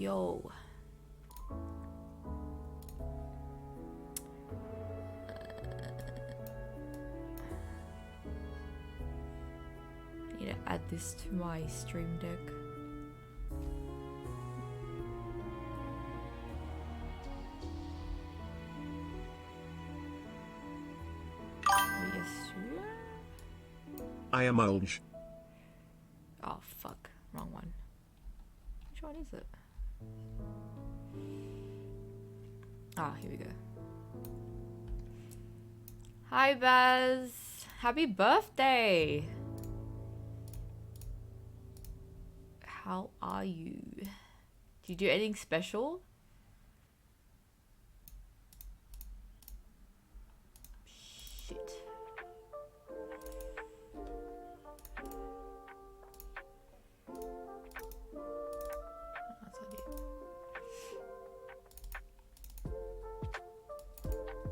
Yo. Need to add this to my stream deck. Yes, sir. I am Olge. Oh fuck, wrong one. Which one is it? Ah, here we go. Hi Baz, happy birthday! How are you? Did you do anything special? Shit. That's not it.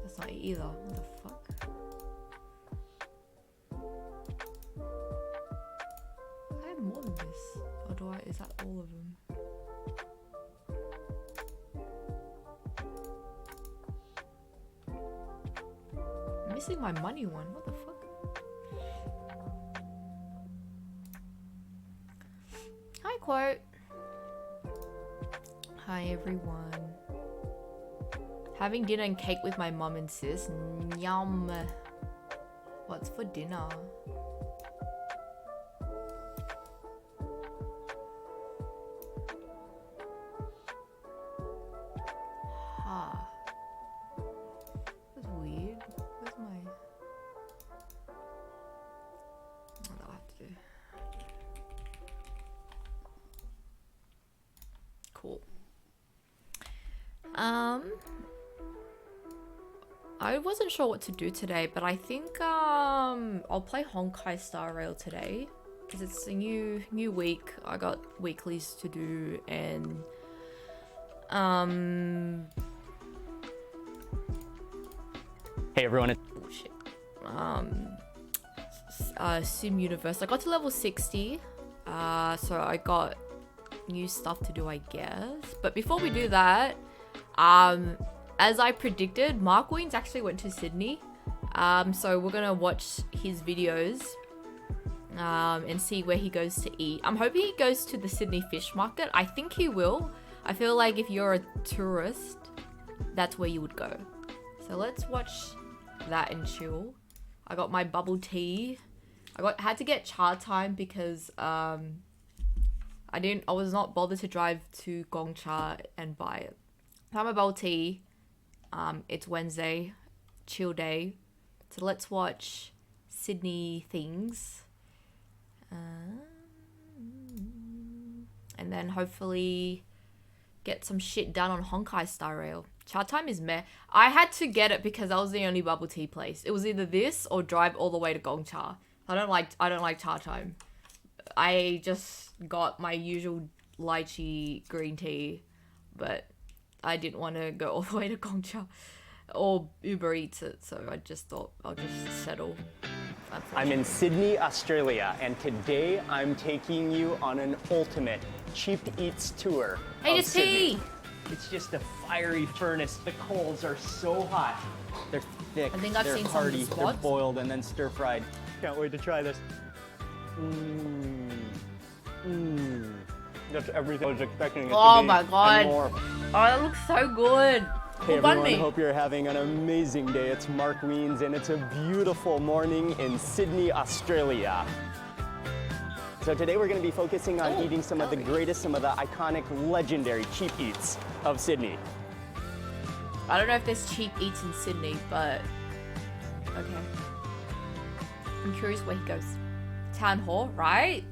That's not it either. What the fuck? I have more than this. Or do I? Is that all of them? I'm missing my money one. What the fuck? Hi, Quote. Hi, everyone. Having dinner and cake with my mum and sis. Yum. What's for dinner? That's weird. Where's my... What do I have to do? Cool. I wasn't sure what to do today, but I think I'll play Honkai Star Rail today because it's a new week. I got weeklies to do and Hey everyone. oh shit. Sim Universe. I got to level 60. So I got new stuff to do, I guess. But before we do that, as I predicted, Mark Wiens actually went to Sydney. So we're gonna watch his videos and see where he goes to eat. I'm hoping he goes to the Sydney Fish Market. I think he will. I feel like if you're a tourist, that's where you would go. So let's watch that and chill. I got my bubble tea. Had to get char time because I was not bothered to drive to Gongcha and buy it. So I'm a bubble tea. It's Wednesday, chill day. So let's watch Sydney things. And then hopefully get some shit done on Honkai Star Rail. Char time is meh. I had to get it because that was the only bubble tea place. It was either this or drive all the way to Gongcha. I don't like char time. I just got my usual lychee green tea, but I didn't want to go all the way to Gongcha or Uber Eats it, so I just thought I'll just settle. I'm in Sydney, Australia, and today I'm taking you on an ultimate cheap eats tour. Hey, of it's Sydney. tea! It's just a fiery furnace. The coals are so hot. They're thick, I think I've they're seen some hearty, of the they're spots. boiled and then stir fried. Can't wait to try this. That's everything I was expecting it to be. Oh my god. And more. Oh, that looks so good. Hey Who bun everyone, me? hope you're having an amazing day. It's Mark Wiens and it's a beautiful morning in Sydney, Australia. So today we're going to be focusing on eating some of the greatest, some of the iconic, legendary cheap eats of Sydney. I don't know if there's cheap eats in Sydney, but okay. I'm curious where he goes. Town Hall, right?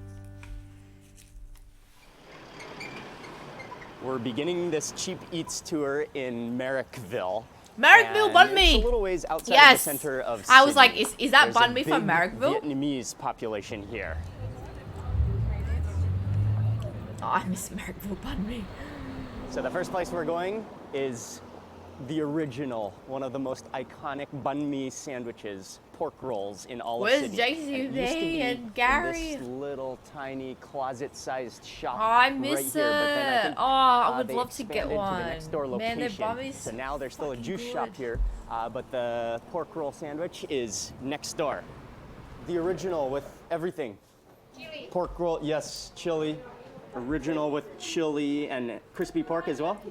We're beginning this cheap eats tour in Marrickville. Marrickville bun me! It's a little ways outside Yes! the center of Sydney. I was like, is that There's bun a me from big Marrickville? Vietnamese population here. Oh, I miss Marrickville bun me. So the first place we're going is the original, one of the most iconic banh mi sandwiches, pork rolls in all Where's of Sydney. JCB And it used to be and Gary? in this little tiny closet-sized shop Oh, I right miss here. But then I it. think, Oh, I would they love to get expanded one. to the next door Man, their location. banh mi's So now there's still a fucking juice shop good. here, but the pork roll sandwich is next door. The original with everything. Chili. Pork roll, yes, chili. Original with chili and crispy pork as well.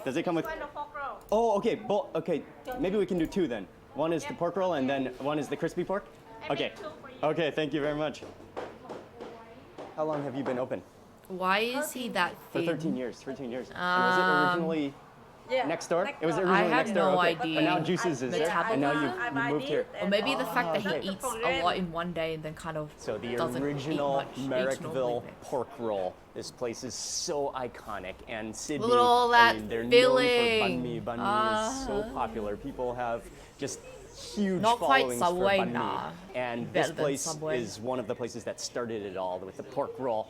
Does it come with? One of pork roll. Oh, okay. Okay, maybe we can do two then. One is the pork roll and then one is the crispy pork. I Okay. make two for you. Okay, thank you very much. How long have you been open? Why is he that For thin? 13 years. 13 years. And was it originally Yeah. next door? It was door. originally I had next door. no okay. idea. But now Juices is there, and now Metabolism? you moved here. Or maybe the fact that okay. he eats a lot in one day and then kind of So the doesn't original eat much, Merrickville eats normally. pork roll. This place is so iconic, and Sydney. Look at all that I mean, they're filling. known for banh mi. Banh mi is so popular. People have just huge Not quite followings Subway, for banh mi. nah. And Better this than place Subway. is one of the places that started it all with the pork roll.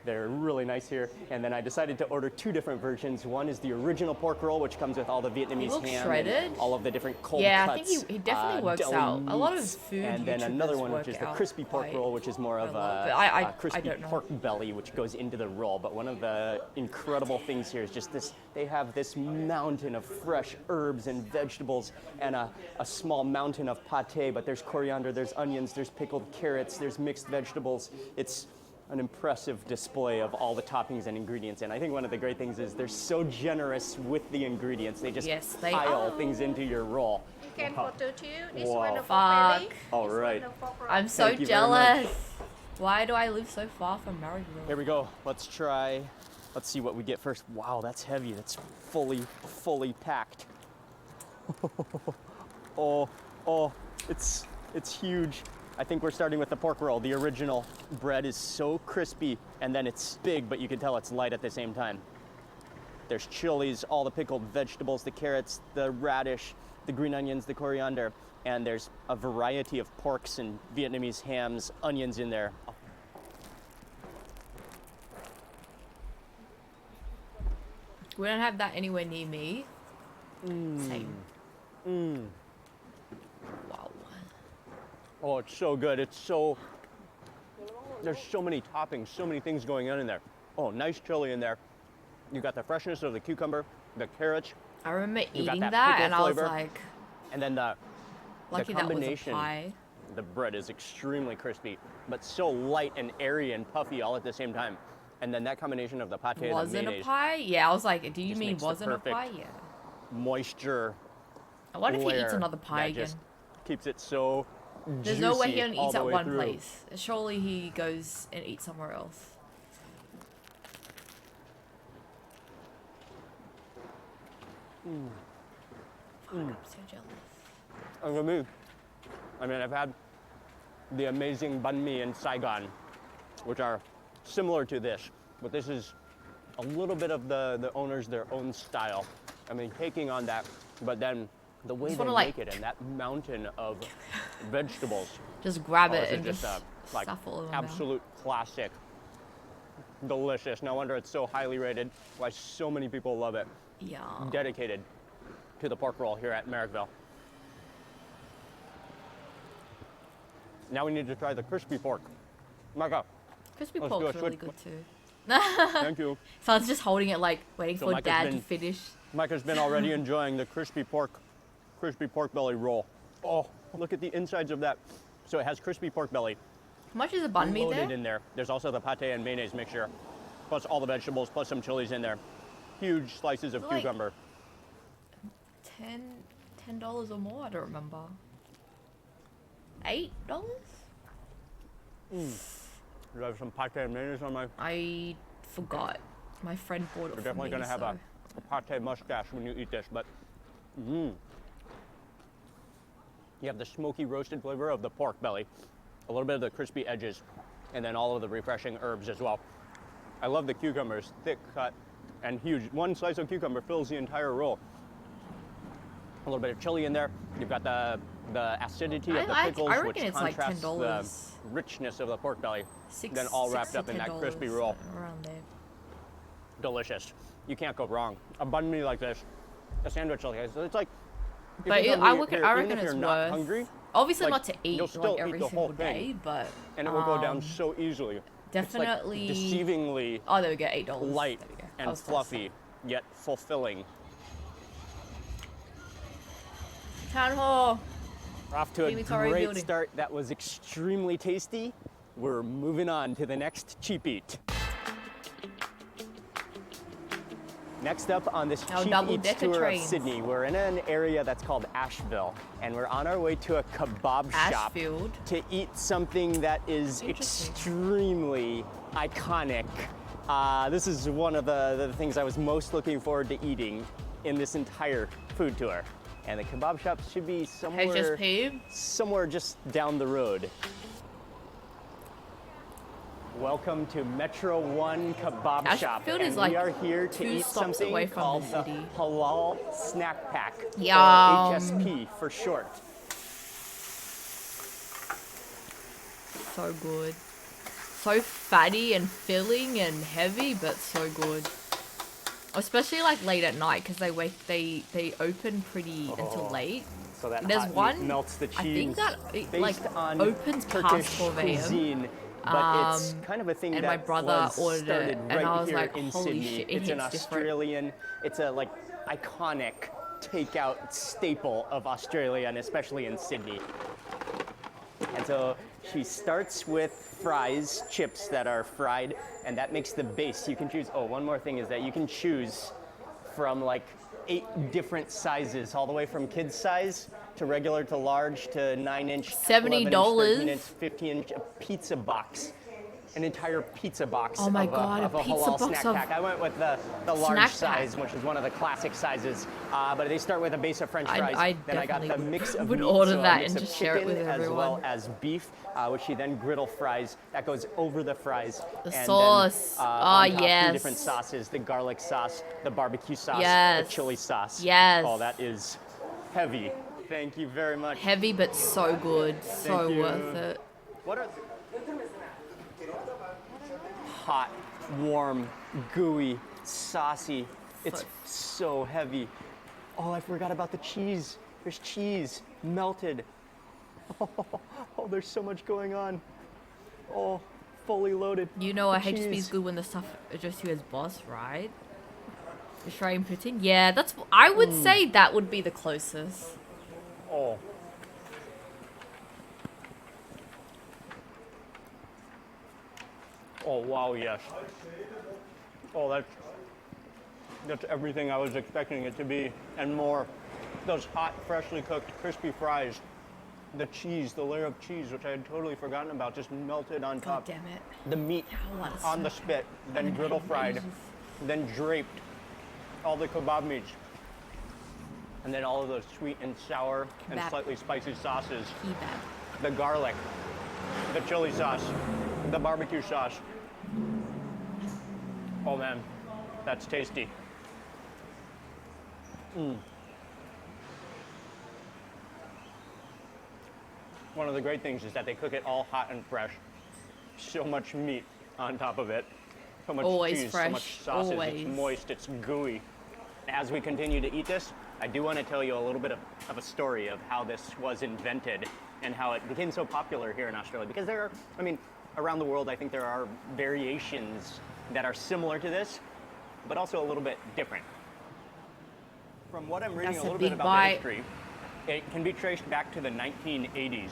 They're really nice here. And then I decided to order two different versions. One is the original pork roll, which comes with all the Vietnamese looks ham shredded. and all of the different cold Yeah, cuts. I think he definitely works deli out. A lot of meats, food and then YouTubers another one, which work is the out crispy pork quite roll, which is more of a lot. a, But I crispy don't know. pork belly, which goes into the roll. But one of the incredible things here is just this, they have this mountain of fresh herbs and vegetables and a small mountain of pate, but there's coriander, there's onions, there's pickled carrots, there's mixed vegetables. It's an impressive display of all the toppings and ingredients. And I think one of the great things is they're so generous with the ingredients. They just Yes, they pile are. things into your roll. You can put two. This Wow. one of Fuck. pork belly. All This right. one of pork roll. I'm so Thank you very much. jealous. Why do I live so far from Marrickville? Here we go. Let's see what we get first. Wow, that's heavy. That's fully packed. oh, it's huge. I think we're starting with the pork roll. The original bread is so crispy, and then it's big, but you can tell it's light at the same time. There's chilies, all the pickled vegetables, the carrots, the radish, the green onions, the coriander, and there's a variety of porks and Vietnamese hams, onions in there. We don't have that anywhere near me. Same. Wow. Oh, it's so good. There's so many toppings, so many things going on in there. Oh, nice chili in there. You got the freshness of the cucumber, the carrots, I remember You got eating that that, pickle and I was flavor. like, and then the lucky that was a combination. pie. The bread is extremely crispy, but so light and airy and puffy all at the same time. And then that combination of the pate and the Wasn't a mayonnaise, pie? Yeah, I was like, do you just mean makes the wasn't a perfect pie? Yeah. moisture I wonder if he eats layer another pie that again. just keeps it so There's no way he juicy only all eats the at way one through. place. Surely he goes and eats somewhere else. Fuck, I'm so jealous. And for me, I mean, I've had the amazing banh mi in Saigon, which are similar to this, but this is a little bit of the owners, their own style. I mean, taking on that, but then the way Just they wanna, like- make it and that mountain of vegetables. Just grab Oh, it this and is just like stuff all in my mouth. absolute classic. Delicious. No wonder it's so highly rated. Why so many people love it. Yeah. Dedicated to the pork roll here at Merrickville. Now we need to try the crispy pork. Micah, Crispy Let's do pork's a really switch. good too. thank you. So I was just holding it like waiting So for Micah's dad to been- finish. Micah's been already enjoying the crispy pork belly roll. Oh, look at the insides of that. So it has crispy pork belly How much is a banh mi loaded there? in there. There's also the pate and mayonnaise mixture, plus all the vegetables, plus some chilies in there. Huge slices of Like- cucumber. $10 or more? I don't remember. $8? Do I have some pate and mayonnaise on my? I forgot. My friend bought it You're for definitely me. gonna have so. a pate mustache when you eat this, but you have the smoky roasted flavor of the pork belly, a little bit of the crispy edges, and then all of the refreshing herbs as well. I love the cucumbers, thick cut and huge. One slice of cucumber fills the entire roll. A little bit of chili in there. You've got the acidity of the I pickles, reckon which it's like contrasts $10. the richness of the pork belly. Six- then all $6 wrapped to up in that $10, crispy roll. around there. Delicious. You can't go wrong. A banh mi like this, a sandwich like this. So it's like, if But you're I hungry here, reckon even if it's you're not worth. hungry, Obviously like, not to eat you'll still like every eat the whole single day, thing, but and it will go down so easily. definitely. It's like deceivingly Oh, there we go, $8. light There we go. I and was close. fluffy, yet fulfilling. Town hall. We're off to a Kiwitori great building. start. That was extremely tasty. We're moving on to the next cheap eat. Next up on this Our cheap eats double-decker tour trains. of Sydney, we're in an area that's called Asheville, and we're on our way to a kebab shop Ashfield. to eat something that is Interesting. extremely iconic. This is one of the things I was most looking forward to eating in this entire food tour. And the kebab shop should be HSP. somewhere just down the road. Welcome to Metro One Kebab Shop. Ashfield And is like we are here to 2 eat stops something away from called the city. Halal Snack Pack, Yum. or HSP for short. So good. So fatty and filling and heavy, but so good. Especially like late at night because they open pretty until late. So that There's hot meat one melts the cheese. I think that it, like based on opens Turkish past 4 a.m. cuisine, but it's kind of a thing and that my brother was ordered it, started and right I was here like, in holy Sydney. shit, it It's an hits different. Australian, it's a like iconic takeout staple of Australia and especially in Sydney. And so she starts with fries, chips that are fried, and that makes the base. You can choose, oh, one more thing is that you can choose from like 8 different sizes, all the way from kids size to regular to large to 9-inch, $70. 13-inch, 15-inch, a pizza box. An entire pizza box Oh my of God, a a pizza halal box snack of pack. I went with the large snack size, pack. which is one of the classic sizes. But they start with a base of French fries. I then I got the definitely mix of would meat, order so a that mix and of just share it with chicken as well everyone. as beef, which she then griddle fries. That goes over the fries. The and sauce. Then, Oh, on top, 2 yes. different sauces: the garlic sauce, the barbecue sauce, Yes. the chili sauce. Yes. Oh, that is heavy. Thank you very much. Heavy but so good. So Thank you. worth it. What are hot, warm, gooey, saucy. It's so heavy. Oh, I forgot about the cheese. There's cheese melted. Oh, there's so much going on. Oh, fully loaded. You know a The HSP is cheese. good when the stuff address you as boss, right? Australian Putin? Yeah, that's. I would say that would be the closest. Oh. Oh, wow, yes. Oh, that's everything I was expecting it to be and more. Those hot, freshly cooked, crispy fries. The cheese, the layer of cheese, which I had totally forgotten about, just melted on God top. damn it. The meat I want to on the spit, then griddle fried, then draped. All the kebab meats. And then all of those sweet and sour and Kebab. slightly spicy sauces. Kebab. The garlic, the chili sauce, the barbecue sauce. Oh man, that's tasty. One of the great things is that they cook it all hot and fresh. So much meat on top of it. So much Always cheese, fresh, so much sausage. always. It's moist, it's gooey. As we continue to eat this, I do want to tell you a little bit of a story of how this was invented and how it became so popular here in Australia. Because there are, I mean, around the world, I think there are variations that are similar to this, but also a little bit different. From what I'm reading That's a a little bit big about bite. the history, it can be traced back to the 1980s.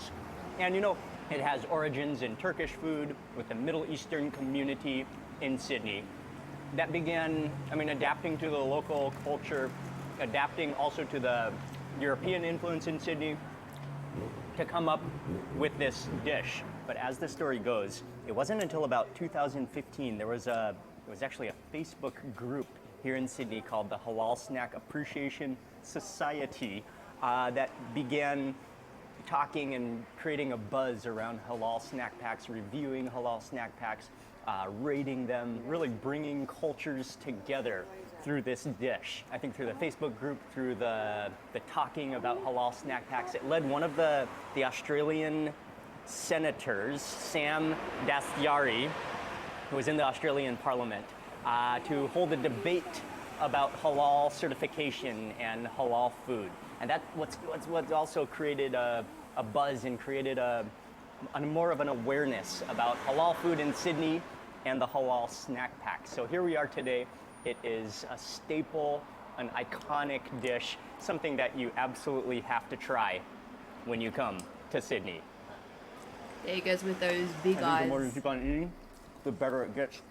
And you know, it has origins in Turkish food with the Middle Eastern community in Sydney. That began, I mean, adapting to the local culture, adapting also to the European influence in Sydney to come up with this dish. But as the story goes, it wasn't until about 2015 there was actually a Facebook group here in Sydney called the Halal Snack Appreciation Society that began talking and creating a buzz around halal snack packs, reviewing halal snack packs, rating them, really bringing cultures together through this dish. I think through the Facebook group, through the talking about halal snack packs, it led one of the Australian senators, Sam Dastyari, who was in the Australian Parliament, to hold a debate about halal certification and halal food. And that's what's also created a buzz and created a more of an awareness about halal food in Sydney and the halal snack pack. So here we are today. It is a staple, an iconic dish, something that you absolutely have to try when you come to Sydney. There he goes with those big I think eyes. the more you keep on eating, the better it gets.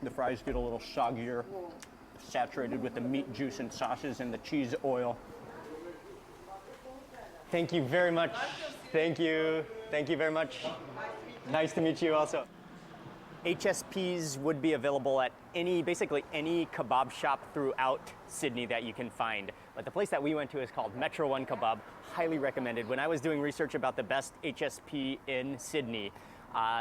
The fries get a little soggier, saturated with the meat juice and sauces and the cheese oil. Thank you very much. Thank you. Thank you very much. Nice to meet you also. HSPs would be available at basically any kebab shop throughout Sydney that you can find. But the place that we went to is called Metro One Kebab. Highly recommended. When I was doing research about the best HSP in Sydney,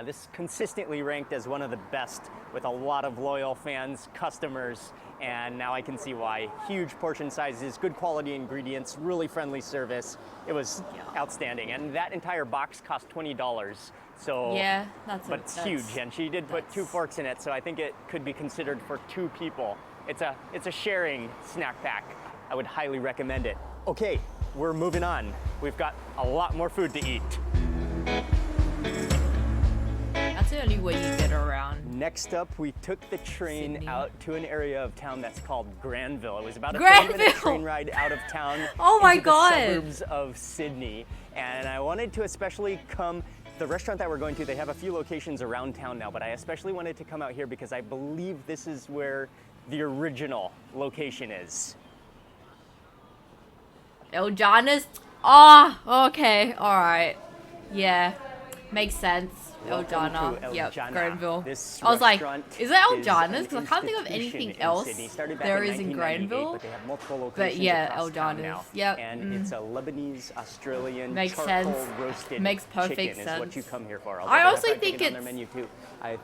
this consistently ranked as one of the best with a lot of loyal fans, customers, and now I can see why. Huge portion sizes, good quality ingredients, really friendly service. It was outstanding. And that entire box cost $20. So, Yeah, but it's huge, and she did put 2 forks in it, so I think it could be considered for 2 people. It's a sharing snack pack. I would highly recommend it. Okay, we're moving on. We've got a lot more food to eat. That's the only way you get around. Next up, we took the train Sydney. out to an area of town that's called Granville. It was about a Granville! 30-minute train ride out of town Oh my into God. the suburbs of Sydney. And I wanted to especially come, the restaurant that we're going to, they have a few locations around town now, but I especially wanted to come out here because I believe this is where the original location is. Eljana's. Oh, okay, all right. Yeah, makes sense. Welcome Eljana. to Yep, Eljana. Granville. This I was like, restaurant is it is Eljana's? an Because I can't think of institution anything in else Sydney. Started back there in is in 1998, Granville. but they have multiple But locations yeah, across town Eljana's. now. Yep. And it's a Lebanese Australian Makes charcoal sense. roasted Makes perfect chicken is what sense. you come here for. Although I they have also fried think chicken on their it's- menu too. I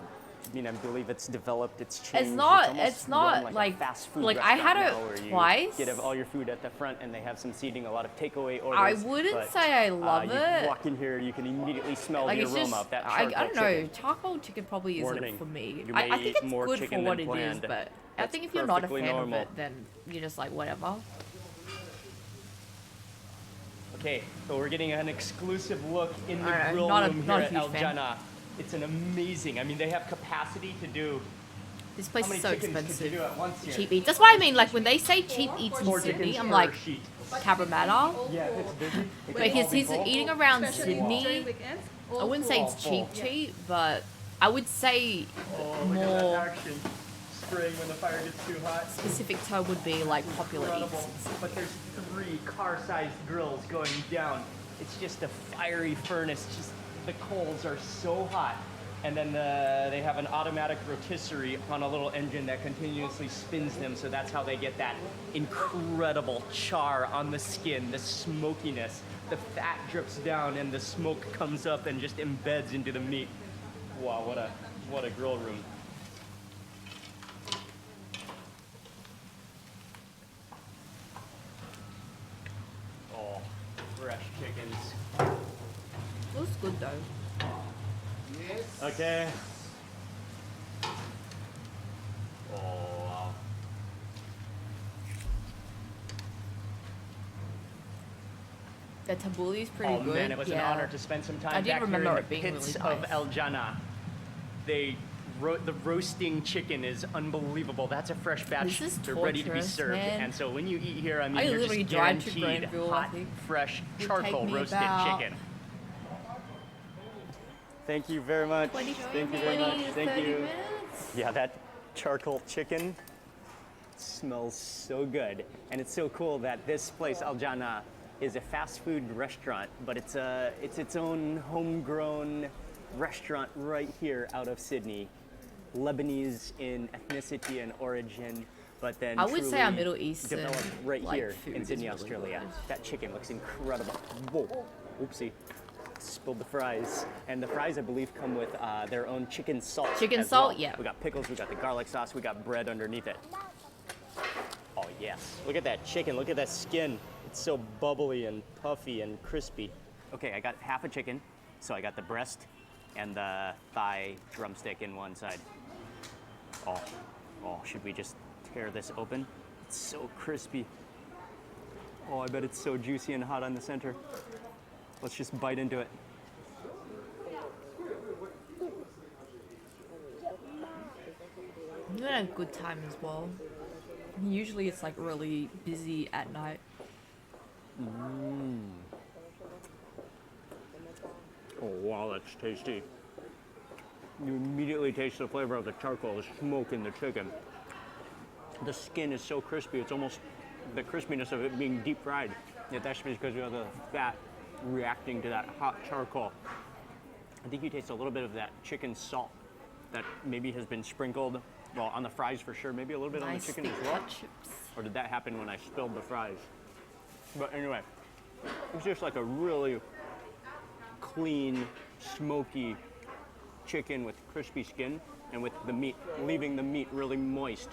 believe it's developed, it's changed. It's not. almost It's not run like a fast food like I had restaurant it now where you twice. Get all your food at the front, and they have some seating, a lot of takeaway orders. I wouldn't but, say I love you it. walk in here, you can immediately smell Like the it's aroma just, of that I charcoal don't know. chicken. Charcoal chicken probably Warning, isn't for me. you I may think eat it's more good for chicken what than it is, planned. but I That's think if you're not a perfectly fan normal. of it, then you're just like whatever. Okay, so we're getting an exclusive look in the Alright, grill not a- room not a here at huge fan. Eljana. It's an amazing. I mean, they have capacity to do. This place How is many so chickens could you expensive. do at once here? Cheap eats. That's why I mean, like when they say cheap eats in 4 Sydney, chickens I'm per like sheet. Cabramatta. Yeah, if it's busy. it can Because all be he's full. eating around Especially during Sydney. weekends. I wouldn't say it's full. cheap, but I would say Oh, look at more that action. Spraying when the fire gets too hot. specific term would be like popular Incredible. eats. But there's 3 car-sized grills going down. It's just a fiery furnace. Just the coals are so hot. And then they have an automatic rotisserie on a little engine that continuously spins them. So that's how they get that incredible char on the skin, the smokiness. The fat drips down and the smoke comes up and just embeds into the meat. Wow, what a grill room. Oh, fresh chickens. It was good though. Okay. Oh, wow. The tabbouleh is pretty Oh good. man, it was yeah. an honor to spend some time I did back remember here it in the being pits really of nice. Eljana. The roasting chicken is unbelievable. That's a fresh batch. This is They're ready to be torturous, served. man. And so when you eat here, I mean, I you're literally just drive to guaranteed Granville, I hot, think. fresh, Would charcoal take me roasted about chicken. Thank you very much. 20, Thank you very much. 20 to Thank 30 you. minutes. Yeah, that charcoal chicken smells so good. And it's so cool that this place, Eljana, is a fast food restaurant, but it's its own homegrown restaurant right here out of Sydney. Lebanese in ethnicity and origin, but then I would say our truly Middle Eastern, developed right like, here food in is Sydney, really Australia. good. That chicken looks incredible. Whoa, oopsie. Spilled the fries. And the fries, I believe, come with their own chicken salt. Chicken as salt, well. yeah. We got pickles, we got the garlic sauce, we got bread underneath it. Oh, yes. Look at that chicken. Look at that skin. It's so bubbly and puffy and crispy. Okay, I got half a chicken. So I got the breast and the thigh drumstick in one side. Oh, should we just tear this open? It's so crispy. Oh, I bet it's so juicy and hot on the center. Let's just bite into it. I'm gonna have a good time as well. Usually it's like really busy at night. Oh wow, that's tasty. You immediately taste the flavor of the charcoal, the smoke in the chicken. The skin is so crispy, it's almost the crispiness of it being deep fried. Yet that's because you have the fat reacting to that hot charcoal. I think you taste a little bit of that chicken salt that maybe has been sprinkled, well, on the fries for sure, maybe a little bit on the Nice chicken thick as well. cut chips. Or did that happen when I spilled the fries? But anyway, it's just like a really clean, smoky chicken with crispy skin and with the meat, leaving the meat really moist.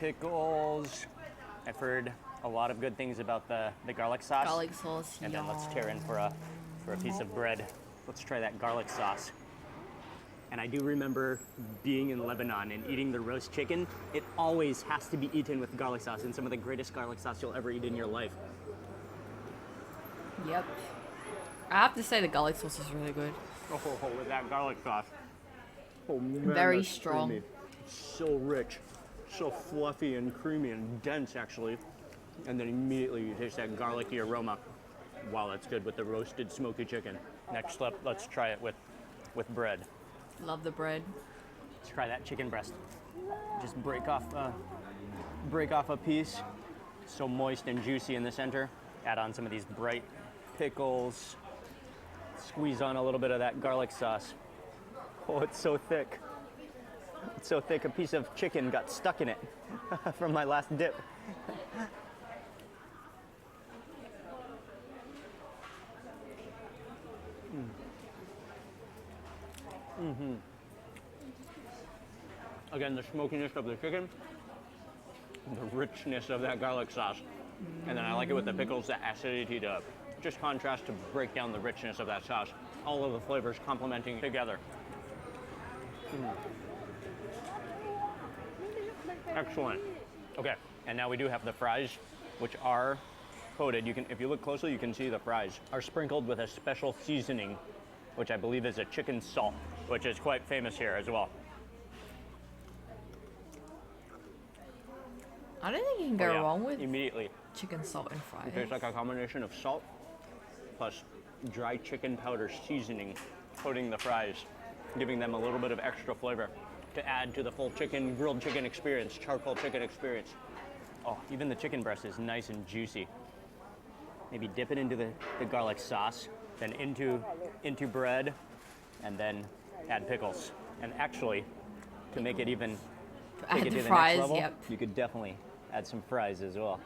Pickles. I've heard a lot of good things about the garlic sauce. Garlic sauce, And then let's yum. tear in for a piece of bread. Let's try that garlic sauce. And I do remember being in Lebanon and eating the roast chicken. It always has to be eaten with garlic sauce, and some of the greatest garlic sauce you'll ever eat in your life. Yep. I have to say the garlic sauce is really good. Oh, with that garlic sauce. Oh man, Very that's strong. creamy. It's so rich, so fluffy and creamy and dense actually. And then immediately you taste that garlicky aroma. Wow, that's good with the roasted smoky chicken. Next up, let's try it with bread. Love the bread. Let's try that chicken breast. Just break off a piece. So moist and juicy in the center. Add on some of these bright pickles. Squeeze on a little bit of that garlic sauce. Oh, it's so thick. It's so thick, a piece of chicken got stuck in it from my last dip. Again, the smokiness of the chicken, the richness of that garlic sauce. And then I like it with the pickles, the acidity to just contrast to break down the richness of that sauce. All of the flavors complementing together. Excellent. Okay, and now we do have the fries, which are coated. You can, if you look closely, you can see the fries are sprinkled with a special seasoning, which I believe is a chicken salt, which is quite famous here as well. I don't think you can go Oh, yeah. wrong with Immediately. chicken salt and fries. It tastes like a combination of salt plus dry chicken powder seasoning, coating the fries, giving them a little bit of extra flavor to add to the full chicken, grilled chicken experience, charcoal chicken experience. Oh, even the chicken breast is nice and juicy. Maybe dip it into the garlic sauce, then into bread, and then add pickles. And actually, to make it even Add take it the to the fries, next level, yep. you could definitely add some fries as well.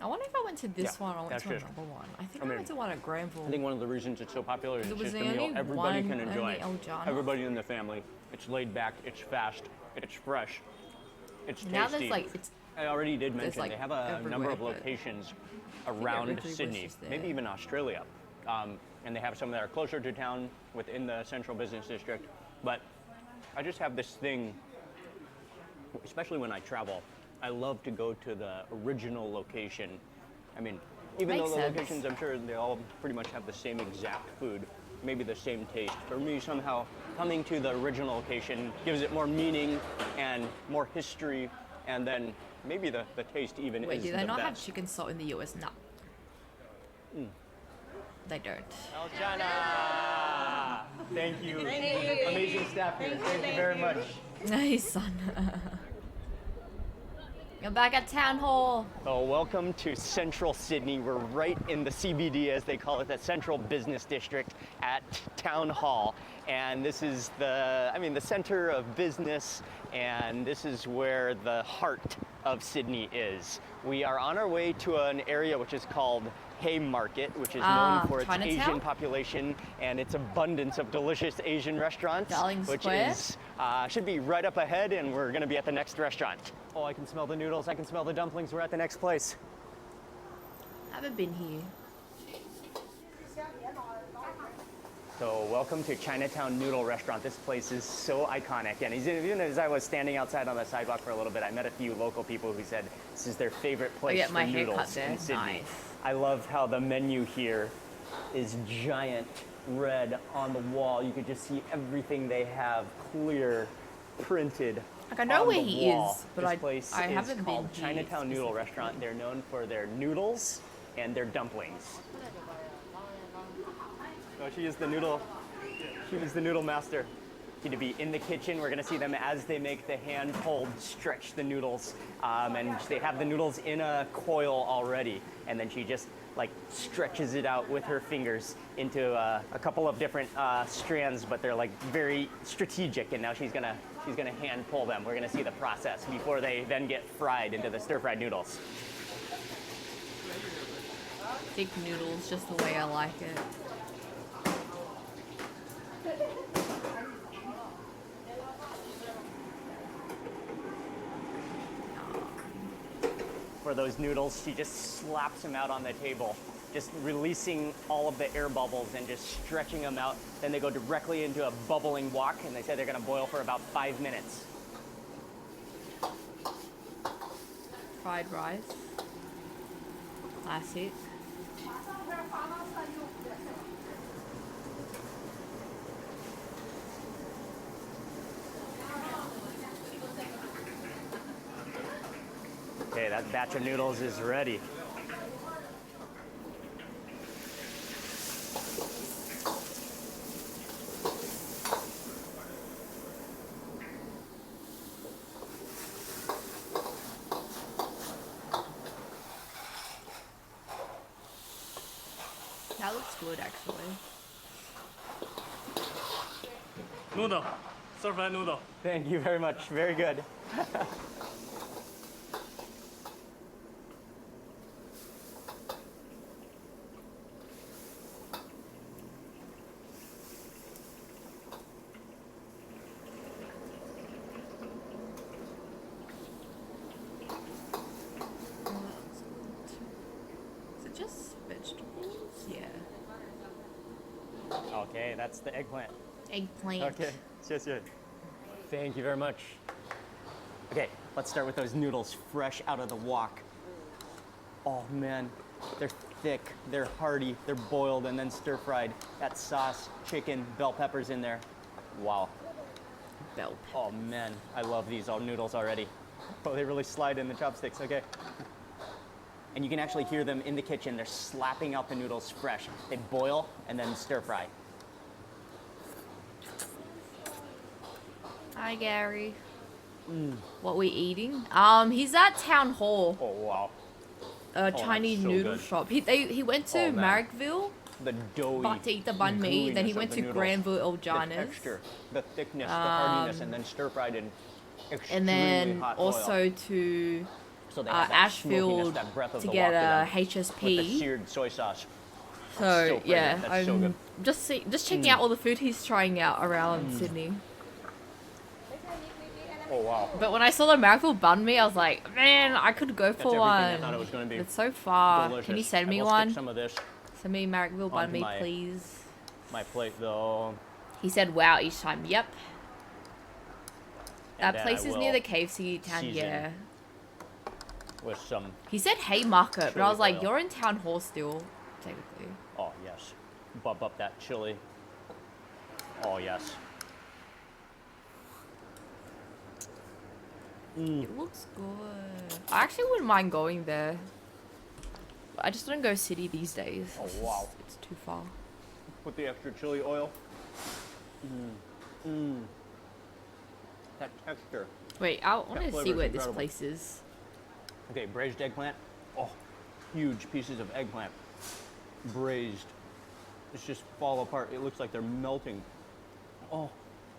I wonder if I went to this Yeah, one or went that's to good. another one. I think I I mean, went to one at Granville. I think one of the reasons it's so popular is It it's was just a the meal only everybody one, can enjoy. only El Jana. Everybody in the family. It's laid back, it's fast, it's fresh, it's tasty. Now there's like, it's I already did mention like they have a number of everywhere, but locations think around every 3 was Sydney, just there. maybe even Australia. And they have some that are closer to town within the central business district. But I just have this thing, especially when I travel, I love to go to the original location. I mean, even Makes though the sense. locations, I'm sure they all pretty much have the same exact food, maybe the same taste. For me, somehow, coming to the original location gives it more meaning and more history, and then maybe the taste even wait, is do the they not have best. chicken salt in the US? No. They don't. El Jana! Thank you. Amazing staff here. Thank you very much. Nice, son. You're back at Town Hall. Oh, welcome to Central Sydney. We're right in the CBD, as they call it, the Central Business District at Town Hall. And this is the center of business, and this is where the heart of Sydney is. We are on our way to an area which is called Haymarket, which is known for its Chinatown? Asian population and its abundance of delicious Asian restaurants, Darling which Square? is should be right up ahead, and we're going to be at the next restaurant. Oh, I can smell the noodles. I can smell the dumplings. We're at the next place. Haven't been here. So welcome to Chinatown Noodle Restaurant. This place is so iconic. And even as I was standing outside on the sidewalk for a little bit, I met a few local people who said this is their favorite place get for my hair cut noodles there. in Sydney. Nice. I love how the menu here is giant red on the wall. You could just see everything they have clear, printed. Like I know on where the he wall. is, but this place I is haven't called been here Chinatown Noodle Restaurant. They're known for their noodles and their dumplings. So she is the noodle master. To be in the kitchen, we're gonna see them as they make the hand-pulled stretch the noodles, and they have the noodles in a coil already, and then she just like stretches it out with her fingers into a couple of different strands, but they're like very strategic. And now she's gonna hand pull them. We're gonna see the process before they then get fried into the stir-fried noodles. Thick noodles, just the way I like it. For those noodles, she just slaps them out on the table, just releasing all of the air bubbles and just stretching them out. Then they go directly into a bubbling wok, and they said they're gonna boil for about 5 minutes. Fried rice. Classic. Okay, that batch of noodles is ready. That looks good, actually. Noodle, stir-fried noodle. Thank you very much. Very good. Is it just vegetables? Yeah. Okay, that's the eggplant. Eggplant. Okay, yes. Thank you very much. Okay, let's start with those noodles fresh out of the wok. Oh man, they're thick, they're hearty, they're boiled and then stir-fried. That sauce, chicken, bell peppers in there. Wow. Bell pepper. Oh man, I love these noodles already. Oh, they really slide in the chopsticks, okay. And you can actually hear them in the kitchen. They're slapping out the noodles fresh. They boil and then stir-fry. Hi, Gary. What we eating? He's at Town Hall, Oh wow, a Chinese so noodle good. shop. He went to Oh, man. Marrickville the doughy but to eat the banh mi. Then he gooiness went of to the noodles. Granville The Eljanas. texture, the thickness, the hardiness, and then stir-fried in extremely And then hot also oil. to So they have that smokiness, Ashfield that breath of to the get wok a to them, with the HSP. seared soy sauce. So so fragrant. yeah, That's so I'm good. just checking out all the food he's trying out around Sydney. Oh wow. But when I saw the Marrickville banh mi, I was like, man, I could go for everything I one. thought it was gonna be. It's so far. Delicious. Can you send I me will stick one? some of this. Send me Marrickville banh onto mi, my- please. My plate though. He said, wow, each time. Yep. And That then place I is near the will KFC town, season yeah. with some. He said Haymarket, but I chili was like, oil. you're in Town Hall still, technically. Oh yes. Bump up that chili. Oh yes. It looks good. I actually wouldn't mind going there. I just don't go city these days. Oh, It's just- wow. It's too far. Put the extra chili oil. That texture. Wait, I want to see flavor's where this incredible. place is. Okay, braised eggplant. Oh, huge pieces of eggplant. Braised. It's just fall apart. It looks like they're melting. Oh,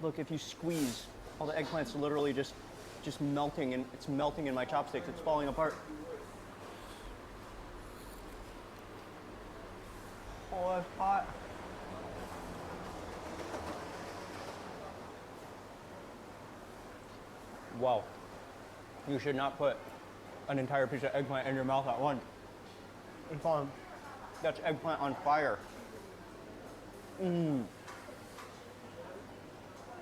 look, if you squeeze, all the eggplant's literally just melting, and it's melting in my chopsticks. It's falling apart. Oh, that's hot. Wow. You should not put an entire piece of eggplant in your mouth at once. It's on. That's eggplant on fire.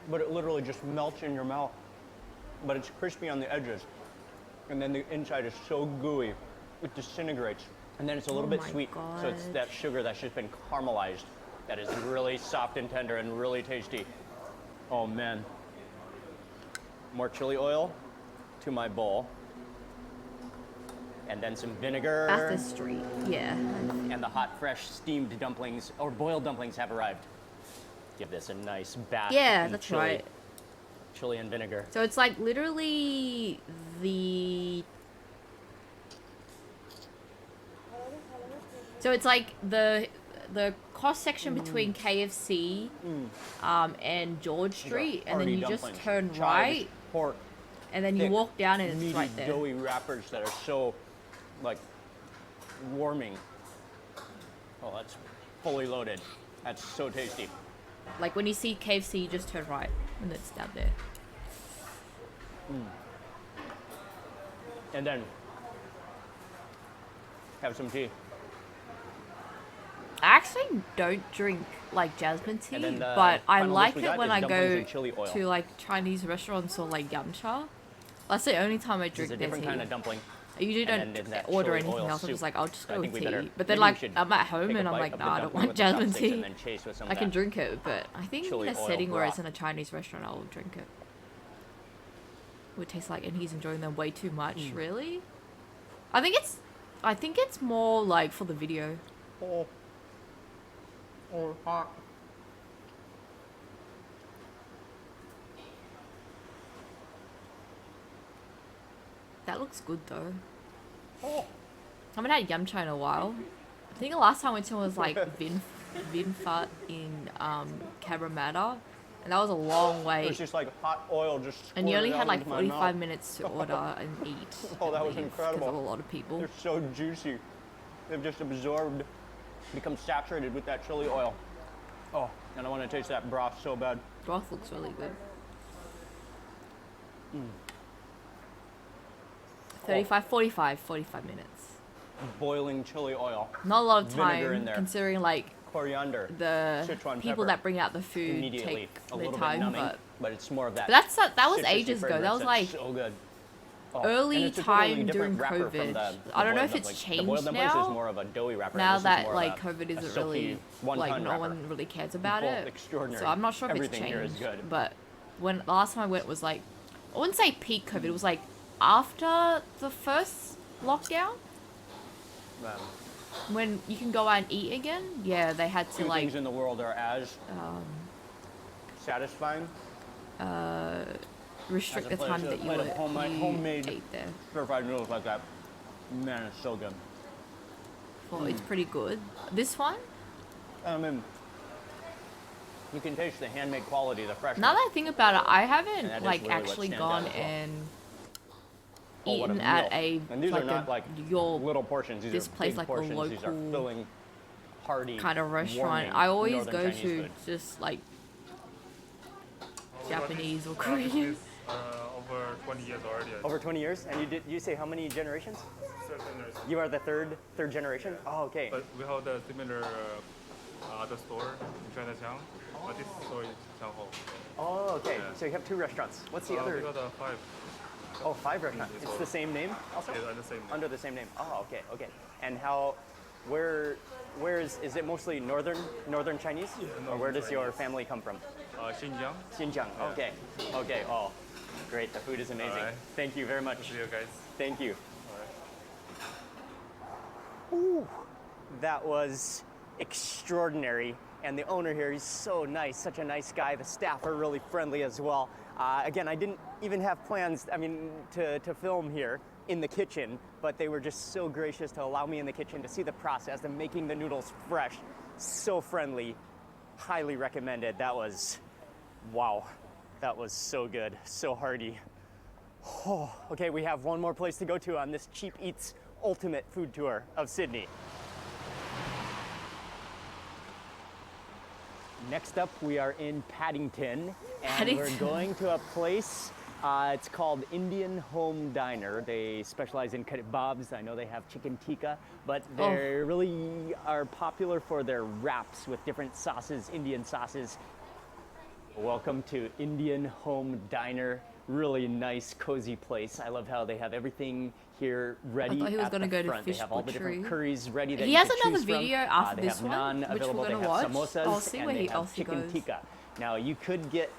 but it literally just melts in your mouth. But it's crispy on the edges. And then the inside is so gooey, it disintegrates. And then it's a little bit my sweet, so it's God. that sugar that's just been caramelized that is really soft and tender and really tasty. Oh man. More chili oil to my bowl. And then some vinegar. After street, yeah. And the hot, fresh, steamed dumplings, or boiled dumplings have arrived. Give this a nice bath Yeah, in that's chili. right. Chili and vinegar. So it's like literally the. So it's like the cross section between KFC and George Street, and then Hearty you just dumplings, turn chives, right, pork, and then you thick, walk down, and it's meaty, right there. doughy wrappers that are so, like, warming. Oh, that's fully loaded. That's so tasty. Like when you see KFC, you just turn right, and it's down there. And then have some tea. I actually don't drink like jasmine tea, And then the but I final like dish we it got when is I dumplings go and chili oil. to like Chinese restaurants or like yamcha. That's the only time I It's drink a their different tea. kind of dumpling. I usually and then don't in that order chili anything oil else. I'm just soup. like, I'll just I go think with we better- tea. But then maybe we like should I'm at home take a and I'm bite like, of the nah, I don't dumpling want with the jasmine chopsticks tea. and then chase with some I of can that drink it, but I think chili in a oil setting where it's broth. in a Chinese restaurant, I'll drink it. It would taste like, and he's enjoying them way too much. Really? I think it's more like for the video. Oh, hot. That looks good though. Oh. I haven't had yum cha in a while. I think the last time I went to was like Vinfat in Cabramatta, and that was a long It wait. was just like hot oil just And you only squirted had out like into my 45 mouth. minutes to order and eat. Oh, that and was leave, incredible. Because of a lot of people. They're so juicy. They've just absorbed, become saturated with that chili oil. Oh, and I want to taste that broth so bad. Broth looks really good. 45 minutes. Boiling chili oil, Not a lot of Vinegar in time, there. considering like coriander, the Sichuan people pepper. that bring out the food Immediately take a their little time, bit numbing, but it's more of that. that was citrusy ages ago. That fragrance was that's like so good. Oh, early and it's a totally time different during wrapper from COVID. the I don't know boiled if it's dumplings. The boiled changed dumplings now. is more of a doughy wrapper. Now This is that more of like a- COVID a isn't silky really one-ton like no wrapper. one really cares about Both it. extraordinary. So I'm not sure if Everything it's here is changed. good. But when the last time I went was like, I wouldn't say peak COVID. It was like after the first lockdown when you can go out and eat again. Yeah, they had to Few like things in the world are as satisfying. restrict as the a time place- that a you plate of homemade ate there. stir-fried noodles like that. Man, it's so good. Well, it's pretty good. This one, I mean, you can taste the handmade quality, the freshness. now that I think about it, I And haven't that is like really what actually stands gone out as well. and Oh, what a eaten at meal. a And these like are not a, like your little portions. These this are place big like a portions. These are local filling, hearty, kind of restaurant. warming I always northern go Chinese to food. just like Japanese or This Korean. is over 20 years already. Over 20 years, and you say how many generations? 7 years. You are the third generation. Oh, okay. But we have the similar other store in Chinatown. But this store is Xiaoho. Oh, okay. Yeah. So you have two restaurants. What's the We other? got 5. Oh, 5 restaurants. It's the same name also? Yeah, the same. Under the same name. Oh, okay, okay. And where is it mostly northern Chinese? Or where does your family come from? Xinjiang. Xinjiang. Okay, okay. Oh, great. The food is amazing. All right. Thank you very much. See you guys. Thank you. All right. Ooh, that was extraordinary. And the owner here, he's so nice, such a nice guy. The staff are really friendly as well. Again, I didn't even have plans, to film here in the kitchen, but they were just so gracious to allow me in the kitchen to see the process of making the noodles fresh. So friendly, highly recommended. That was, wow, that was so good, so hearty. Oh, okay, we have one more place to go to on this Cheap Eats ultimate food tour of Sydney. Next up, we are in Paddington, and we're going to a place, it's called Indian Home Diner. They specialize in kebabs. I know they have chicken tikka, but they really are popular for their wraps with different sauces, Indian sauces. Welcome to Indian Home Diner. Really nice, cozy place. I love how they have everything here ready. I thought he was at gonna the go to front. fish They have all the different butchery. curries ready that He you has can another choose from. video after They this have one, naan which available. we're They gonna have watch. samosas I'll see and where they he have else he chicken goes. tikka. Now you could get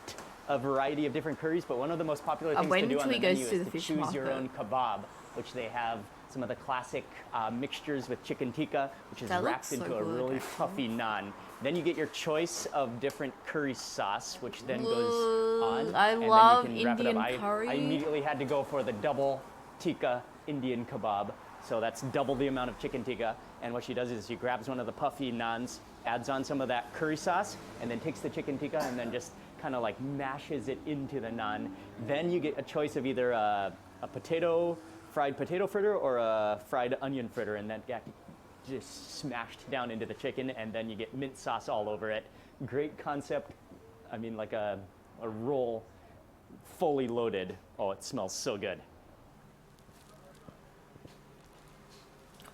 a variety of different curries, but one of the most popular I'm things to waiting do on till the he goes menu to is the to fish choose your market. own kebab, which they have some of the classic mixtures with chicken tikka, which is That wrapped looks so into a good, really actually. puffy naan. Then you get your choice of different curry sauce, which then goes Ooh, on. I and love then you can wrap Indian it up. curry. I immediately had to go for the double tikka Indian kebab. So that's double the amount of chicken tikka. And what she does is she grabs one of the puffy naans, adds on some of that curry sauce, and then takes the chicken tikka and then just kind of like mashes it into the naan. Then you get a choice of either a fried potato fritter or a fried onion fritter, and that gets just smashed down into the chicken, and then you get mint sauce all over it. Great concept. I mean, like a roll fully loaded. Oh, it smells so good.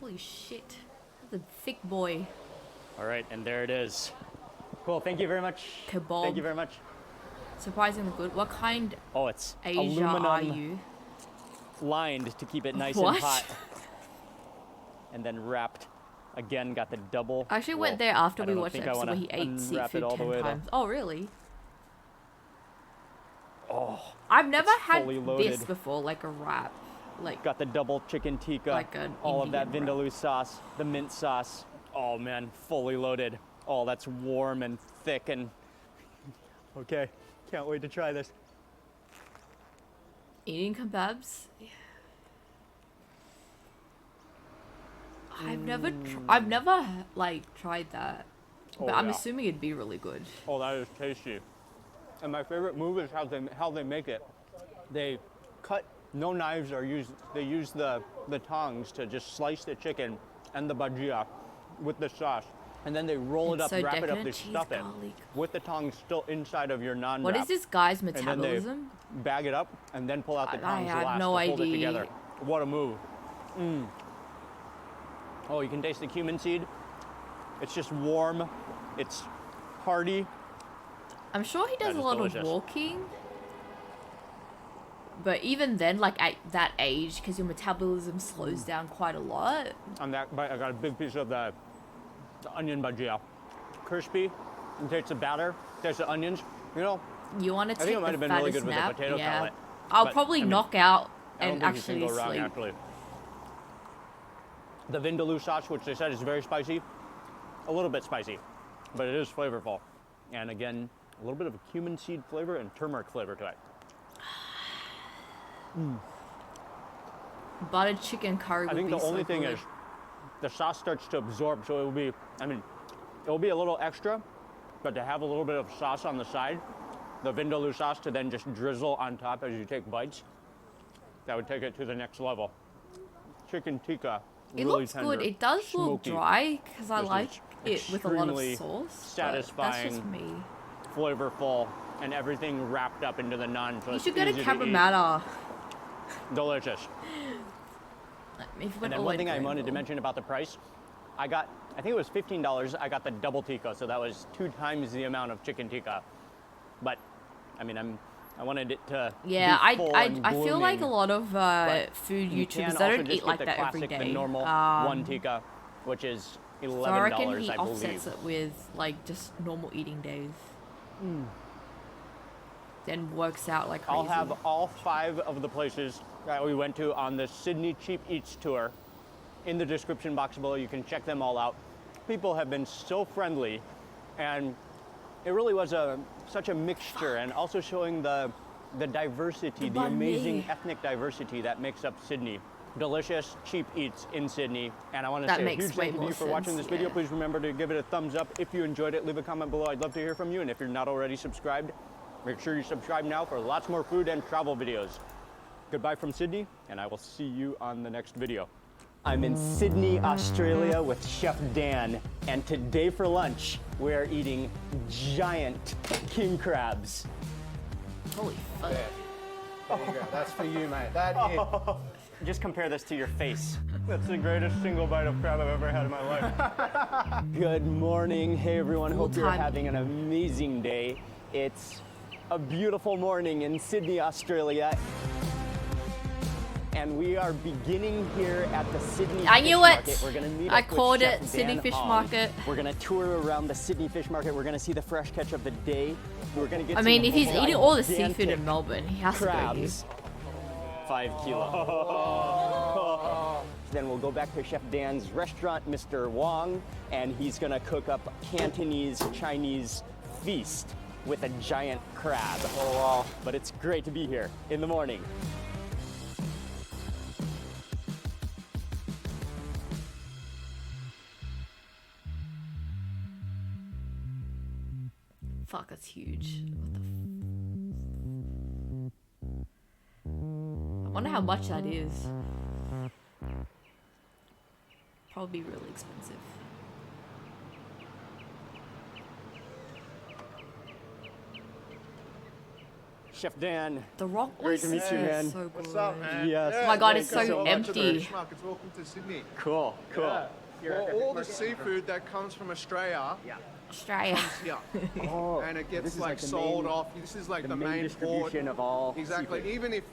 Holy shit. That's a thick boy. All right, and there it is. Cool, thank you very much. Kebab. Thank you very much. Surprisingly good. What kind Oh, it's Asia aluminum are you? lined to keep it nice What? and hot. And then wrapped. Again, got the double. I actually well, went there after I we don't watched the think I episode where wanna he ate unwrap it seafood all the 10 way, though. times. Oh, really? Oh, I've never It's had fully this loaded. before, like a wrap. Like, got the double chicken tikka, Like an all of that Indian wrap. vindaloo sauce, the mint sauce. Oh man, fully loaded. Oh, that's warm and thick and okay. Can't wait to try this. eating kebabs. I've never like tried that, Oh, but I'm yeah. assuming it'd be really good. Oh, that is tasty. And my favorite move is how they make it. They cut, no knives are used. They use the tongs to just slice the chicken and the bhajia with the sauce. And then they roll it It's up, so wrap it up, decadent. they Cheese, stuff it garlic. with the tongs still inside of your naan What wrap. is this guy's And then they metabolism? bag it up and then pull out the I tongs have last no to hold it idea. together. What a move. Oh, you can taste the cumin seed. It's just warm. It's hearty. I'm sure he does That a is lot delicious. of walking. But even then, like at that age, because your metabolism slows down quite a lot. On that bite, I got a big piece of the onion bhajia. Crispy. You taste the batter, taste the onions. You know, You want to think take it might the have been really fattest good with the nap? potato Yeah. cutlet, I'll but, probably I mean, knock out I don't and think you actually can go wrong, sleep. actually. The vindaloo sauce, which they said is very spicy, a little bit spicy, but it is flavorful. And again, a little bit of a cumin seed flavor and turmeric flavor to it. Buttered chicken curry I would think be the only so thing good. is the sauce starts to absorb, so it will be, I mean, it will be a little extra, but to have a little bit of sauce on the side, the vindaloo sauce to then just drizzle on top as you take bites, that would take it to the next level. Chicken tikka, It really looks tender, good. It does look smoky, dry because I This like is it with a lot of extremely sauce. but That's just satisfying. me. flavorful, and everything wrapped up into the naan. So You it's should go to easy eat. Cabramatta. Delicious. If you went And then all one the thing way I to wanted to Granville. mention about the price, I think it was $15. I got the double tikka, so that was 2 times the amount of chicken tikka. But I mean, I wanted it to Yeah, be full and I feel like a blooming, lot of but food you can YouTubers, they also don't just eat like get that the every classic, day. the normal one tikka, which is $11, So I reckon he I offsets believe. it with like just normal eating days. Then works out like crazy. I'll have all 5 of the places that we went to on the Sydney Cheap Eats tour in the description box below. You can check them all out. People have been so friendly, and it really was such a mixture, and also showing the diversity, the banh amazing mi. ethnic diversity that makes up Sydney. Delicious, cheap eats in Sydney. And I want to That say a makes huge way thank you to more you for watching sense, this video. yeah. Please remember to give it a thumbs up. If you enjoyed it, leave a comment below. I'd love to hear from you. And if you're not already subscribed, make sure you subscribe now for lots more food and travel videos. Goodbye from Sydney, and I will see you on the next video. I'm in Sydney, Australia with Chef Dan, and today for lunch, we're eating giant king crabs. Holy fuck. There you go. That's for you, mate. That is. Just compare this to your face. That's the greatest single bite of crab I've ever had in my life. Good morning. Hey everyone, hope you're Full-time. having an amazing day. It's a beautiful morning in Sydney, Australia. And we are beginning here at the Sydney I Fish knew Market. it. We're gonna meet I up with called Chef it, Sydney Dan Fish Hong. Market. We're gonna tour around the Sydney Fish Market. We're gonna see the fresh catch of the day. We're gonna get I mean, some if he's eating all the gigantic seafood in Melbourne, he has to go here. crabs. 5 kilo. Then we'll go back to Chef Dan's restaurant, Mr. Wong, and he's gonna cook up Cantonese Chinese feast with a giant crab. Oh wow. But it's great to be here in the morning. Fuck, that's huge. What the I wonder how much that is. Probably really expensive. Chef Dan. The rock Great to meet you, man. So good. What's up, man? Yes. Oh my god, it's Thank you so much for the empty. Fish Markets. Welcome to Sydney. Cool, cool. All the seafood that comes from Australia, Australia. yeah, Oh, and it gets this is like the sold main- off. This is like the the main main port. distribution of all Exactly. seafood. Even if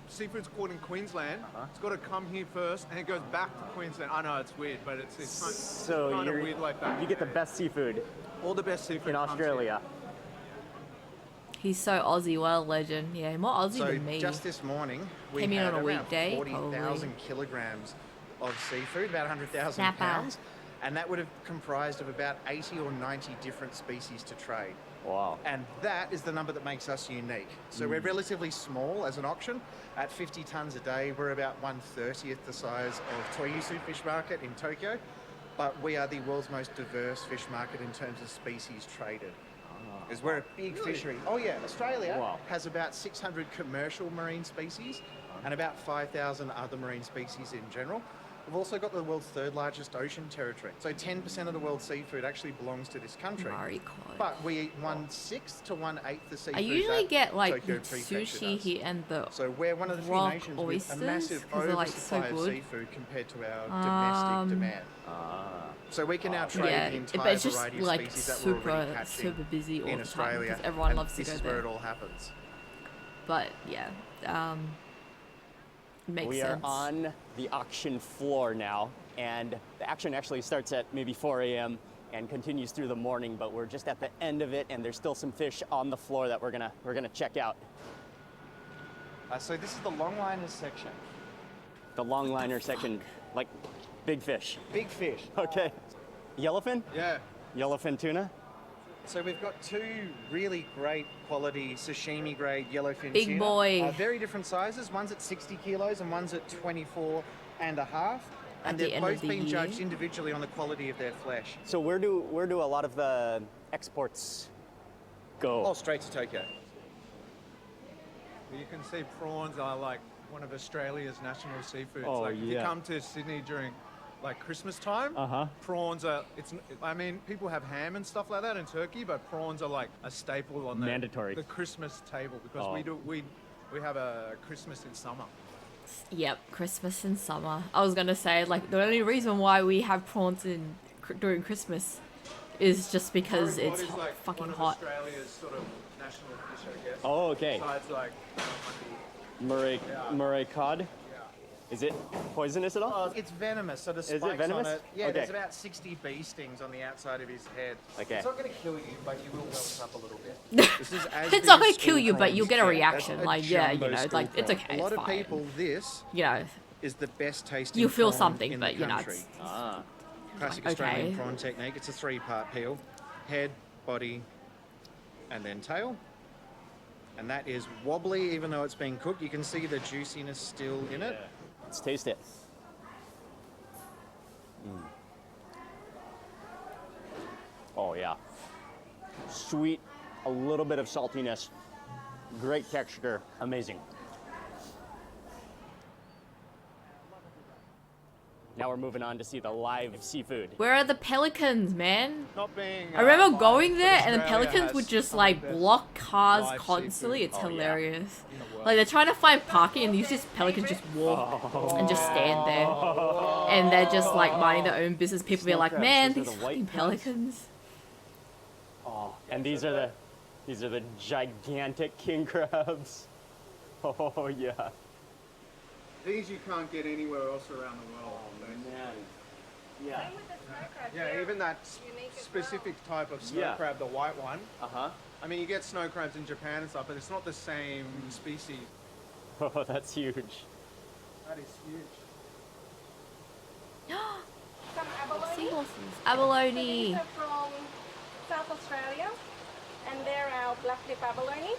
seafood's caught in Queensland, it's got to come here first, and it goes back to Queensland. I know it's weird, but it's So kind of you're, weird like that. you get the best seafood All the best seafood in comes Australia. He's so Aussie, what a legend. Yeah, more Aussie So than me. just this morning, we Came in had on a around weekday, 40,000 kilograms of seafood, about 100,000 Snapper. pounds, and that would have comprised of about 80 or 90 different species to trade. Wow. And that is the number that makes us unique. So we're relatively small as an auction. At 50 tons a day, we're about 1/30th the size of Toyosu Fish Market in Tokyo, but we are the world's most diverse fish market in terms of species traded. Because we're a big fishery. Oh yeah, Australia Wow. has about 600 commercial marine species and about 5,000 other marine species in general. We've also got the world's third largest ocean territory. So 10% of the world's seafood actually belongs to this country. Mari cod. But we eat 1/6 to 1/8 the seafood I usually that get like Tokyo the Prefecture sushi does. here and the So we're one of the few rock nations with a oysters, massive 'cause they're, like, so oversupply of good. seafood compared to our domestic demand. So we can now trade yeah, the but entire it's just variety of like species that we're already catching super busy all in the time Australia. because everyone and loves to this go is there. where it all happens. But yeah, makes We sense. are on the auction floor now, and the action actually starts at maybe 4 a.m. and continues through the morning, but we're just at the end of it, and there's still some fish on the floor that we're gonna check out. So this is the longliners section. The longliner section, like big fish. Big fish. Okay. Yellowfin? Yeah. Yellowfin tuna? So we've got two really great quality sashimi grade yellowfin Big tuna. boy. Very different sizes. One's at 60 kilos and one's at 24 and a half. At And the they've end of both the been year? judged individually on the quality of their flesh. So where do a lot of the exports go? Oh, straight to Tokyo. You can see prawns are like one of Australia's national seafoods. Oh, like if you yeah. come to Sydney during like Christmas time, Uh-huh. prawns are, I mean, people have ham and stuff like that in Turkey, but prawns are like a staple on Mandatory. the Christmas table because Oh. we have a Christmas in summer. Yep, Christmas and summer. I was gonna say like the only reason why we have prawns during Christmas is just because Curry it's pot is like fucking one hot. of Australia's sort of national fish, I guess. Oh, okay. Besides like Murray cod? Is it poisonous at all? It's venomous, so the it spikes venomous? on it. Yeah, Okay. there's about 60 bee stings on the outside of his head. Okay. It's not going to kill you, but you will welt up a little bit. This is as It's big not gonna as kill you, school but you'll get a prawns. reaction. That's a Like, yeah, you jumbo know, school like, it's prawn. okay, A lot it's of fine. people, this You know, is the best tasting you feel prawn something, in but the you know, country. it's Classic okay. Australian prawn technique. It's a 3-part peel: head, body, and then tail. And that is wobbly, even though it's been cooked. You can see the juiciness still in it. Let's taste it. Oh yeah. Sweet, a little bit of saltiness, great texture, amazing. Now we're moving on to see the live seafood. where are the pelicans, man? not being. I remember biased, going but there and the Australia pelicans has would just some of like the best block cars live constantly. seafood. It's Oh, yeah. hilarious. in the world. Like they're trying to find parking and these pelicans just walk and just stand there. And they're just like minding their own business. People be Snow like, crabs, man, those are these the white fucking ones? pelicans. Oh, and these are These are the gigantic king crabs. Oh yeah. These you can't get anywhere else around the world. Man. Yeah. Same with the snow crab. Yeah, They're even that unique as specific type of snow Yeah. crab, the white one. Uh-huh. I mean, you get snow crabs in Japan and stuff, but it's not the same species. Oh, that's huge. That is huge. Some abalone. Seahorses. So Abalone. these are from South Australia, and they're our black lip abalone.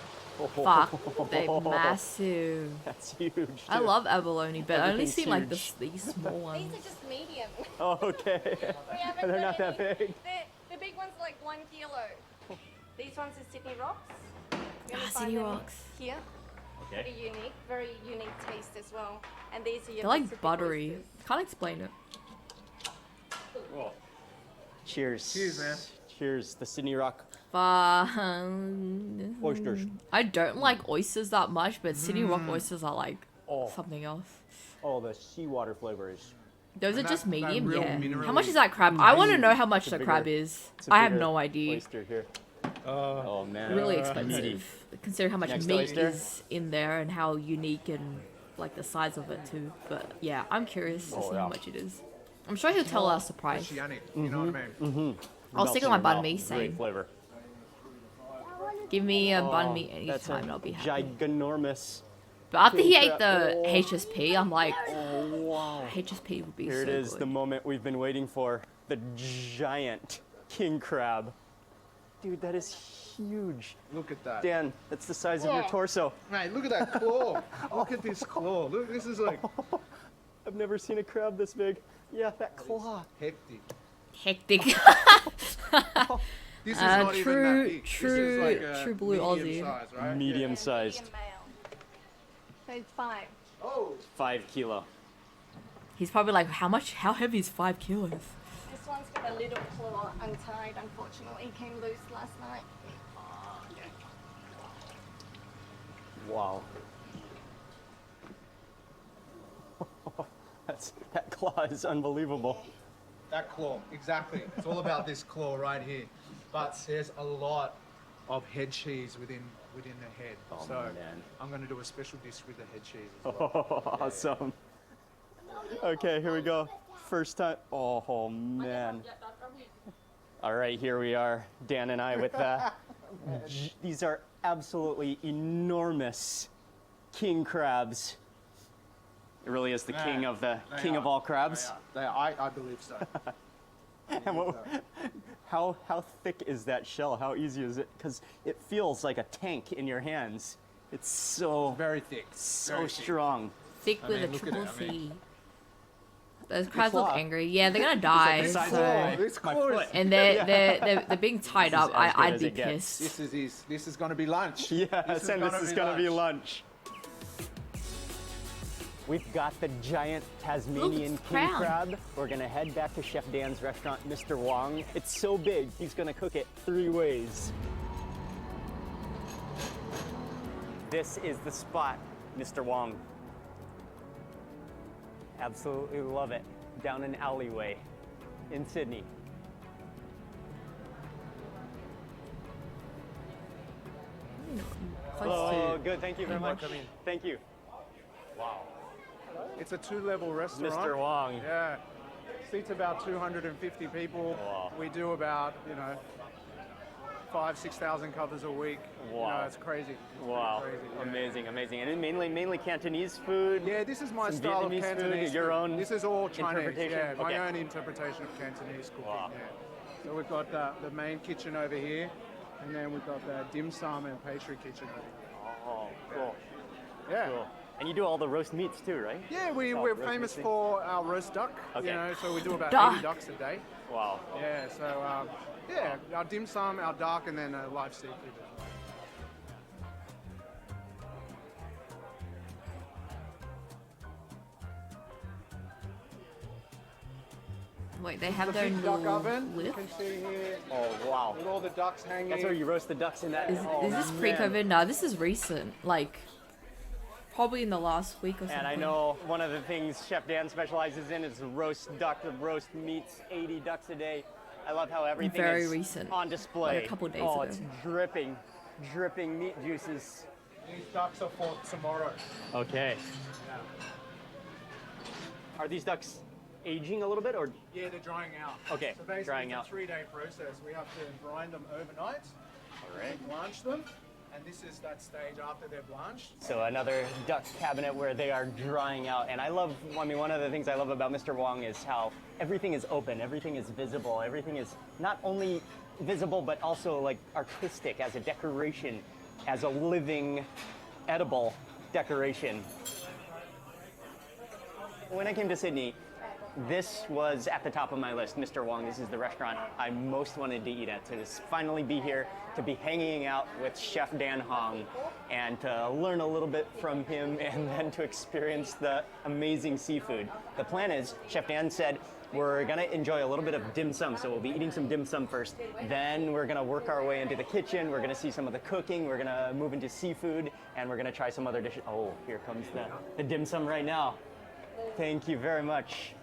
Fuck, they're massive. That's huge. I too. love abalone, but I only Everything's seen like huge. these small ones. These are just medium. Oh, okay. We haven't They're got not that any- big. The big ones are like 1 kilo. These ones are Sydney rocks. You only Ah, find Sydney them rocks. Here. Pretty unique, very unique taste as well. And these are your They're like Pacific buttery. oysters. Can't explain it. Cheers. Cheers, man. Cheers. The Sydney Rock Fun. oysters. I don't like oysters that much, but Sydney Rock oysters are like Oh. something else. Oh, the seawater flavors. Those are And just that medium, real yeah. How minerally much is that crab? I want to know how much It's a the bigger- crab is. It's a I have bigger no idea. Oyster here. Oh man. Really Meaty. expensive. Considering how much Next meat oyster? is in there and how unique and like the size of it too. But yeah, I'm curious to Oh, see yeah. how much it is. I'm sure he'll tell us the price. Oceanic, you know what I mean? I'll Melts stick in on my your banh mouth. mi, Great same. flavor. Give me a banh mi That's anytime and I'll be a happy. giganormous. But after he king ate the crab. HSP, I'm like, Oh wow. HSP would be Here so it is, good. the moment we've been waiting for. The giant king crab. Dude, that is huge. Look at that. Dan, that's the size of your Whoa. torso. Mate, look at that claw. Look at this claw. Look, this is like I've never seen a crab this big. Yeah, that claw. hectic. Hectic. This is not even that big. true This is like a true blue medium Aussie. size, right? Medium And sized. medium male. So it's 5. Oh, 5 kilo. He's probably like, how heavy is 5 kilos? This one's got a little claw untied, unfortunately. It came loose last night. Wow. That claw is unbelievable. that claw, exactly. It's all about this claw right here. But there's a lot of head cheese within the head. Oh, so man. I'm going to do a special dish with the head cheese as well. Oh, awesome. Okay, here we go. First time. Oh, man. All right, here we are, Dan and I, with these are absolutely enormous king crabs. It really is the king of the king of all crabs. They are. I believe so. And how thick is that shell? How easy is it? Because it feels like a tank in your hands. It's so Very thick. so very thick. strong. Thick I with mean, a look at triple it, I mean- C. Those crabs look claw. angry. Yeah, they're gonna die. the size so. of This my claw is- foot. And they're being tied This is up. as good I'd as be it gets. pissed. This is going to be lunch. Yes, and this is gonna be lunch. lunch. We've got the giant Tasmanian it's king crown. crab. We're gonna head back to Chef Dan's restaurant, Mr. Wong. It's so big, he's gonna cook it 3 ways. This is the spot, Mr. Wong. Absolutely love it. Down an alleyway in Sydney. Close Oh, to. good, thank you very much. Thank you. Wow. It's a 2-level restaurant. Mr. Wong. Yeah. Seats about 250 people. Wow. We do about, 5,000-6,000 covers a week. Wow. It's crazy. It's Wow, crazy. Yeah. amazing, amazing. And mainly Cantonese food? Yeah, this is my Some style of Vietnamese food, Cantonese. your food. own This is all Chinese. interpretation? Yeah, my Okay. own interpretation of Cantonese cooking. Wow. Yeah. So we've got the main kitchen over here, and then we've got the dim sum and pastry kitchen over here. Oh, cool, Yeah. cool. And you do all the roast meats too, right? Yeah, we're roast famous meats. for our roast duck. Okay. So we do about Duck. 80 ducks a day. Wow. Yeah, so our dim sum, our duck, and then live seafood as well. Wait, they have The their big duck little oven, you lift? can see here, Oh, wow. with all the ducks hanging. That's where you roast the ducks in that. Is this pre-COVID? No, this is recent. Like, probably in the last week or something. And I know one of the things Chef Dan specializes in is roast duck, the roast meats, 80 ducks a day. I love how everything Very is recent. on display. Like a couple days oh, ago. it's dripping dripping meat juices. These ducks are for tomorrow. Okay. Are these ducks aging a little bit, or? Yeah, they're drying out. Okay, So basically drying out. it's a 3-day process. We have to brine them overnight, All right. blanch them, and this is that stage after they're blanched. So another duck cabinet where they are drying out. And I mean, one of the things I love about Mr. Wong is how everything is open, everything is visible, everything is not only visible, but also like artistic as a decoration, as a living, edible decoration. When I came to Sydney, this was at the top of my list, Mr. Wong. This is the restaurant I most wanted to eat at. To just finally be here, to be hanging out with Chef Dan Hong, and to learn a little bit from him, and then to experience the amazing seafood. The plan is, Chef Dan said, we're gonna enjoy a little bit of dim sum. So we'll be eating some dim sum first. Then we're gonna work our way into the kitchen. We're gonna see some of the cooking. We're gonna move into seafood, and we're gonna try some other dishes. Oh, here comes the dim sum right now. Thank you very much.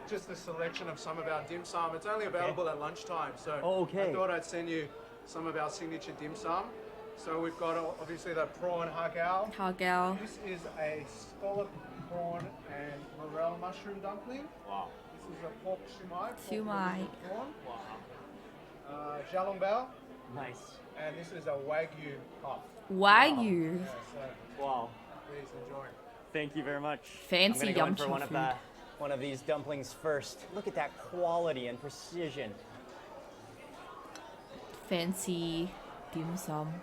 Just a selection of some of our dim sum. It's only available at lunchtime, so Okay. I thought I'd send you some of our signature dim sum. So we've got obviously the prawn hagao. Hagao. This is a scallop prawn and morel mushroom dumpling. Wow. This is a pork shumai. Shumai. Jalongbao, Nice. and this is a wagyu puff. Wagyu. Yeah, so Wow. please enjoy. Thank you very much. Fancy I'm gonna go in yum for food. one of these dumplings first. Look at that quality and precision. Fancy dim sum.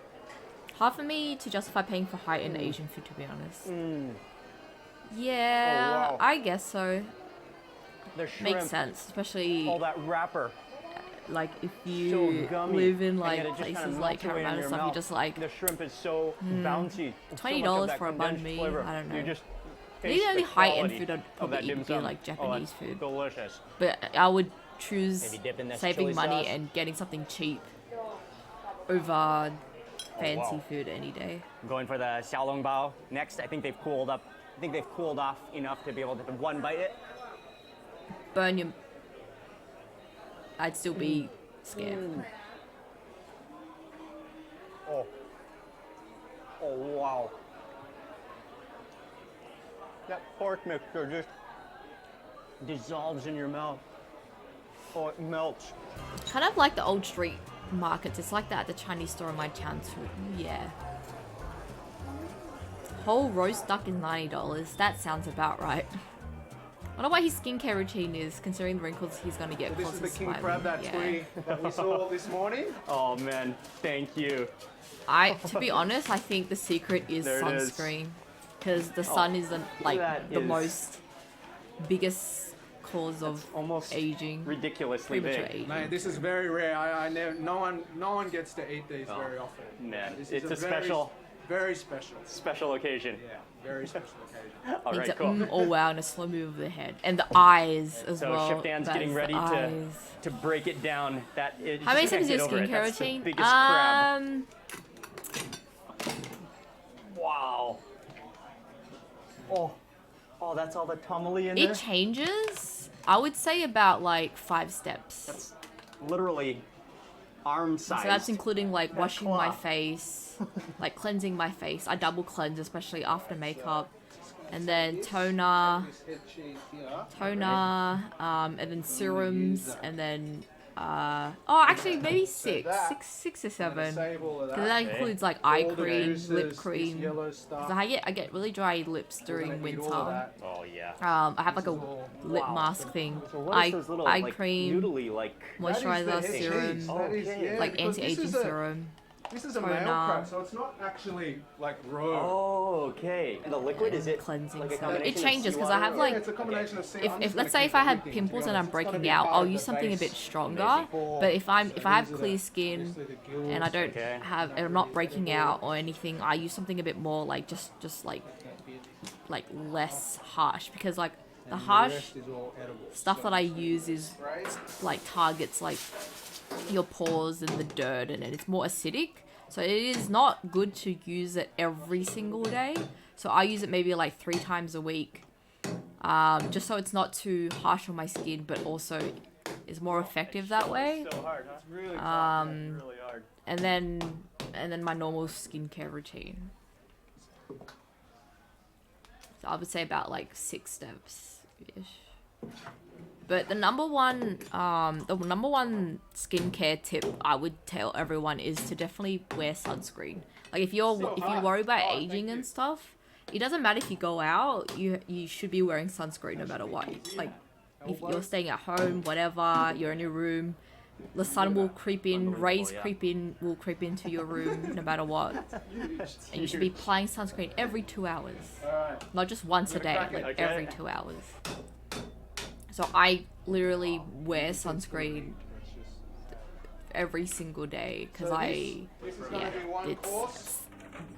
Hard for me to justify paying for high-end Asian food, to be honest. Yeah, Oh, wow. I guess so. The shrimp, Makes sense, especially all that wrapper. like if So you gummy. live in And like yet it just kinda places melts like away in Carolina your stuff, you mouth. just like The shrimp is so bouncy. It's so much of $20 that for a banh condensed mi. flavor. I don't know. You just maybe taste the only the high-end quality food I'd of probably that eat dim would be sum. like Oh, Japanese that's food. delicious. But I would choose Maybe dip in this saving chili money sauce. and getting something cheap over fancy wow. food any day. I'm going for the xiaolongbao next. I think they've cooled up. I think they've cooled off enough to be able to one bite it. Burn your... I'd still be scared. Oh. Oh, wow. That pork mixture just dissolves in your mouth. Oh, it melts. Kind of like the old street markets. It's like that at the Chinese store in my town too. Yeah. Whole roast duck is $90. That sounds about right. I don't know what his skincare routine is, considering the wrinkles he's gonna get. This is the king slightly. crab that we saw this morning. Oh, man. Thank you. To be honest, I think the secret is There it is. sunscreen, because the sun is the that the is- most biggest cause of Almost aging, ridiculously premature big. aging. Mate, this is very rare. I never, no one gets to eat these very often. Man, This it's is a special, very special. special occasion. Yeah, very special occasion. All Needs right, a cool. oh wow and a slow move of the head and the eyes as So well. Chef Dan's That getting is ready the to eyes. break it down. How many times is your skincare That's the routine? biggest crab. Wow. Oh, that's all the tumuli in there? It changes. I would say about like 5 steps. That's literally arm size. So that's including like washing my claw. face, like cleansing my face. I double cleanse, especially after makeup, and then toner, and then serums, and then actually maybe six or seven, because that includes like eye cream, lip cream. Because I get really dry lips during winter. Oh yeah. I have like a lip mask thing. So what is those little eye like cream, noodly like? moisturizer serum, like anti-aging serum. This is a male crab, so it's not actually like raw. Oh, okay. And the liquid is it Cleansing like a stuff. combination It of changes because I seawater have or- like it's a combination of if let's say if I have pimples and I'm breaking out, I'll use something a bit stronger. But if I have clear skin and I don't Okay. have and I'm not breaking out or anything, I use something a bit more like just like less harsh, because like the harsh stuff that I use is like targets like your pores and the dirt, and it's more acidic. So it is not good to use it every single day. So I use it maybe like 3 times a week, just so it's not too harsh on my skin, but also is more effective that way. So hard, huh? It's really really hard. And then my normal skincare routine. So I would say about like 6 steps ish. But the number one skincare tip I would tell everyone is to definitely wear sunscreen. Like if you worry about aging and stuff, it doesn't matter if you go out, you should be wearing sunscreen no matter what. Like if you're staying at home, whatever, you're in your room, the sun will creep in, rays will creep into your room no matter what. And you should be applying sunscreen every 2 hours. Not just once a day, like every 2 hours. So I literally wear sunscreen every single day because it's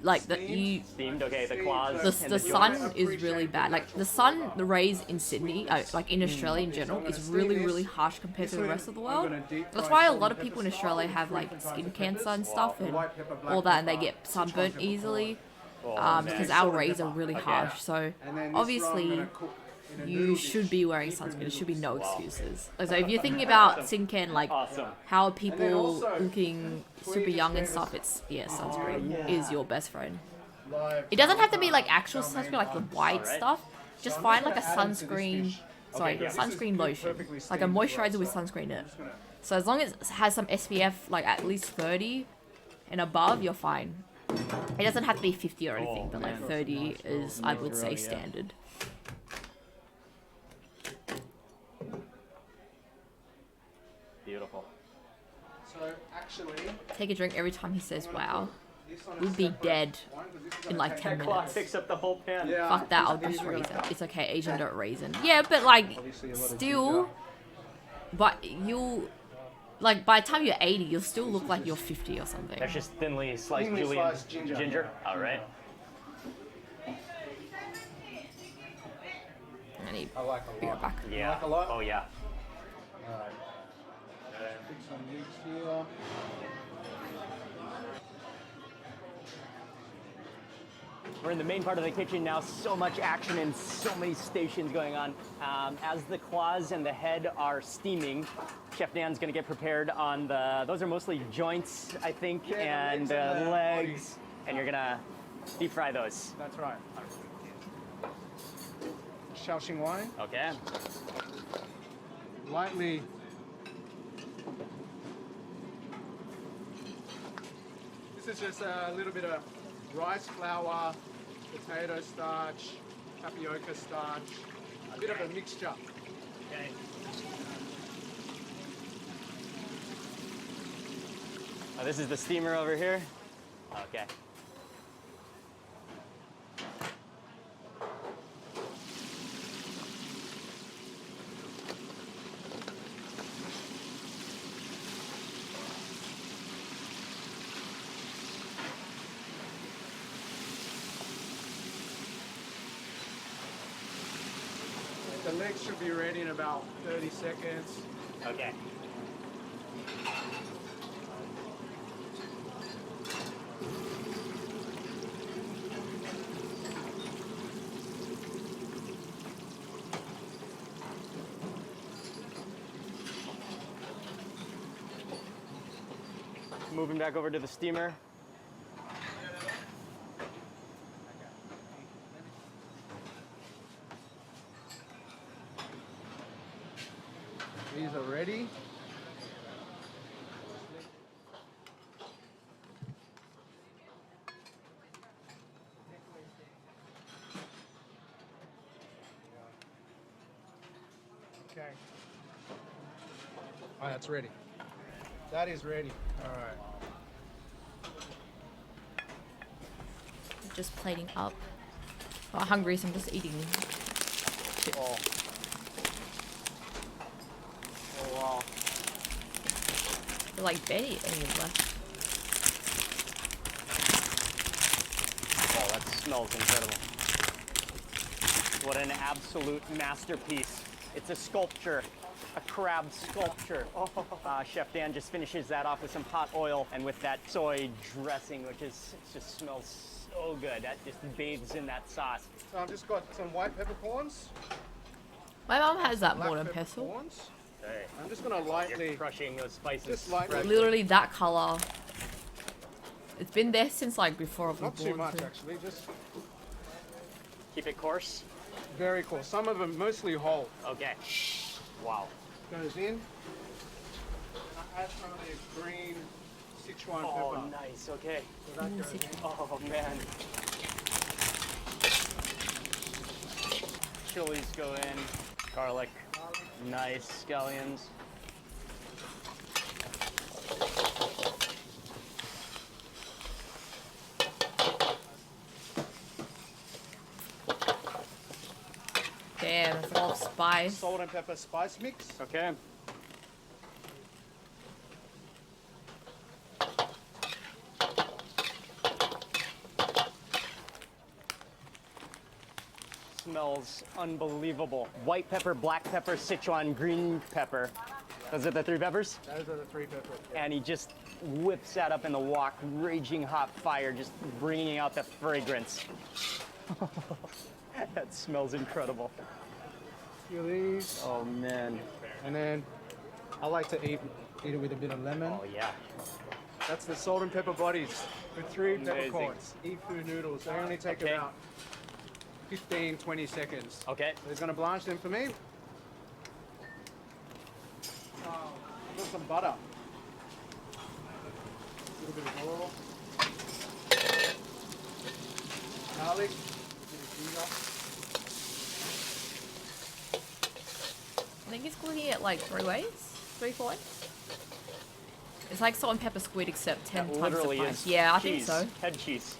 like Steamed, okay, the claws. the sun is really bad. Like the rays in Sydney, like in Australia in general, is really harsh compared to the rest of the world. That's why a lot of people in Australia have like skin cancer and stuff and all that, and they get sunburnt easily because our rays are really harsh. So obviously you should be wearing sunscreen. There should be no excuses. So if you're thinking about skincare and like how are people looking super young and stuff, it's sunscreen is your best friend. It doesn't have to be like actual sunscreen, like the white stuff. Just find like a sunscreen lotion, like a moisturizer with sunscreen in it. So as long as it has some SPF, like at least 30 and above, you're fine. It doesn't have to be 50 or anything, but like 30 is, I would say, standard. Beautiful. So actually, Take a drink every time he says wow. We'd be dead in like 10 Claw minutes. picks up the whole pan. Fuck that, I'll just raisin. It's okay, Asian don't raisin. Yeah, but like, still, but you'll, like, by the time you're 80, you'll still look like you're 50 or something. That's just thinly sliced ginger. All right. I need I like a bigger lot. back. Yeah. Like a lot? Oh yeah. Alright. Pick some leeks here. We're in the main part of the kitchen now. So much action and so many stations going on. As the claws and the head are steaming, Chef Dan's gonna get prepared on those are mostly joints, I think, and legs. And you're gonna deep fry those. That's right. Shaoxing wine. Okay. Lightly. This is just a little bit of rice flour, potato starch, tapioca starch, a bit of a mixture. Okay. Oh, this is the steamer over here. Okay. The legs should be ready in about 30 seconds. Okay. Moving back over to the steamer. These are ready. Okay. Oh, that's ready. That is ready. All right. Just plating up. I'm hungry, so I'm just eating chips. Oh. Oh wow. They're like barely any left. Oh, that smells incredible. What an absolute masterpiece. It's a sculpture, a crab sculpture. Chef Dan just finishes that off with some hot oil and with that soy dressing, which just smells so good. That just bathes in that sauce. So I've just got some white peppercorns. My mom has that black mortar and pestle. peppercorns. Okay. I'm just gonna lightly, You're crushing those spices. just lightly, Literally that color. It's been there since like before I was not born. too much too. actually, just Keep it coarse. very cool. Some of them mostly whole. Okay. Wow. Goes in. I add some of the green Sichuan Oh, pepper. nice. Okay. So that goes in. Oh man. Chilies go in. Garlic. Nice. Scallions. Damn, it's a lot of spice. Salt and pepper spice mix. Okay. Smells unbelievable. White pepper, black pepper, Sichuan, green pepper. Those are the 3 peppers? Those are the 3 peppers. And he just whips that up in the wok, raging hot fire, just bringing out the fragrance. That smells incredible. Few of these, Oh man. and then I like to eat it with a bit of lemon. Oh yeah. That's the salt and pepper bodies with 3 Amazing. peppercorns. Ifu noodles. They only take Okay. about 15, 20 seconds. Okay. He's gonna blanch them for me. Put some butter. A little bit of oil. Garlic. A bit of ginger. I think it's cooking it like 3 ways, 4 ways. It's like salt and pepper squid except 10 That times the literally price. is Yeah, I cheese. think so. Head cheese.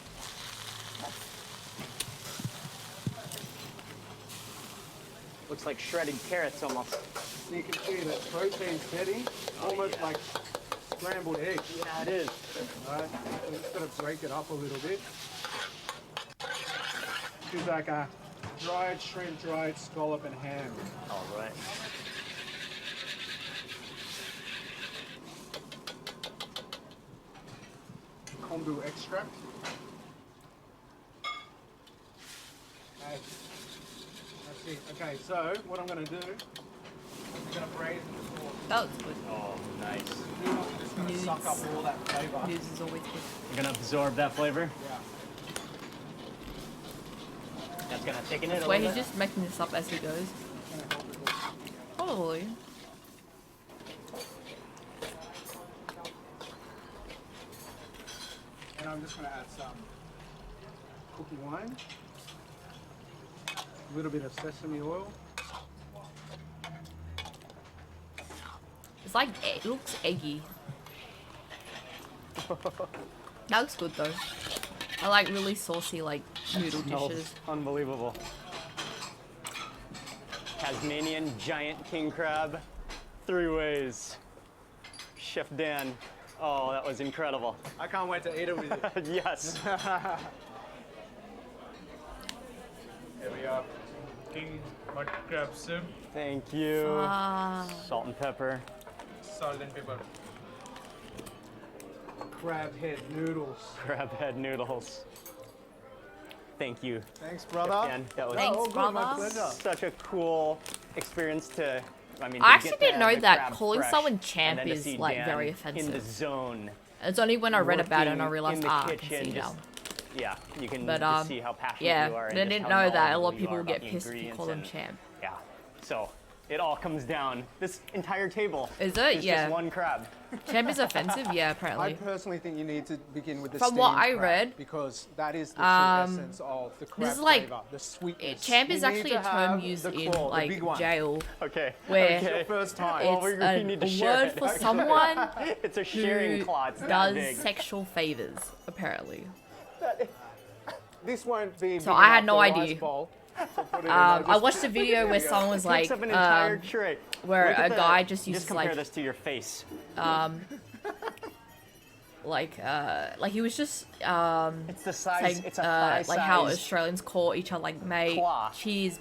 Looks like shredded carrots almost. So you can see that protein's setting, almost like scrambled eggs. Yeah, it is. Right? So just gotta break it up a little bit. It's like a dried shrimp, dried scallop and ham. All right. Kombu extract. Okay. That's it. Okay, so what I'm gonna do, I'm gonna braise the sauce. That was good. Oh, nice. Noodles are just gonna suck up all that flavor. News is always good. You're gonna absorb that flavor. Yeah. That's gonna thicken it a Wait, little he's bit. just making this up as he goes. Gonna help it all. Probably. And I'm just gonna add some cookie wine, a little bit of sesame oil. It's like, it looks eggy. That looks good though. I like really saucy like noodle Smells dishes. unbelievable. Tasmanian giant king crab, 3 ways. Chef Dan. Oh, that was incredible. I can't wait to eat it with you. Yes. Here we are. King mud crab soup, Thank you. Ah, Salt and pepper. salt and pepper. Crab head noodles. Crab head noodles. Thank you. Thanks, Chef brother. Dan. That was Thanks, Oh, good, my brother. pleasure. such a cool experience to. I mean, I to actually get didn't the know that crab calling fresh someone and champ then to is, see like, Dan very in the offensive. zone. it's only when I read about it and I working realized, in the ah, I can kitchen, see just- now. Yeah, you can But just see how passionate yeah, you are. but and I just didn't how know that a knowledgeable lot of you people are will get about the pissed if you ingredients call them and- champ. Yeah, so it all comes down. This entire table Is it? is Yeah. just one crab. Champ is offensive? Yeah, I apparently. personally think you need to begin with the From what steamed I crab, read, because that is the true essence of the crab is like- flavor, the sweetness. Champ is You need actually to a term have used the in claw, the like big one. jail, Okay. where okay. First time. Well, it's we need to a share word it, for actually. someone It's a sharing who claw. It's that does big. sexual favors, apparently. This won't be. So big I had enough no for a rice idea. bowl to put it in. I Just- watched a video where someone was Takes like, up an entire tray. where Look at a the- guy just uses Just compare like, this to your face. like he was just It's the size. saying it's a thigh like how size Australians call each other like mate, claw. cheese,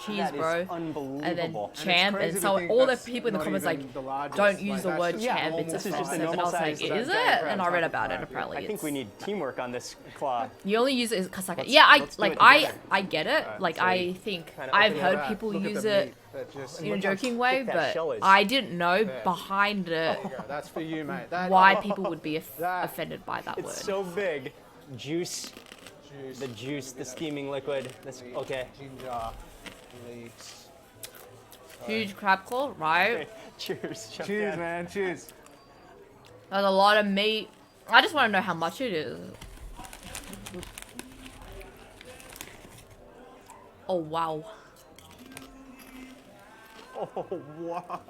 That is bro, unbelievable. and then And it's champ, crazy and to so think all the that's people in the not comments even like, the largest. don't use the Like, word that's Yeah, champ, well, it's this is just a offensive, and I normal was like, size is crab. it? Crab And I type read of about it, crab, yeah. apparently I think we it's- need teamwork on this claw. You only use it because like Let's- yeah, let's do it I together. I get it. Like so I you think kinda I've open it heard up. people Look at use the it meat. That just in a joking way, that but shell is. I didn't know There. behind it Yeah, that's for you, mate. That, why people would be That- offended by that It's word. so big. Juice, juice, the juice, the steaming liquid. That's okay. ginger, leeks. Huge crab claw, right? Cheers. Chef Cheers, Dan. man. Cheers. There's a lot of meat. I just want to know how much it is. Oh wow. Oh wow.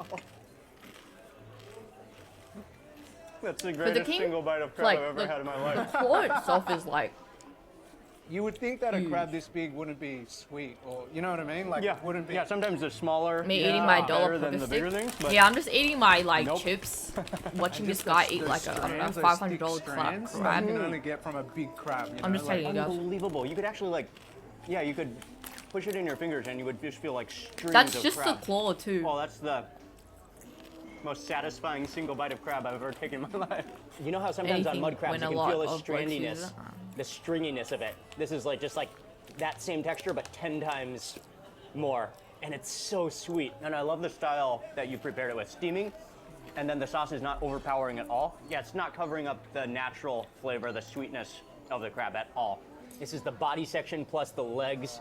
That's the the greatest king, single bite of crab like, I've ever like- had in my The life. claw itself is like, You would think that a Huge. crab this big wouldn't be sweet, or you know what I mean? Like, Yeah, wouldn't be. yeah. Sometimes they're smaller. me Yeah, eating my better dollar than poker the stick. bigger things. But Yeah, I'm just eating my like Nope. chips, watching this Just guy those- eat those like a strands, those $500 thick strands that crab. you can only get from a big crab. You I'm know? just like, telling you guys. unbelievable. You could actually like, yeah, you could push it in your fingers and you would just feel like streams That's of just the crab. claw too. Oh, that's the most satisfying single bite of crab I've ever taken in my life. You know how sometimes on Anything mud crabs when you a can lot feel the of blokes use strandiness, it. the stringiness of it. This is like just like that same texture but 10 times more. And it's so sweet. And I love the style that you prepared it with. Steaming, and then the sauce is not overpowering at all. Yeah, it's not covering up the natural flavor, the sweetness of the crab at all. This is the body section plus the legs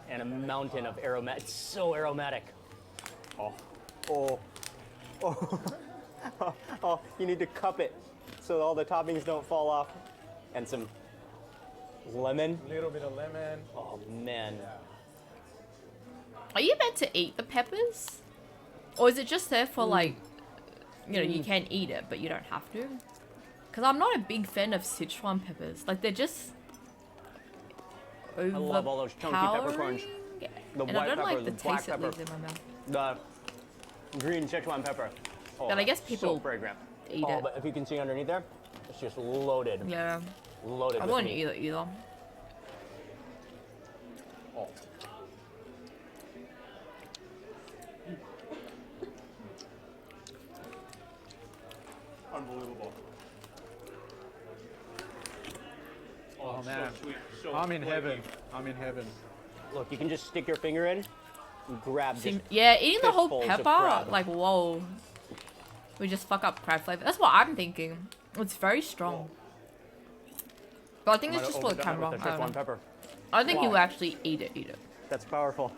and a mountain of aromatic. It's so aromatic. Oh, oh, oh. Oh, you need to cup it so all the toppings don't fall off. And some lemon. a little bit of lemon. Oh man. Are you meant to eat the peppers? Or is it just there for like, you know, you can eat it, but you don't have to? Because I'm not a big fan of Sichuan peppers. Like, they're just overpowering. love all those chunky peppercorns. The and white I don't pepper, like the the black taste it pepper. leaves in my mouth. The green Sichuan pepper. Oh, But I guess so people fragrant. eat Oh, it. but if you can see underneath there, it's just loaded. Yeah. Loaded I with wouldn't meat. eat it either. Oh. Unbelievable. Oh, so man. sweet, so I'm in flaky. heaven. I'm in heaven. Look, you can just stick your finger in and grab this. Yeah, eating the whole fistfuls of pepper, crab. like, whoa. We just fuck up crab flavor. That's what I'm thinking. It's very strong. But I think it's just for the camera. With the I don't Sichuan know. pepper. I don't think he Wow. will actually eat it. That's powerful.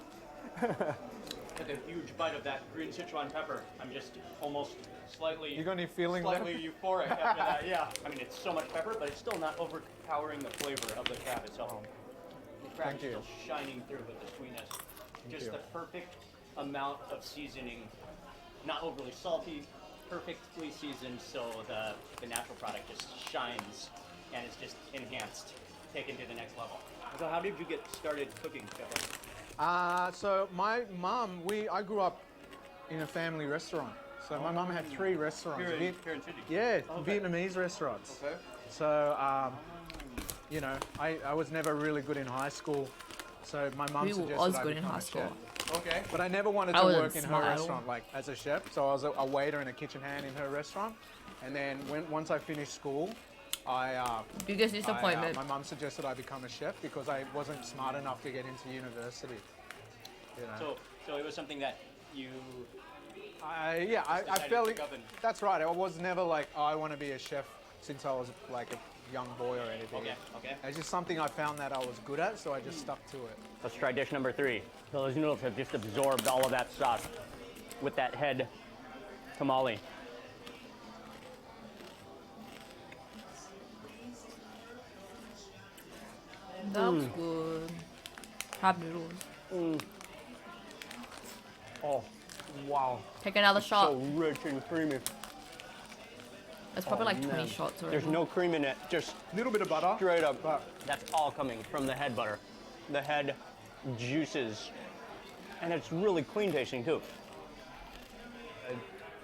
Took a huge bite of that green Sichuan pepper. I'm just almost slightly You got any feeling left? euphoric after that. Yeah. I mean, it's so much pepper, but it's still not overpowering the flavor of the crab itself. The crab's Thank you. still shining through with the sweetness. Just you. the perfect amount of seasoning, not overly salty, perfectly seasoned, so the natural product just shines and is just enhanced, taken to the next level. So how did you get started cooking, Pepper? So my mum, I grew up in a family restaurant. So my mum had 3 restaurants. Here in Sydney? Yeah, Okay. Vietnamese restaurants. Okay. So, you know, I was never really good in high school. So my mum We suggested was I good in become high a school. chef. Okay. But I never wanted I to wasn't work in her smart at all. restaurant, like as a chef. So I was a waiter and a kitchen hand in her restaurant. And then once I finished school, Biggest disappointment. my mum suggested I become a chef because I wasn't smart enough to get into university. You know? So it was something that you I decided felt to it. pick up and- That's right. I was never like, oh, I want to be a chef since I was like a young boy or anything. Okay. It's just something I found that I was good at, so I just stuck to it. Let's try dish number 3. So those noodles have just absorbed all of that sauce with that head tamale. That's good. Crab noodles. Oh, wow. Take another shot. So rich and creamy. That's probably like 20 Man. shots already. There's no cream in it, just A little bit of butter. straight up. But That's all coming from the head butter. The head juices. And it's really clean tasting too.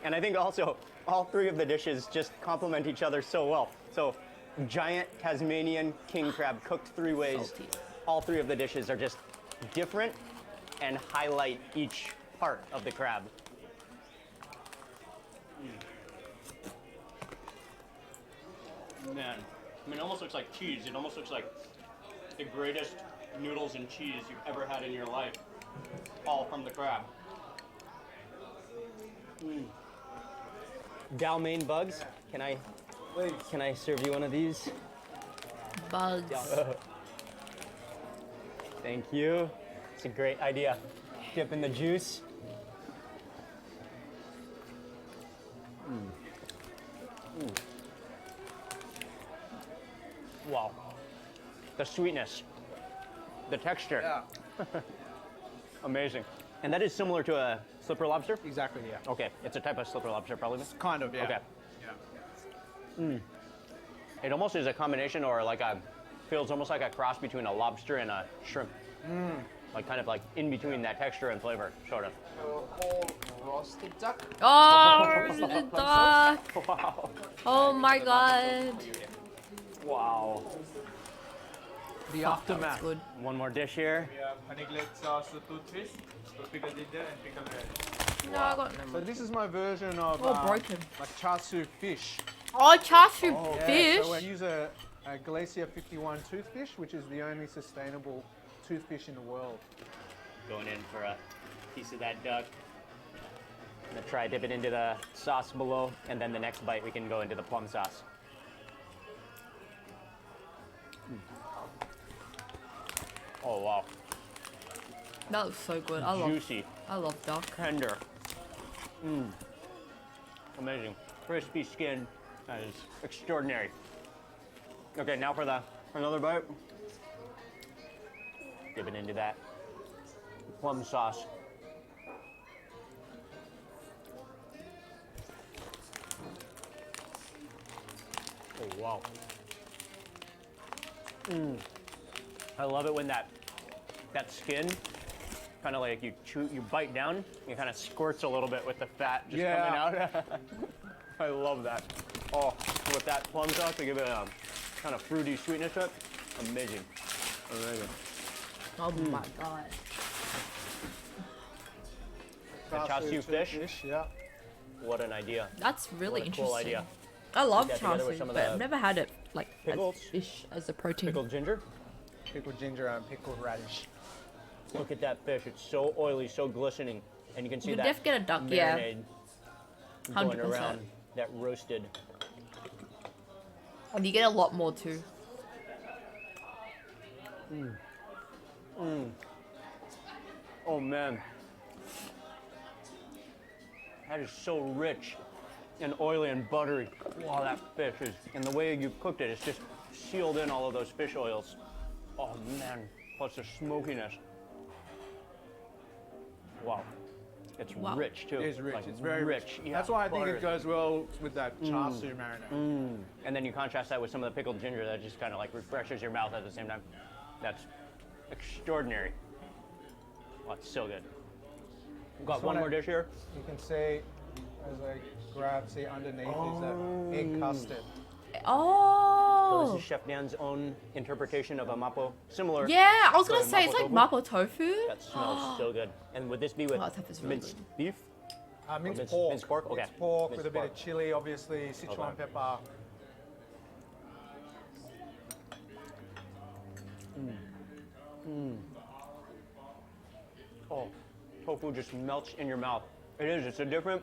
And I think also all 3 of the dishes just complement each other so well. So giant Tasmanian king crab cooked 3 ways. Salty. All 3 of the dishes are just different and highlight each part of the crab. Man, I mean, it almost looks like cheese. It almost looks like the greatest noodles and cheese you've ever had in your life, all from the crab. Dalmane bugs. Can I serve you one of these? Bugs. Thank you. It's a great idea. Dip in the juice. Wow. The sweetness, the texture. Yeah. Amazing. And that is similar to a slipper lobster? Exactly, yeah. Okay, it's a type of slipper lobster probably. Kind of, yeah. Okay. Yeah. It almost is a combination or like feels almost like a cross between a lobster and a shrimp. Like kind of like in between that texture and flavor, sort of. Whole roasted duck. Oh, roasted duck. Wow. Oh my god. Wow. The That's aftermath. good. One more dish here. We have honey glazed sauce with toothfish, with pickled ginger and pickled red. No, I got no So more. this is my version of Oh, broken. like char siu fish. Oh, char siu Yeah, fish. so I use a Glacier 51 toothfish, which is the only sustainable toothfish in the world. Going in for a piece of that duck. Gonna try dip it into the sauce below, and then the next bite we can go into the plum sauce. Oh wow, That looks so good. juicy, I love duck. tender. Amazing, crispy skin. That is extraordinary. Okay, now for another bite. Dip it into that plum sauce. Oh wow. I love it when that skin kind of like you bite down, it kind of squirts a little bit with the fat just coming out. I love that. Oh, with that plum sauce to give it a kind of fruity sweetness to it. Amazing. Amazing. Oh my god. The char siu fish. Yeah. What an idea. That's really What a interesting. cool idea. I love that char together with siu, some of but the I've never had it like pickles. as fish as a protein. Pickled ginger. Pickled ginger and pickled radish. Look at that fish. It's so oily, so glistening. And you can see You that def get a duck, yeah. marinade going 100%. around that roasted. And you get a lot more too. Oh man. That is so rich and oily and buttery. Wow, that fish is, and the way you cooked it, it's just sealed in all of those fish oils. Oh man, plus the smokiness. Wow. It's Wow. rich too. It is rich. Like, It's very rich. Yeah, That's why I think butter. it goes well with that char siu marinade. And then you contrast that with some of the pickled ginger that just kind of like refreshes your mouth at the same time. That's extraordinary. Oh, it's so good. We've got So one I- more dish here. You can see, as I grab, see underneath is that egg custard. So Oh. this is Chef Dan's own interpretation of a mapo, similar. Yeah, I was gonna to say it's like mapo tofu. That smells so good. And would this be with Oh, that stuff is really minced good. beef? Minced minced- pork. minced pork? Okay. Minced pork Minced with a bit pork. of chili, obviously, Sichuan Okay. pepper. Oh, tofu just melts in your mouth. It is. It's a different.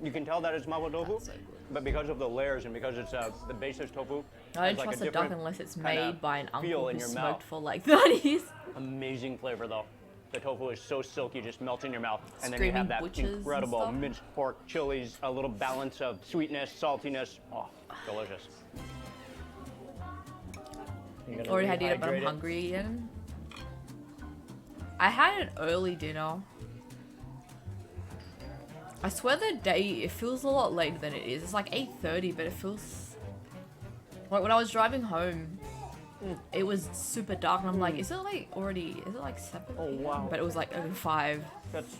You can tell that it's mapo tofu, so good. but because of the layers and because it's the base is tofu, I it's don't like trust a a duck different unless it's kinda made by an feel uncle in who your smoked mouth. for like 30s. Amazing flavor though. The tofu is so silky, just melts in your mouth, and then you Screaming have that butchers and incredible stuff. minced pork, chilies, a little balance of sweetness, saltiness. Oh, delicious. You're gonna Already had dinner, but rehydrate I'm it. hungry again. I had an early dinner. I swear the day, it feels a lot later than it is. It's like 8:30, but it feels... Like when I was driving home, it was super dark and I'm like, is it like 7? Oh, wow. But it was like over 5. That's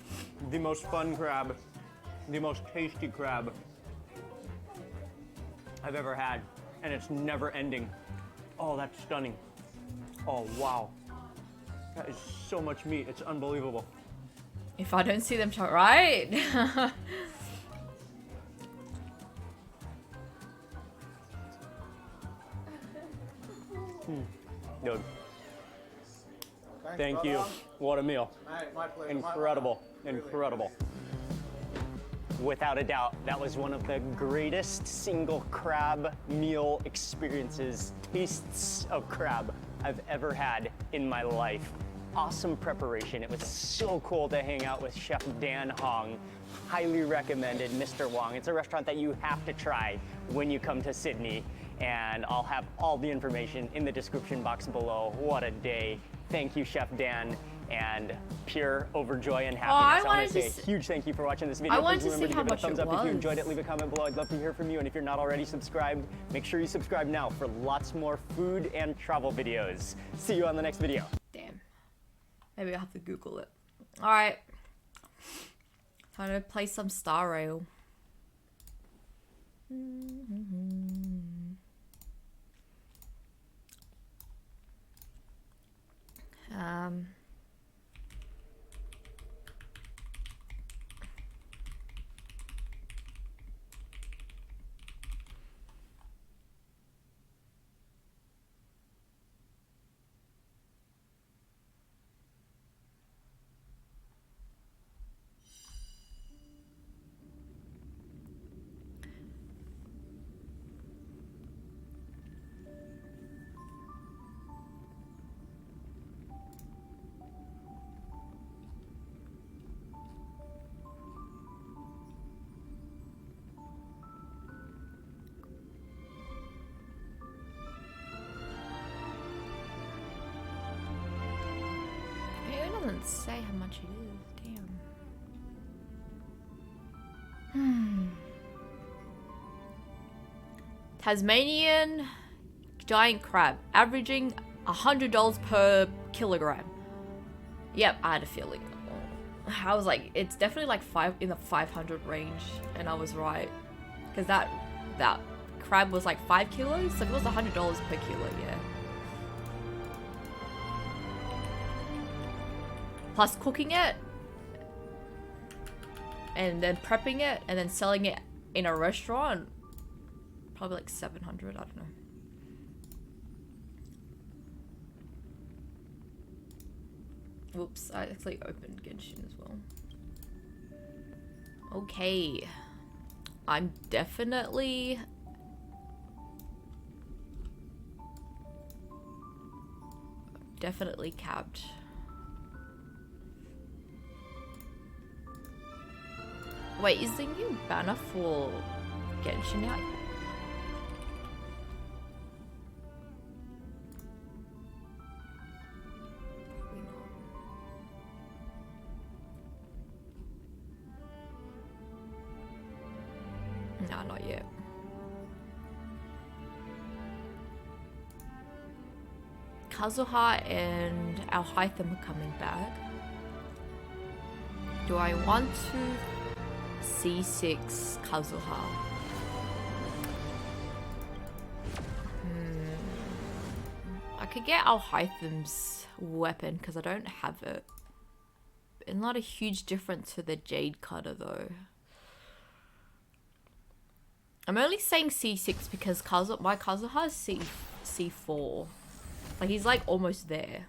the most fun crab, the most tasty crab I've ever had, and it's never ending. Oh, that's stunning. Oh, wow. That is so much meat. It's unbelievable. If I don't see them, right? Dude, Thanks, thank you. brother. What a meal. Mate, my pleasure. Incredible. Incredible. Without a doubt, that was one of the greatest single crab meal experiences, tastes of crab I've ever had in my life. Awesome preparation. It was so cool to hang out with Chef Dan Hong. Highly recommended, Mr. Wong. It's a restaurant that you have to try when you come to Sydney, and I'll have all the information in the description box below. What a day. Thank you, Chef Dan, and pure overjoy and happiness. I want to say a huge thank you for watching this video. I wanted Please to remember see to how give it a much thumbs it up if you was. enjoyed it. Leave a comment below. I'd love to hear from you, and if you're not already subscribed, make sure you subscribe now for lots more food and travel videos. See you on the next video. Damn. Maybe I'll have to Google it. Alright. Time to play some Star Rail. It doesn't say how much it is. Damn. Tasmanian giant crab, averaging $100 per kilogram. Yep, I had a feeling. I was like, it's definitely like in the 500 range, and I was right, because that crab was like 5 kilos, so it was $100 per kilo. Yeah. Plus cooking it, and then prepping it, and then selling it in a restaurant, probably like 700, I don't know. Whoops, I actually opened Genshin as well. Okay. I'm definitely capped. Wait, is the new banner for Genshin out? Nah, not yet. Kazuha and Alhaitham are coming back. Do I want to C6 Kazuha? I could get Alhaitham's weapon because I don't have it. It's not a huge difference to the Jade Cutter though. I'm only saying C6 because my Kazuha is C4. Like, he's like almost there.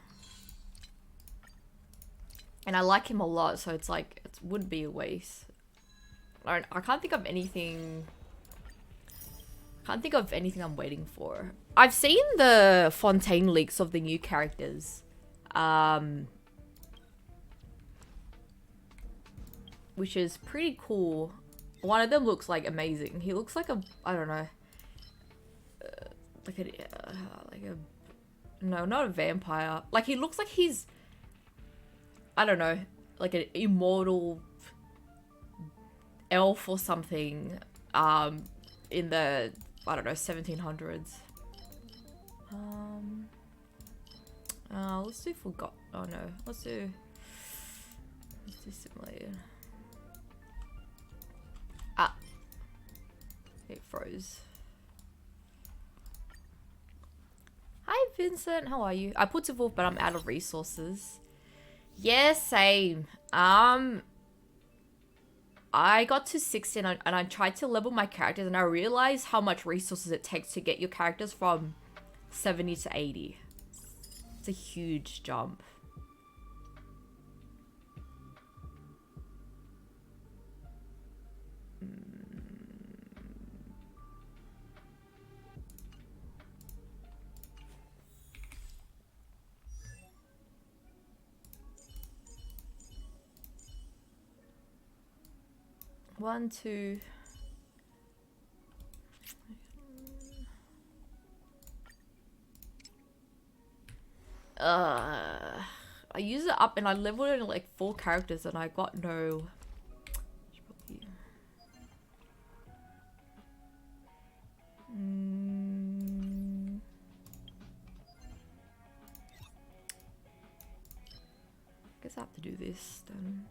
And I like him a lot, so it's like, it wouldn't be a waste. I can't think of anything. I'm waiting for. I've seen the Fontaine leaks of the new characters. Which is pretty cool. One of them looks like amazing. He looks like a, I don't know, no, not a vampire. Like, he looks like he's, I don't know, like an immortal elf or something, in the, I don't know, 1700s. Let's do forgot. Oh no, let's do simulated. Ah, it froze. Hi Vincent, how are you? I put to Wolf, but I'm out of resources. Yeah, same. I got to 16 and I tried to level my characters, and I realized how much resources it takes to get your characters from 70 to 80. It's a huge jump. 1, 2. I use it up and I leveled it in like 4 characters and I got no. Guess I have to do this then.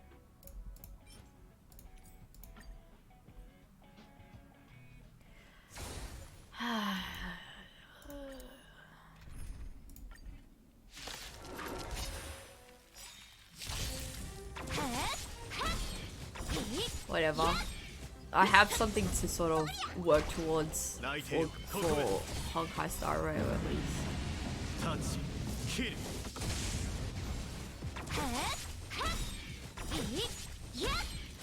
Whatever. I have something to sort of work towards for Honkai Star Rail at least.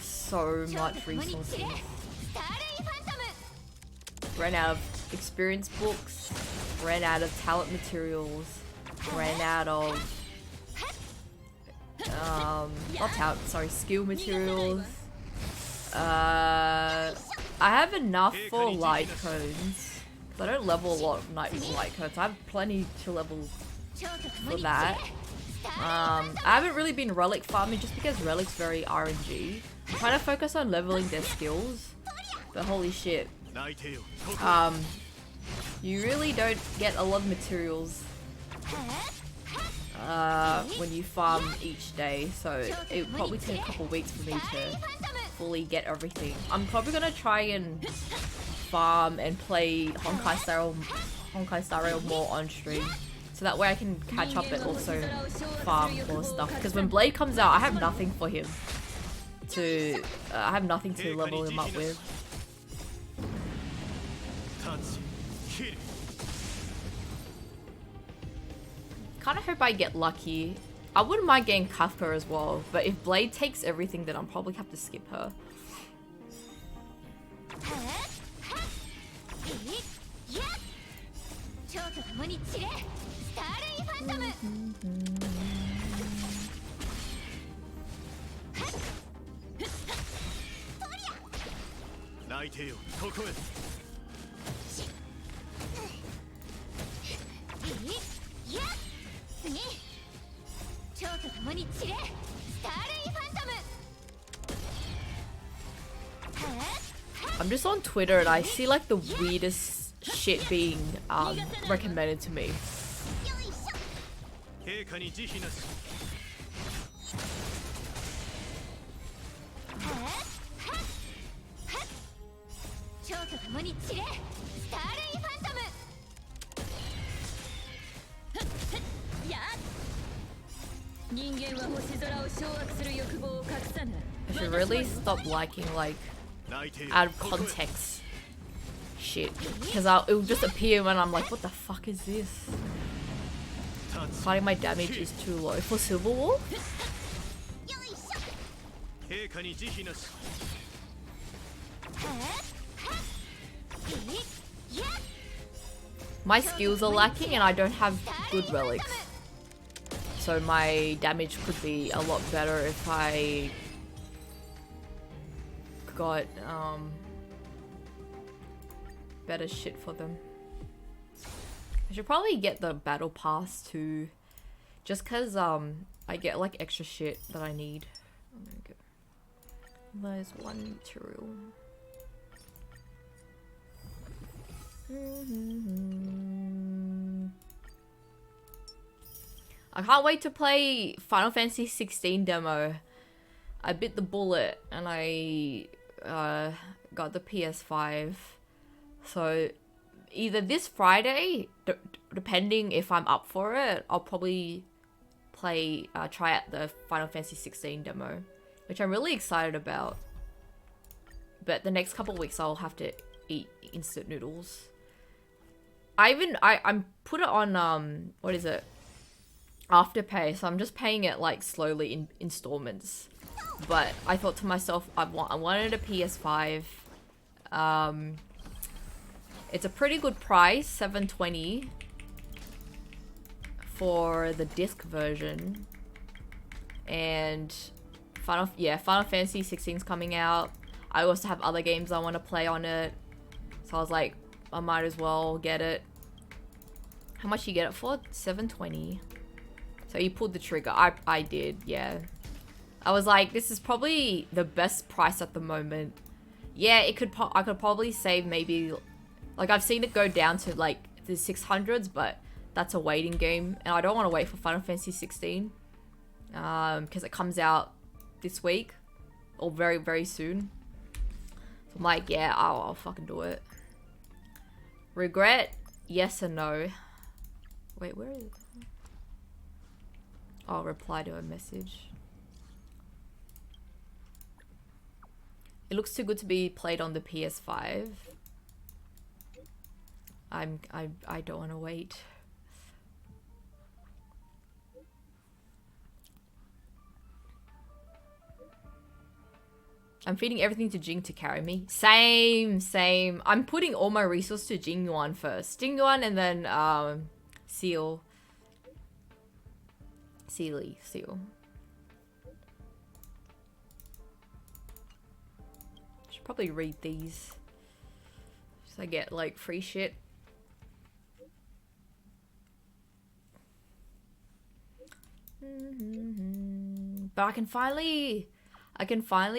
So much resources. Ran out of experience books, ran out of talent materials, ran out of not talent, sorry, skill materials. I have enough for light cones. I don't level a lot of light cones. I have plenty to level for that. I haven't really been relic farming just because relic's very RNG. I'm trying to focus on leveling their skills, but holy shit. You really don't get a lot of materials when you farm each day, so it would probably take a couple weeks for me to fully get everything. I'm probably gonna try and farm and play Honkai Star Rail more on stream, so that way I can catch up and also farm more stuff. Because when Blade comes out, I have nothing for him to. I have nothing to level him up with. Kinda hope I get lucky. I wouldn't mind getting Kafka as well, but if Blade takes everything, then I'll probably have to skip her. I'm just on Twitter and I see like the weirdest shit being recommended to me. I should really stop liking like out of context shit, because it will just appear when I'm like, what the fuck is this? Fighting my damage is too low for Silver Wolf. My skills are lacking and I don't have good relics, so my damage could be a lot better if I got better shit for them. I should probably get the battle pass too, just cause I get like extra shit that I need. I'm gonna get there's one material. I can't wait to play Final Fantasy 16 demo. I bit the bullet and I got the PS5, so either this Friday, depending if I'm up for it, I'll probably play try out the Final Fantasy 16 demo, which I'm really excited about. But the next couple of weeks I'll have to eat instant noodles. I'm put it on what is it, Afterpay, so I'm just paying it like slowly in installments. But I thought to myself, I wanted a PS5. It's a pretty good price, $720 for the disc version. And Final Fantasy 16 is coming out. I also have other games I want to play on it. So I was like, I might as well get it. How much you get it for? $7.20. So you pulled the trigger. I did, yeah. I was like, this is probably the best price at the moment. Yeah, I could probably save maybe, like I've seen it go down to like the 600s, but that's a waiting game, and I don't want to wait for Final Fantasy 16 because it comes out this week or very, very soon. So I'm like, yeah, I'll fucking do it. Regret? Yes and no. Wait, where is it? I'll reply to a message. It looks too good to be played on the PS5. I don't want to wait. I'm feeding everything to Jing to carry me. Same. I'm putting all my resources to Jing Yuan first. Jing Yuan and then Seal. Seal. Should probably read these. So I get like free shit. But I can finally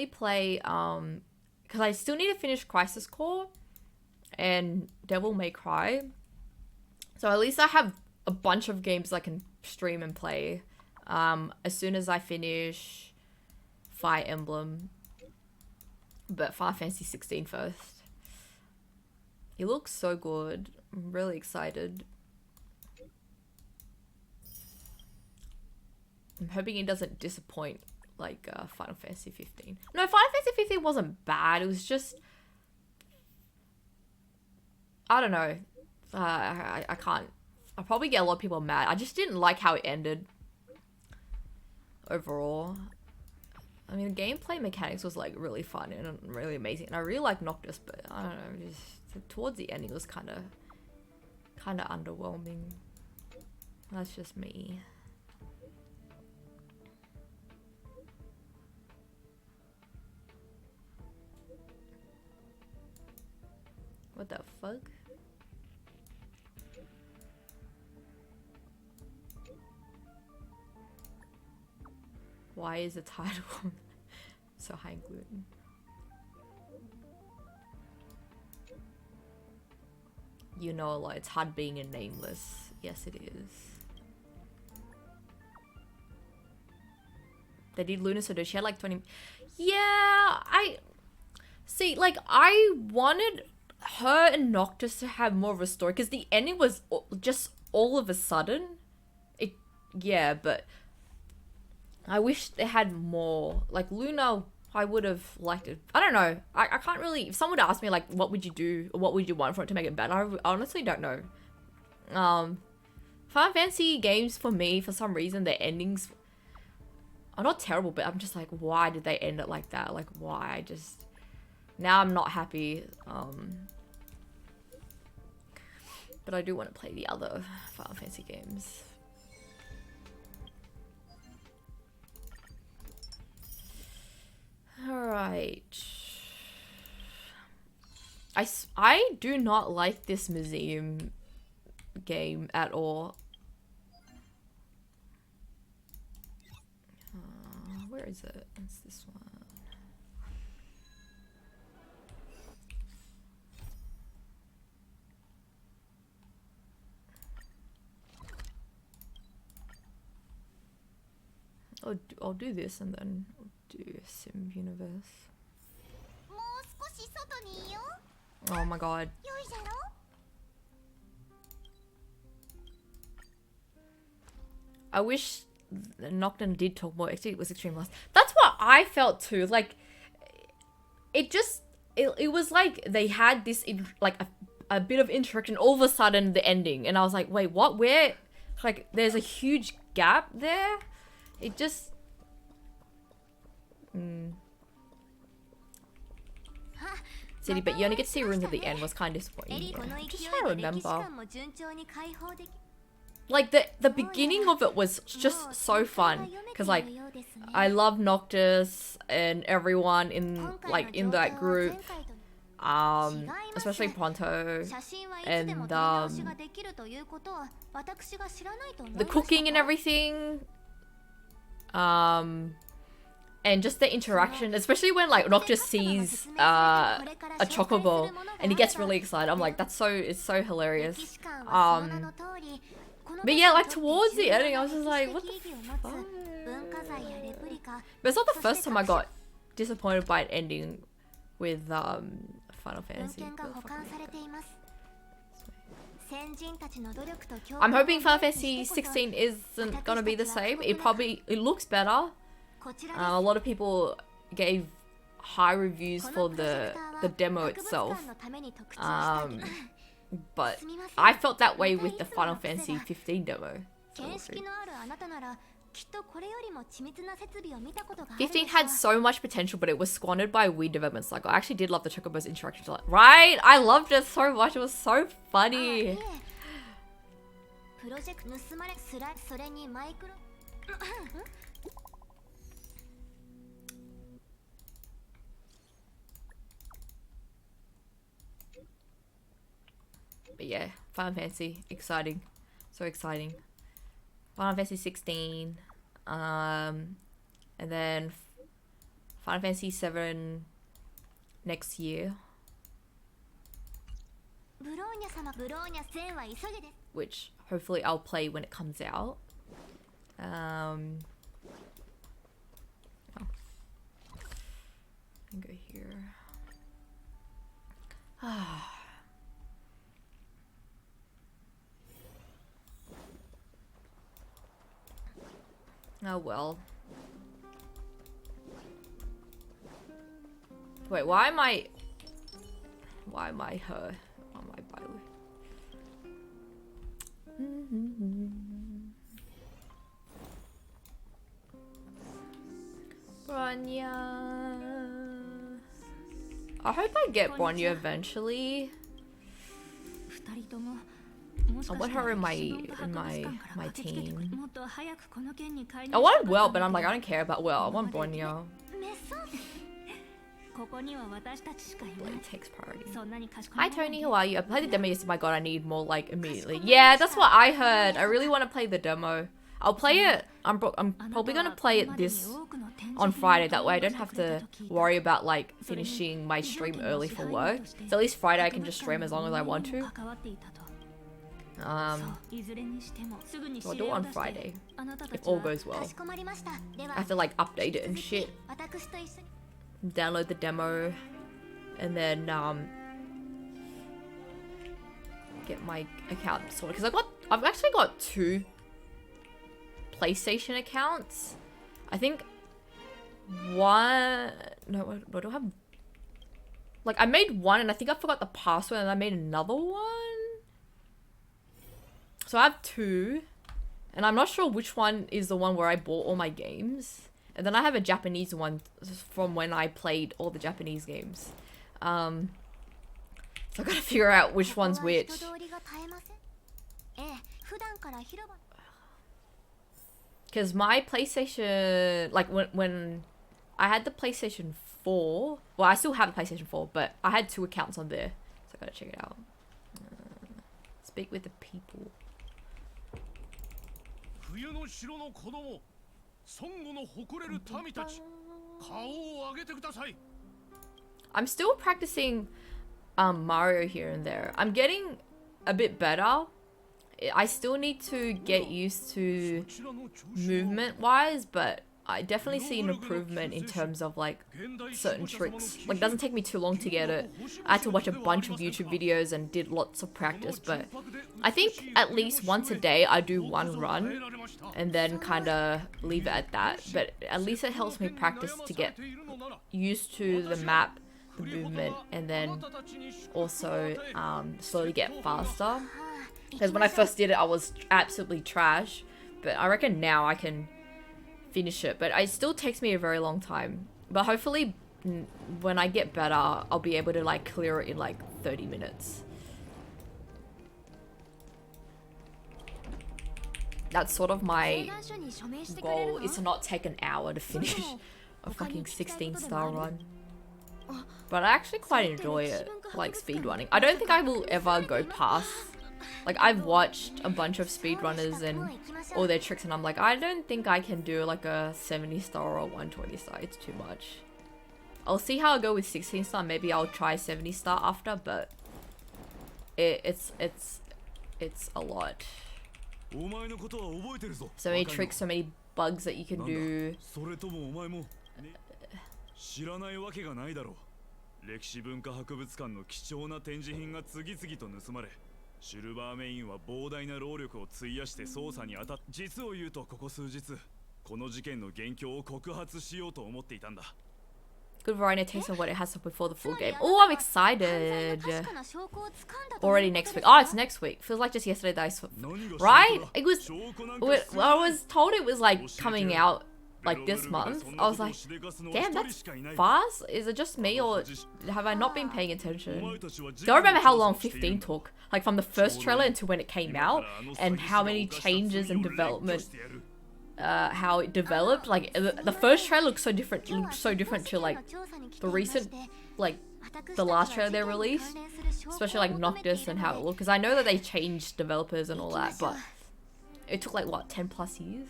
play because I still need to finish Crisis Core and Devil May Cry. So at least I have a bunch of games I can stream and play as soon as I finish Fire Emblem. But Final Fantasy 16 first. It looks so good. I'm really excited. I'm hoping it doesn't disappoint like Final Fantasy 15. No, Final Fantasy 15 wasn't bad. It was just, I don't know. I can't. I'll probably get a lot of people mad. I just didn't like how it ended. Overall, I mean, the gameplay mechanics was like really fun and really amazing, and I really like Noctis, but I don't know. Just towards the end, it was kind of underwhelming. That's just me. What the fuck? Why is the title so high in gluten? You know, like, it's hard being a nameless. Yes, it is. They did Luna so she had like 20. Yeah, I see. Like, I wanted her and Noctis to have more of a story because the ending was just all of a sudden. Yeah, but I wish they had more. Like Luna, I would have liked it. I don't know. I can't really. If someone would ask me like, what would you do or what would you want for it to make it better, I honestly don't know. Final Fantasy games for me, for some reason, their endings are not terrible, but I'm just like, why did they end it like that? Like, why? I just now I'm not happy. But I do want to play the other Final Fantasy games. Alright. I do not like this museum game at all. Where is it? It's this one. I'll do this and then I'll do Sim Universe. Oh my god. I wish Nocturne did talk more. Actually, it was extreme loss. That's what I felt too. Like, it just, it was like they had this, like, a bit of interaction, all of a sudden the ending. And I was like, wait, what? Where? Like, there's a huge gap there. It just... City, but you only get to see runes at the end was kind of disappointing. Yeah. I'm just trying to remember. like the beginning of it was just so fun because like I love Noctis and everyone in like in that group, especially Pronto, and the cooking and everything, and just the interaction, especially when like Noctis sees a chocobo and he gets really excited. I'm like, it's so hilarious. But yeah, like towards the ending, I was just like, what the fuck? But it's not the first time I got disappointed by an ending with Final Fantasy. I'm hoping Final Fantasy 16 isn't gonna be the same. It looks better. A lot of people gave high reviews for the demo itself. But I felt that way with the Final Fantasy 15 demo. So we'll see. 15 had so much potential, but it was squandered by weird developments. Like, I actually did love the Chocobo's interactions. Like, right? I loved it so much. It was so funny. But yeah, Final Fantasy, exciting, so exciting. Final Fantasy 16, and then Final Fantasy 7 next year, which hopefully I'll play when it comes out. Oh. Go here. Oh well. Wait, why am I her? Why am I Bailu? Bronya. I hope I get Bronya eventually. I want her in my team. I wanted Well, but I'm like, I don't care about Well. I want Bronya. Blade takes priority. Hi Tony, how are you? I played the demo yesterday. My god, I need more like immediately. Yeah, that's what I heard. I really want to play the demo. I'll play it. I'm probably gonna play it on Friday. That way I don't have to worry about like finishing my stream early for work. So at least Friday I can just stream as long as I want to. So I'll do it on Friday if all goes well. I have to like update it and shit. Download the demo and then get my account sorted because I've actually got 2 PlayStation accounts. I think one. No, what do I have? Like I made one and I think I forgot the password and I made another one. So I have 2 and I'm not sure which one is the one where I bought all my games. And then I have a Japanese one from when I played all the Japanese games. So I gotta figure out which one's which. Because my PlayStation, like when I had the PlayStation 4, well I still have a PlayStation 4, but I had 2 accounts on there. So I gotta check it out. Speak with the people. I'm still practicing Mario here and there. I'm getting a bit better. I still need to get used to movement wise, but I definitely see an improvement in terms of like certain tricks. Like it doesn't take me too long to get it. I had to watch a bunch of YouTube videos and did lots of practice, but I think at least once a day I do one run and then kind of leave it at that. But at least it helps me practice to get used to the map, the movement, and then also slowly get faster. Because when I first did it I was absolutely trash, but I reckon now I can finish it, but it still takes me a very long time. But hopefully when I get better I'll be able to like clear it in like 30 minutes. That's sort of my goal, is to not take an hour to finish a fucking 16-star run. But I actually quite enjoy it, like speedrunning. I don't think I will ever go past. Like, I've watched a bunch of speedrunners and all their tricks, and I'm like, I don't think I can do like a 70-star or a 120-star. It's too much. I'll see how I go with 16-star. Maybe I'll try 70-star after, but it's a lot. So many tricks, so many bugs that you can do. 知らないわけがないだろう。歴史文化博物館の貴重な展示品が次々と盗まれ、シルバーメインは膨大な労力を費やして捜査に当たっ、実を言うとここ数日、この事件の元凶を告発しようと思っていたんだ。Good variety taste of what it has before the full game. Oh, I'm excited. Already next week. Oh, it's next week. Feels like just yesterday that I saw. Right? It was. I was told it was like coming out like this month. I was like, damn, that's fast. Is it just me, or have I not been paying attention? Don't remember how long 15 took. Like from the first trailer into when it came out, and how many changes and development. How it developed. Like the first trailer looks so different. It looked so different to like the recent, like the last trailer they released, especially like Noctis and how it looked. Because I know that they changed developers and all that, but it took like what, 10 plus years.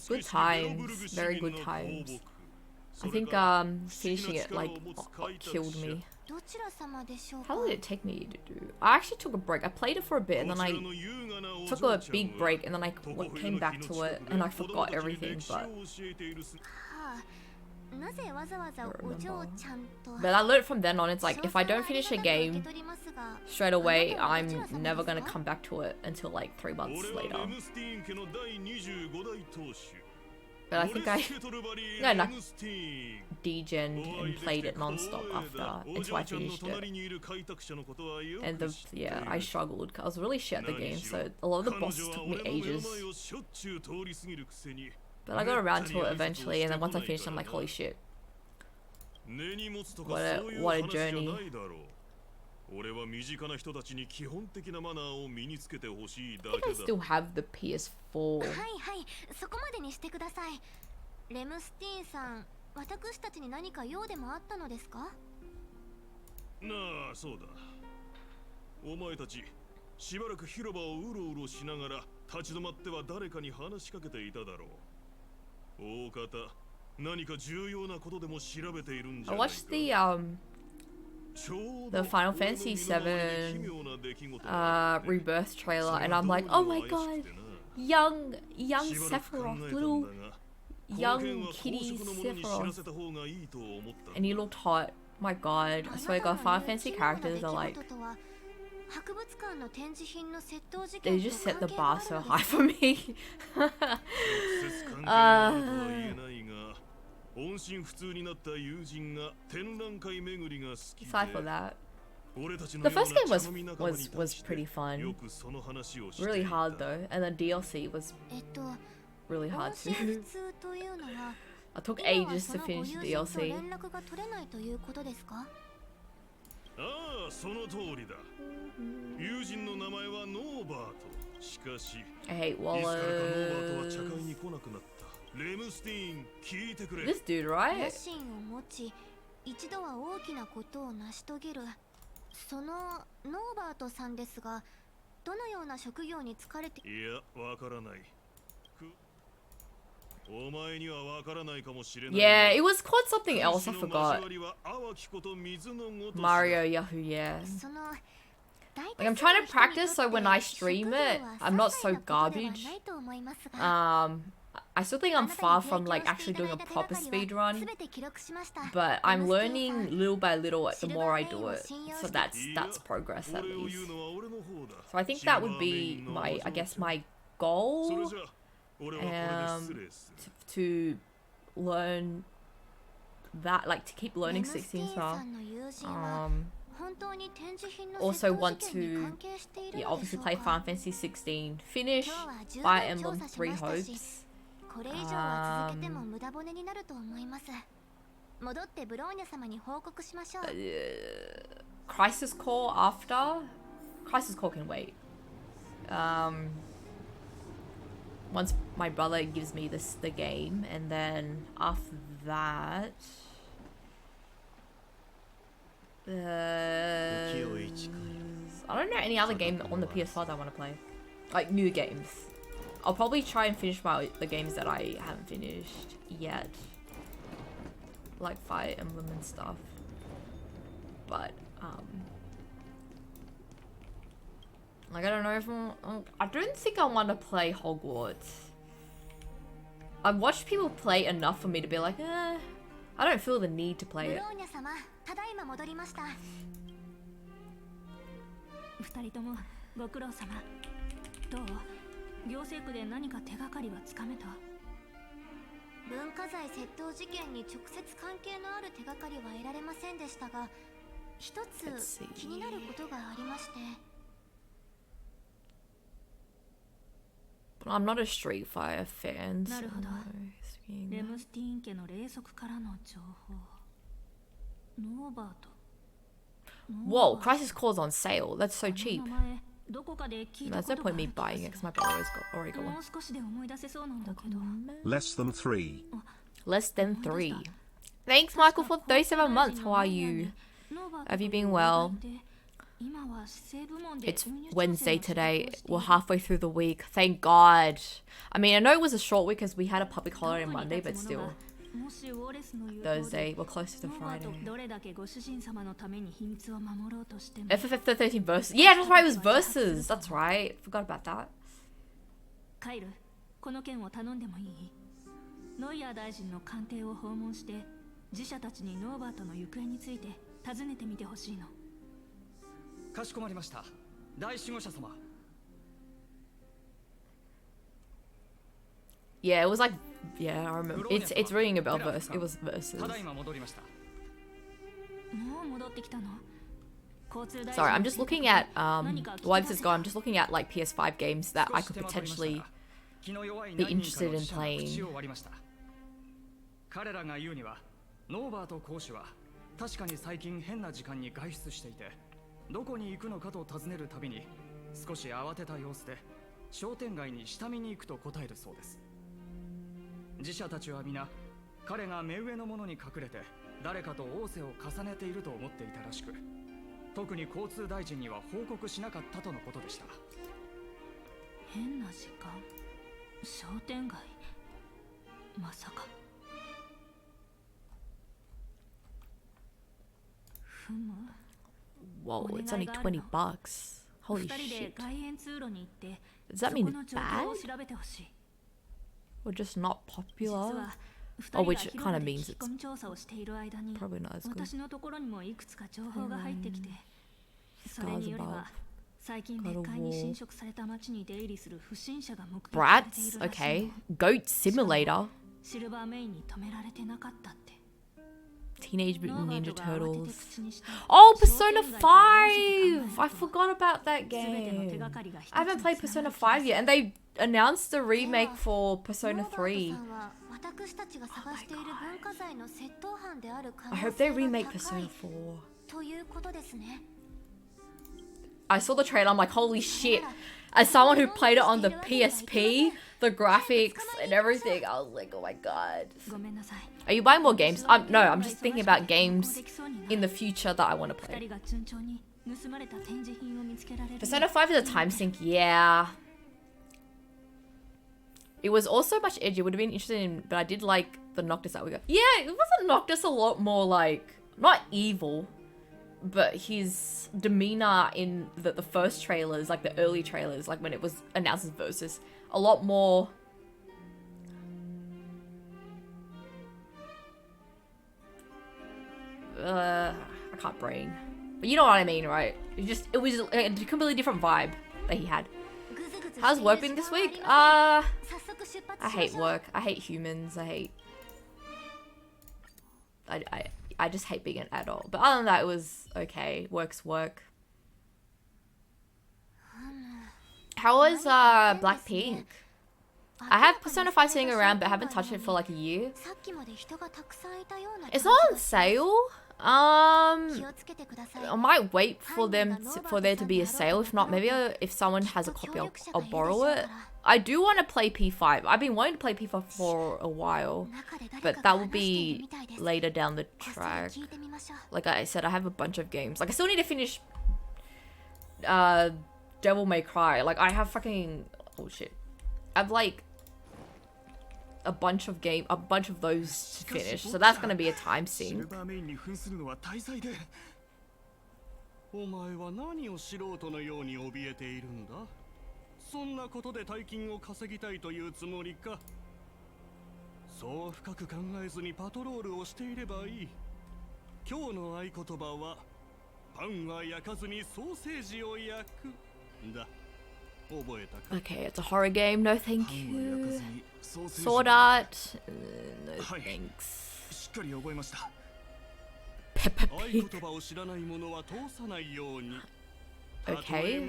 Good times, very good times. I think finishing it like killed me. How long did it take me to do? I actually took a break. I played it for a bit and then I took a big break and then I came back to it and I forgot everything, but I learned from then on, it's like if I don't finish a game straight away, I'm never gonna come back to it until like 3 months later. But I think I like degened and played it non-stop after until I finished it. And yeah, I struggled. I was really shit at the game, so a lot of the bosses took me ages. But I got around to it eventually, and then once I finished, I'm like, holy shit. What a journey. I think I still have the PS4. レムスティーンさん、私たちに何か用でもあったのですか？なあ、そうだ。お前たち、しばらく広場をうろうろしながら立ち止まっては誰かに話しかけていただろう。大方、何か重要なことでも調べているんじゃないか。I watched the Final Fantasy VII Rebirth trailer, and I'm like, oh my god, young Sephiroth, little young kitty Sephiroth, and he looked hot. My god, I swear to god, Final Fantasy characters are like, they just set the bar so high for me. Aside for that, the first game was pretty fun. Really hard though, and the DLC was really hard too. I took ages to finish the DLC. I hate Wallace. This dude, right? 一度は大きなことを成し遂げる。そのノーバートさんですが、どのような職業に就かれて？いや、わからない。お前にはわからないかもしれない。Yeah, it was called something else. I forgot. Mario Yahoo, yeah. Like I'm trying to practice so when I stream it, I'm not so garbage. I still think I'm far from like actually doing a proper speed run, but I'm learning little by little the more I do it, so that's progress at least. So I think that would be my, I guess, my goal, to learn that, like to keep learning 16 star. Also want to, yeah, obviously play Final Fantasy 16, finish Fire Emblem 3 Hopes. 戻ってブローニャ様に報告しましょう。Crisis Core after? Crisis Core can wait. Once my brother gives me the game, and then after that, I don't know any other game on the PS5 that I want to play, like new games. I'll probably try and finish the games that I haven't finished yet, like Fire Emblem and stuff. But like, I don't know if I don't think I want to play Hogwarts. I've watched people play enough for me to be like, I don't feel the need to play it. ただいま戻りました。二人ともご苦労様。どう？行政区で何か手がかりはつかめた？文化財窃盗事件に直接関係のある手がかりは得られませんでしたが、一つ気になることがありまして。I'm not a Street Fighter fan. なるほど。レムスティーン家の霊族からの情報。ノーバート。Whoa, Crisis Core's on sale. That's so cheap. There's no point me buying it because my brother already got one. Less than 3. Less than 3. Thanks, Michael, for 37 months. How are you? Have you been well? It's Wednesday today. We're halfway through the week. Thank God. I mean, I know it was a short week because we had a public holiday on Monday, but still. Thursday. We're close to Friday. FFF 13 versus. Yeah, that's right. It was versus. That's right. Forgot about that. この件を頼んでもいい？ノイアー大臣の官邸を訪問して自社たちにノーバートの行方について尋ねてみてほしいの。かしこまりました。大守護者様。Yeah, it was like, yeah, I remember. It's ringing a bell verse. It was versus. Sorry, I'm just looking at while this is gone, I'm just looking at like PS5 games that I could potentially be interested in playing. 彼らが言うには、ノーバート公使は確かに最近変な時間に外出していて、どこに行くのかと尋ねるたびに少し慌てた様子で商店街に下見に行くと答えるそうです。自社たちは皆彼が目上の者に隠れて誰かと仰せを重ねていると思っていたらしく、特に交通大臣には報告しなかったとのことでした。変な時間、商店街、まさか。ふむ。Whoa, it's only $20. Holy shit. Does that mean bad? Or just not popular? Oh, which kind of means it's probably not as good. Stars above. God of War. Brats? Okay. Goat Simulator. Teenage Mutant Ninja Turtles. Oh, Persona 5! I forgot about that game. I haven't played Persona 5 yet, and they announced a remake for Persona 3. Oh I hope they remake Persona 4. I saw the trailer, I'm like, holy shit. As someone who played it on the PSP, the graphics and everything, I was like, oh my god. Are you buying more games? No, I'm just thinking about games in the future that I want to play. Persona 5 is a time sink, yeah. It was also much edgier. It would have been interesting, but I did like the Noctis that we got. Yeah, it wasn't Noctis a lot more like, not evil, but his demeanor in the first trailers, like the early trailers, like when it was announced as Versus, a lot more I can't brain, but you know what I mean, right? It was a completely different vibe that he had. How's work been this week? I hate work. I hate humans. I just hate being an adult. But other than that, it was okay. Work's work. How was Blackpink? I have Persona 5 sitting around, but haven't touched it for like a year. It's not on sale. I might wait for for there to be a sale. If not, maybe if someone has a copy, I'll borrow it. I do want to play P5. I've been wanting to play P5 for a while, but that will be later down the track. Like I said, I have a bunch of games. Like I still need to finish Devil May Cry. Like I have fucking oh shit. I've like a bunch of those to finish, so that's gonna be a time sink. お前は何を素人のように怯えているんだ。そんなことで大金を稼ぎたいというつもりか。そう深く考えずにパトロールをしていればいい。今日の合言葉はパンは焼かずにソーセージを焼くだ。 Okay, it's a horror game. No, thank you. Sword art. No, thanks. Peppa Pig. Okay.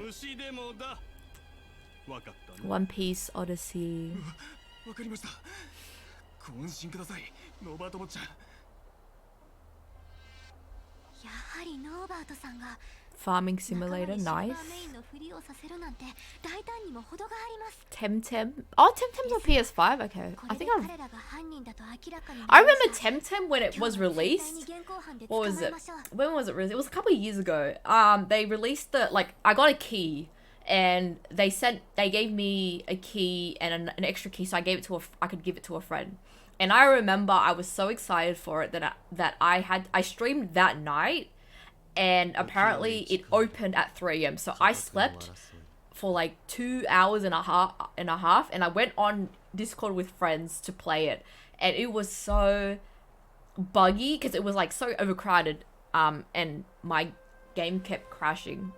One Piece Odyssey. Farming Simulator, nice. Temtem. Oh, Temtem's on PS5. Okay, I think I remember Temtem when it was released. What was it? When was it released? It was a couple of years ago. They released I got a key, and they gave me a key and an extra key, so I could give it to a friend. And I remember I was so excited for it that I streamed that night. And apparently it opened at 3 AM. So I slept for like 2 hours and a half, and I went on Discord with friends to play it. And it was so buggy because it was like so overcrowded. And my game kept crashing.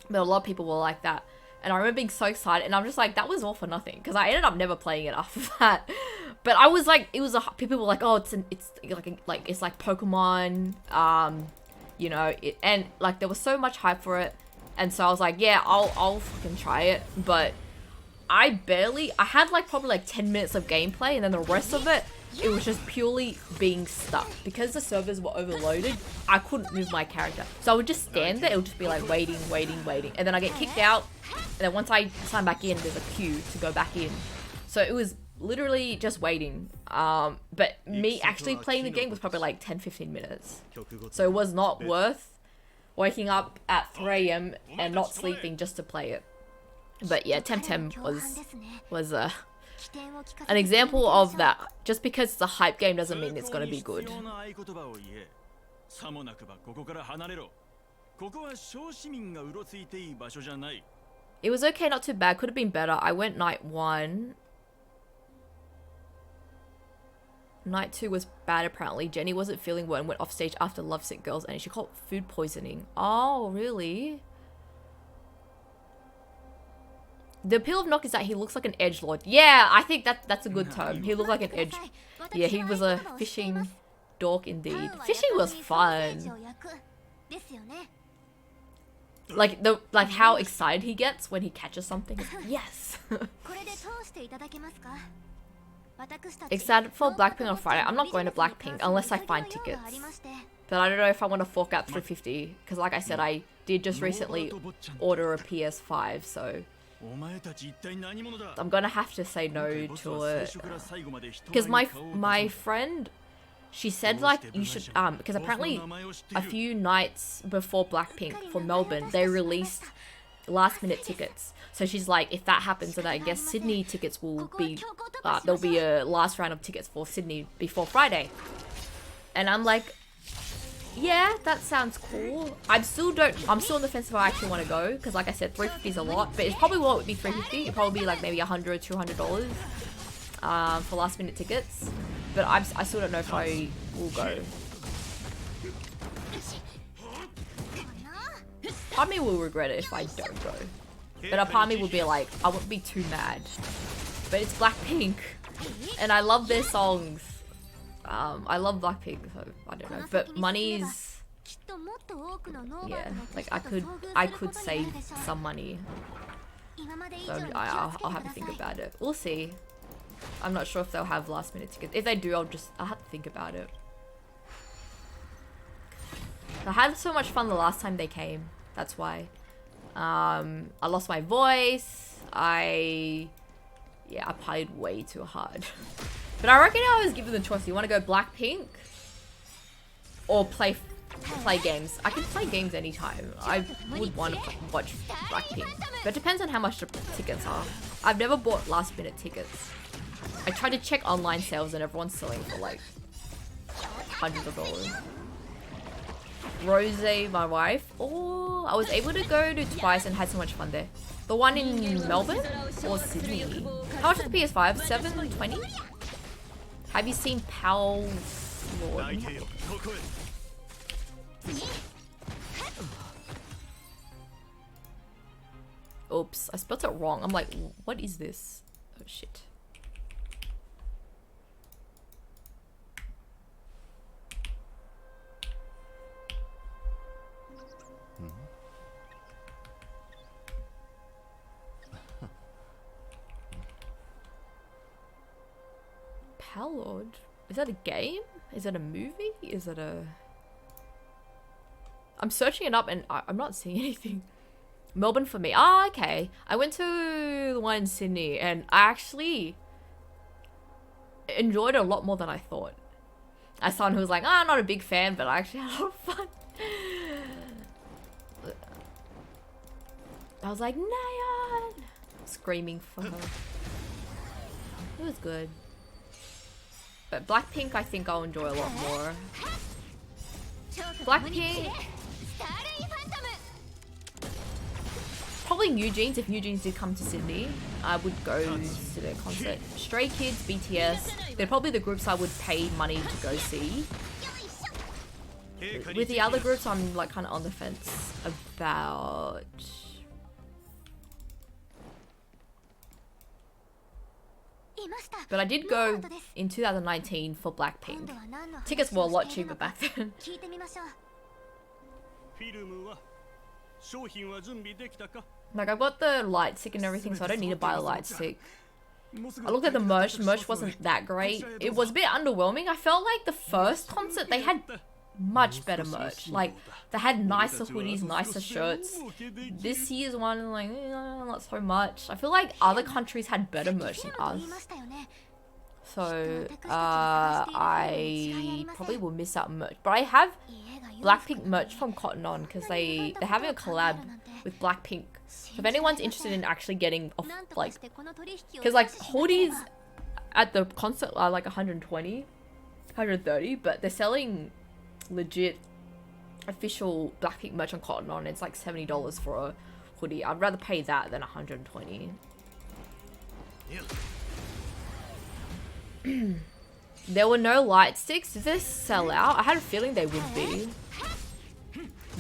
But a lot of people were like that. And I remember being so excited, and I'm just like, that was all for nothing, because I ended up never playing it after that. But I was like, people were like, oh, it's like Pokemon, you know, and like there was so much hype for it, and so I was like, yeah, I'll fucking try it. But I had like probably like 10 minutes of gameplay, and then the rest of it was just purely being stuck because the servers were overloaded. I couldn't move my character, so I would just stand there. It would just be like waiting, and then I get kicked out, and then once I sign back in, there's a queue to go back in. So it was literally just waiting. But me actually playing the game was probably like 10-15 minutes. So it was not worth waking up at 3 AM and not sleeping just to play it. But yeah, Temtem was an example of that. Just because it's a hype game doesn't mean it's gonna be good. It was okay, not too bad. Could have been better. I went night 1. Night 2 was bad apparently. Jenny wasn't feeling well and went off stage after Lovesick Girls, and she caught food poisoning. Oh, really? The appeal of Nock is that he looks like an edgelord. Yeah, I think that's a good term. He looked like an edge. Yeah, he was a fishing dork indeed. Fishing was fun. Like how excited he gets when he catches something. Yes. Excited for Blackpink on Friday. I'm not going to Blackpink unless I find tickets. But I don't know if I want to fork out $350, because like I said, I did just recently order a PS5, so I'm gonna have to say no to it. Because my friend, she said like you should because apparently a few nights before Blackpink for Melbourne they released last minute tickets. So she's like, if that happens, then I guess Sydney tickets will be there'll be a last round of tickets for Sydney before Friday. And I'm like, yeah, that sounds cool. I'm still on the fence if I actually want to go, because like I said, $350 is a lot, but it probably won't be $350. It'll probably be like maybe $100, $200 for last minute tickets. But I still don't know if I will go. Part of me will regret it if I don't go. But a part of me will be like, I won't be too mad. But it's Blackpink, and I love their songs. I love Blackpink, so I don't know. But money's, yeah, like I could save some money. So I'll have to think about it. We'll see. I'm not sure if they'll have last minute tickets. If they do, I'll have to think about it. I had so much fun the last time they came. That's why. I lost my voice. I partied way too hard. But I reckon I was given the choice. You want to go Blackpink or play games? I can play games anytime. I would want to watch Blackpink. But it depends on how much the tickets are. I've never bought last minute tickets. I tried to check online sales and everyone's selling for like hundreds of dollars. Rose, my wife. Oh, I was able to go to twice and had so much fun there. The one in Melbourne or Sydney? How much is the PS5? $720? Have you seen Pal Lord? Oops, I spelled it wrong. I'm like, what is this? Oh shit. Lord? Is that a game? Is it a movie? Is it a... I'm searching it up and I'm not seeing anything. Melbourne for me. Ah, okay. I went to the one in Sydney and I actually enjoyed it a lot more than I thought. As someone who was like, I'm not a big fan, but I actually had a lot of fun. I was like, Nayan! Screaming for her. It was good. But Blackpink, I think I'll enjoy a lot more. Blackpink... Probably New Jeans. If New Jeans did come to Sydney, I would go to their concert. Stray Kids, BTS, they're probably the groups I would pay money to go see. With the other groups, I'm like kind of on the fence about... But I did go in 2019 for Blackpink. Tickets were a lot cheaper back then. Like, I've got the light stick and everything, so I don't need to buy a light stick. I looked at the merch. Merch wasn't that great. It was a bit underwhelming. I felt like the first concert, they had much better merch. Like, they had nicer hoodies, nicer shirts. This year's one, like, not so much. I feel like other countries had better merch than us. So, I probably will miss out merch. But I have Blackpink merch from Cotton On because they're having a collab with Blackpink. So if anyone's interested in actually getting off, like, because like hoodies at the concert are like 120, 130, but they're selling legit official Blackpink merch on Cotton On. It's like $70 for a hoodie. I'd rather pay that than 120. There were no light sticks. Did this sell out? I had a feeling they would be.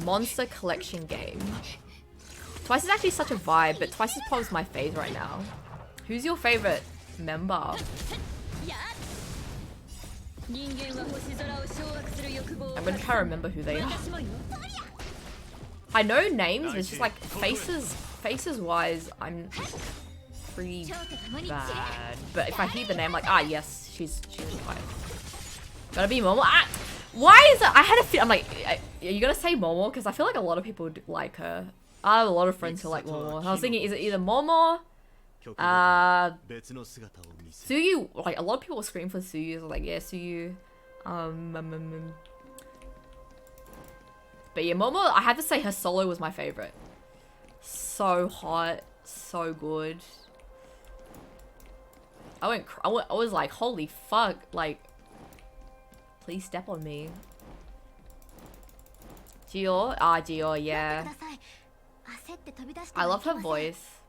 Monster collection game. Twice is actually such a vibe, but Twice is probably my fave right now. Who's your favorite member? I'm gonna try to remember who they are. I know names, but it's just like faces wise, I'm pretty bad. But if I hear the name, like, yes, she's fine. Gotta be Momo. Why is it? I had a feel. I'm like, are you gonna say Momo? Because I feel like a lot of people like her. I have a lot of friends who like Momo. I was thinking, is it either Momo, Suyu? Like, a lot of people were screaming for Suyu. So like, yeah, Suyu. But yeah, Momo, I have to say her solo was my favorite. So hot, so good. I was like, holy fuck, like, please step on me. Gio? Gio, yeah. I love her voice.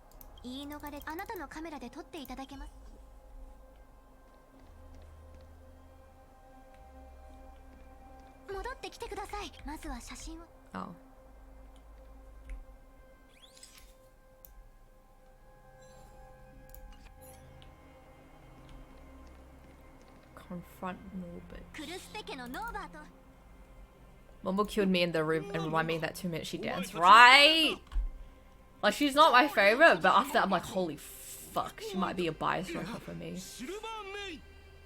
Oh. Confront Norbert. Momo killed me in the room and reminded me that 2 minutes she danced. Right? Like, she's not my favorite, but after I'm like, holy fuck, she might be a bias wrecker for me. シルバーメイン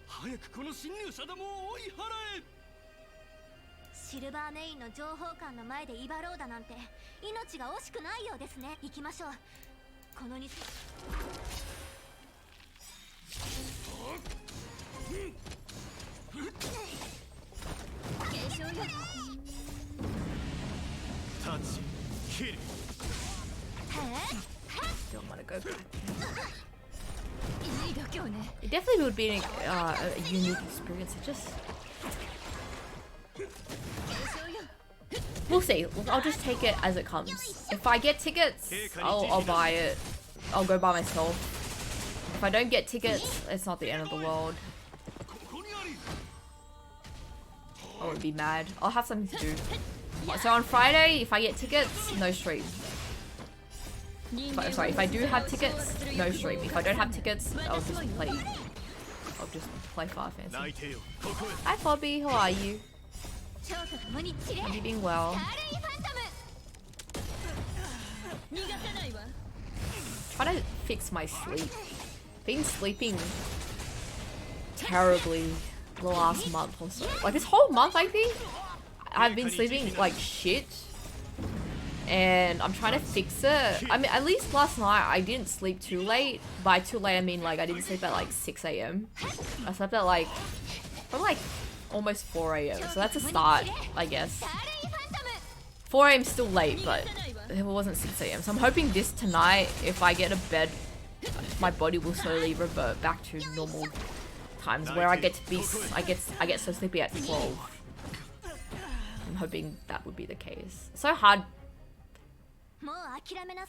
早くこの侵入者どもを追い払えシルバーメインの情報官の前で威張ろうだなんて命が惜しくないようですね。行きましょう。この偽継承よ。タッチキル Don't want to go back. いい度胸ね。 It definitely would be a unique experience. It just... We'll see. I'll just take it as it comes. If I get tickets, I'll buy it. I'll go by myself. If I don't get tickets, it's not the end of the world. I won't be mad. I'll have something to do. So on Friday, if I get tickets, no stream. Sorry, if I do have tickets, no stream. If I don't have tickets, I'll just play Far Fancy. Hi Bobby, how are you? Have you been well? Try to fix my sleep. Been sleeping terribly the last month or so. Like this whole month, I think I've been sleeping like shit, and I'm trying to fix it. I mean, at least last night I didn't sleep too late. By too late, I mean like I didn't sleep at like 6 AM. I slept at like from like almost 4 AM. So that's a start, I guess. 4 AM still late, but it wasn't 6 AM. So I'm hoping this tonight, if I get a bed, my body will slowly revert back to normal times where I get to be, I get so sleepy at 12. I'm hoping that would be the case. It's so hard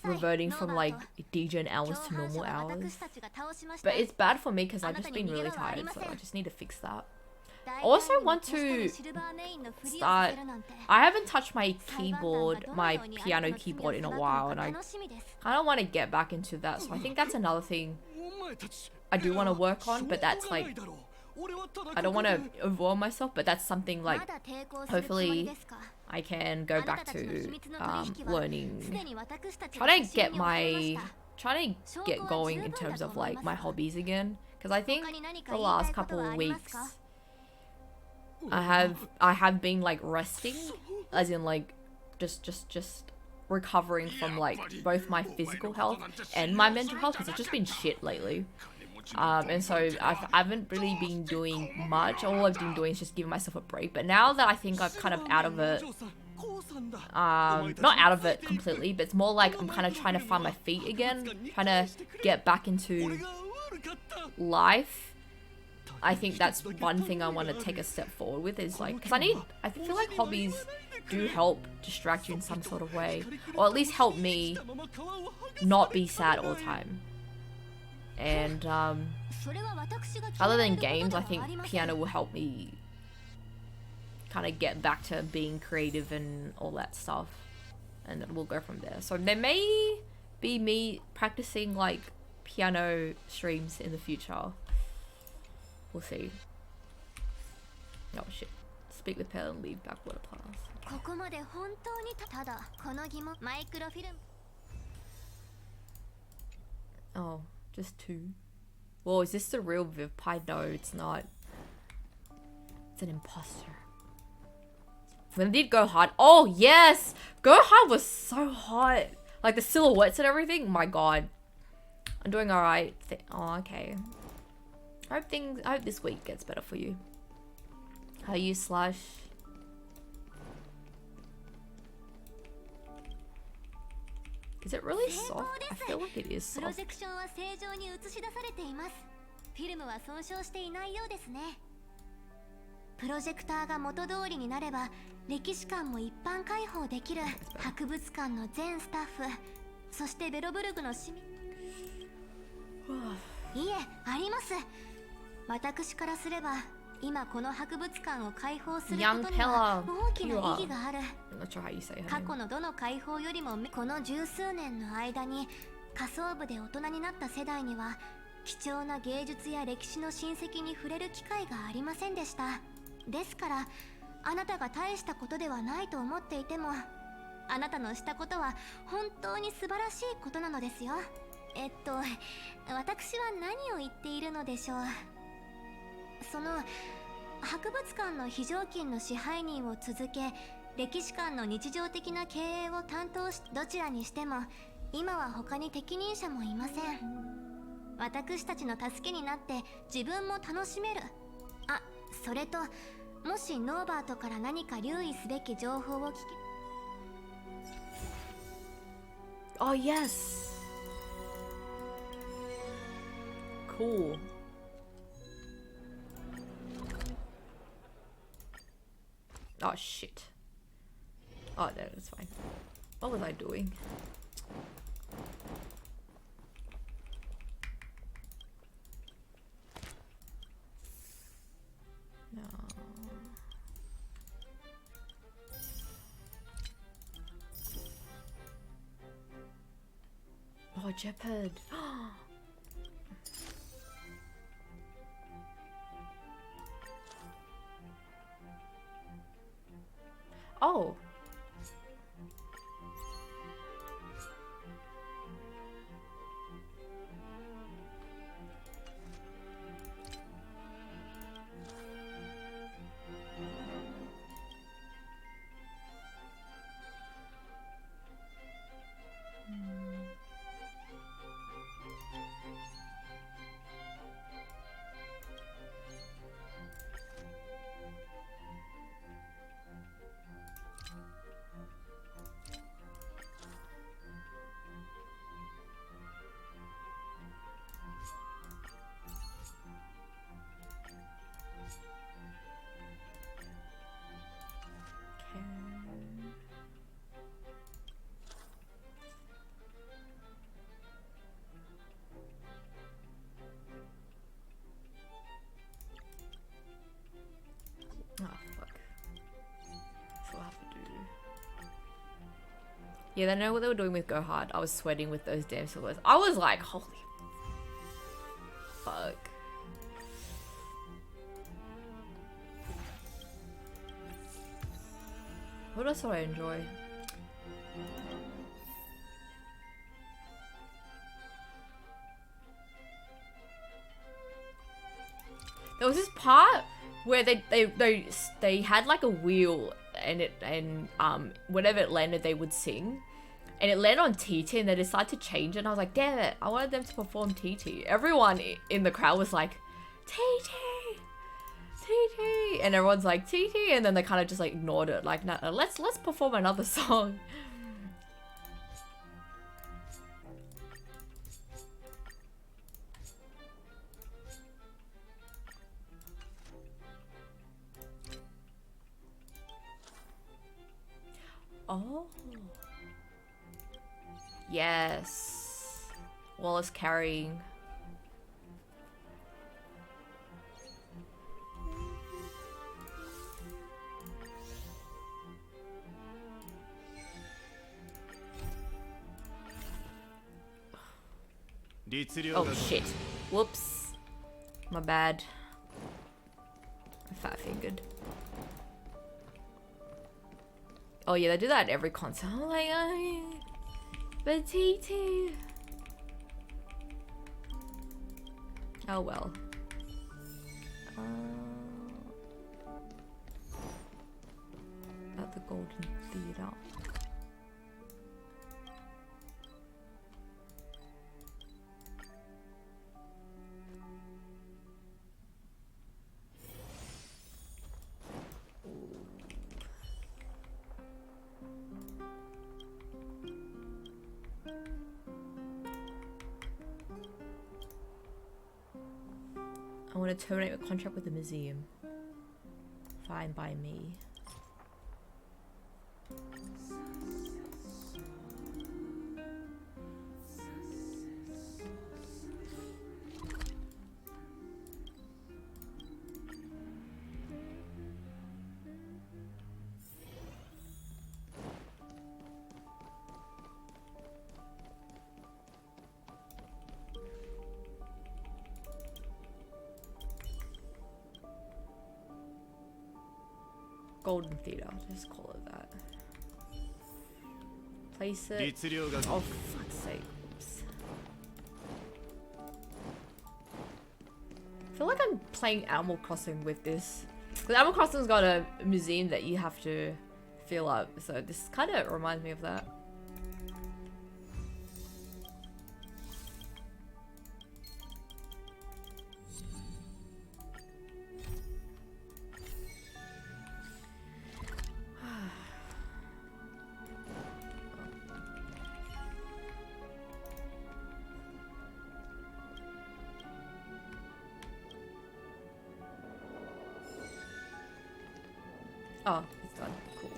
reverting from like DJing hours to normal hours. But it's bad for me because I've just been really tired, so I just need to fix that. I also want to start... I haven't touched my keyboard, my piano keyboard in a while, and I kind of want to get back into that. So I think that's another thing I do want to work on, but that's like... I don't want to overwhelm myself, but that's something like... Hopefully I can go back to learning... Trying to get going in terms of like my hobbies again. Because I think the last couple of weeks... I have been like resting, as in like just recovering from like both my physical health and my mental health, because it's just been shit lately. And so I haven't really been doing much. All I've been doing is just giving myself a break. But now that I think I'm kind of out of it, not out of it completely, but it's more like I'm kind of trying to find my feet again, trying to get back into life. I think that's one thing I want to take a step forward with, is like, because I feel like hobbies do help distract you in some sort of way, or at least help me not be sad all the time. And other than games, I think piano will help me kind of get back to being creative and all that stuff, and we'll go from there. So there may be me practicing like piano streams in the future. We'll see. Oh shit. Speak with Pell and leave backwater class. Oh, just 2. Whoa, is this the real Vivpie? No, it's not. It's an imposter. When I did Go Hard. Oh, yes! Go Hard was so hot. Like the silhouettes and everything. My god. I'm doing alright. Oh, okay. I hope this week gets better for you. How are you, Slash? Is it really soft? I feel like it is soft. Young Pella. I'm not sure how you say her name. 過去のどの解放よりもこの十数年の間に仮想部で大人になった世代には貴重な芸術や歴史の親戚に触れる機会がありませんでした。ですからあなたが大したことではないと思っていてもあなたのしたことは本当に素晴らしいことなのですよ。私は何を言っているのでしょう。その博物館の非常勤の支配人を続け、歴史館の日常的な経営を担当し、どちらにしても今は他に適任者もいません。私たちの助けになって自分も楽しめる。あ、それともしノーバートから何か留意すべき情報を聞き。Oh yes. Cool. Oh shit. Oh no, that's fine. What was I doing? No. Oh, Jeopard. Oh. Oh fuck. That's what I have to do. Yeah, they know what they were doing with Go Hard. I was sweating with those damn silhouettes. I was like, holy fuck. What else do I enjoy? There was this part where they had like a wheel and whenever it landed they would sing, and it landed on TT and they decided to change it, and I was like, damn it, I wanted them to perform TT. Everyone in the crowd was like, TT, TT, and everyone's like TT, and then they kind of just like ignored it, like, no, let's perform another song. Oh. Yes. Wallace carrying. Oh shit. Whoops. My bad. I fat fingered. Oh yeah, they do that at every concert. I'm like, oh, but TT. Oh well. At the Golden Theatre. I want to terminate a contract with the museum. Fine by me. Golden Theatre, just call it that. Place it. Oh, fuck's sake. Oops. I feel like I'm playing Animal Crossing with this. Because Animal Crossing's got a museum that you have to fill up. So this kind of reminds me of that. Oh, it's done. Cool.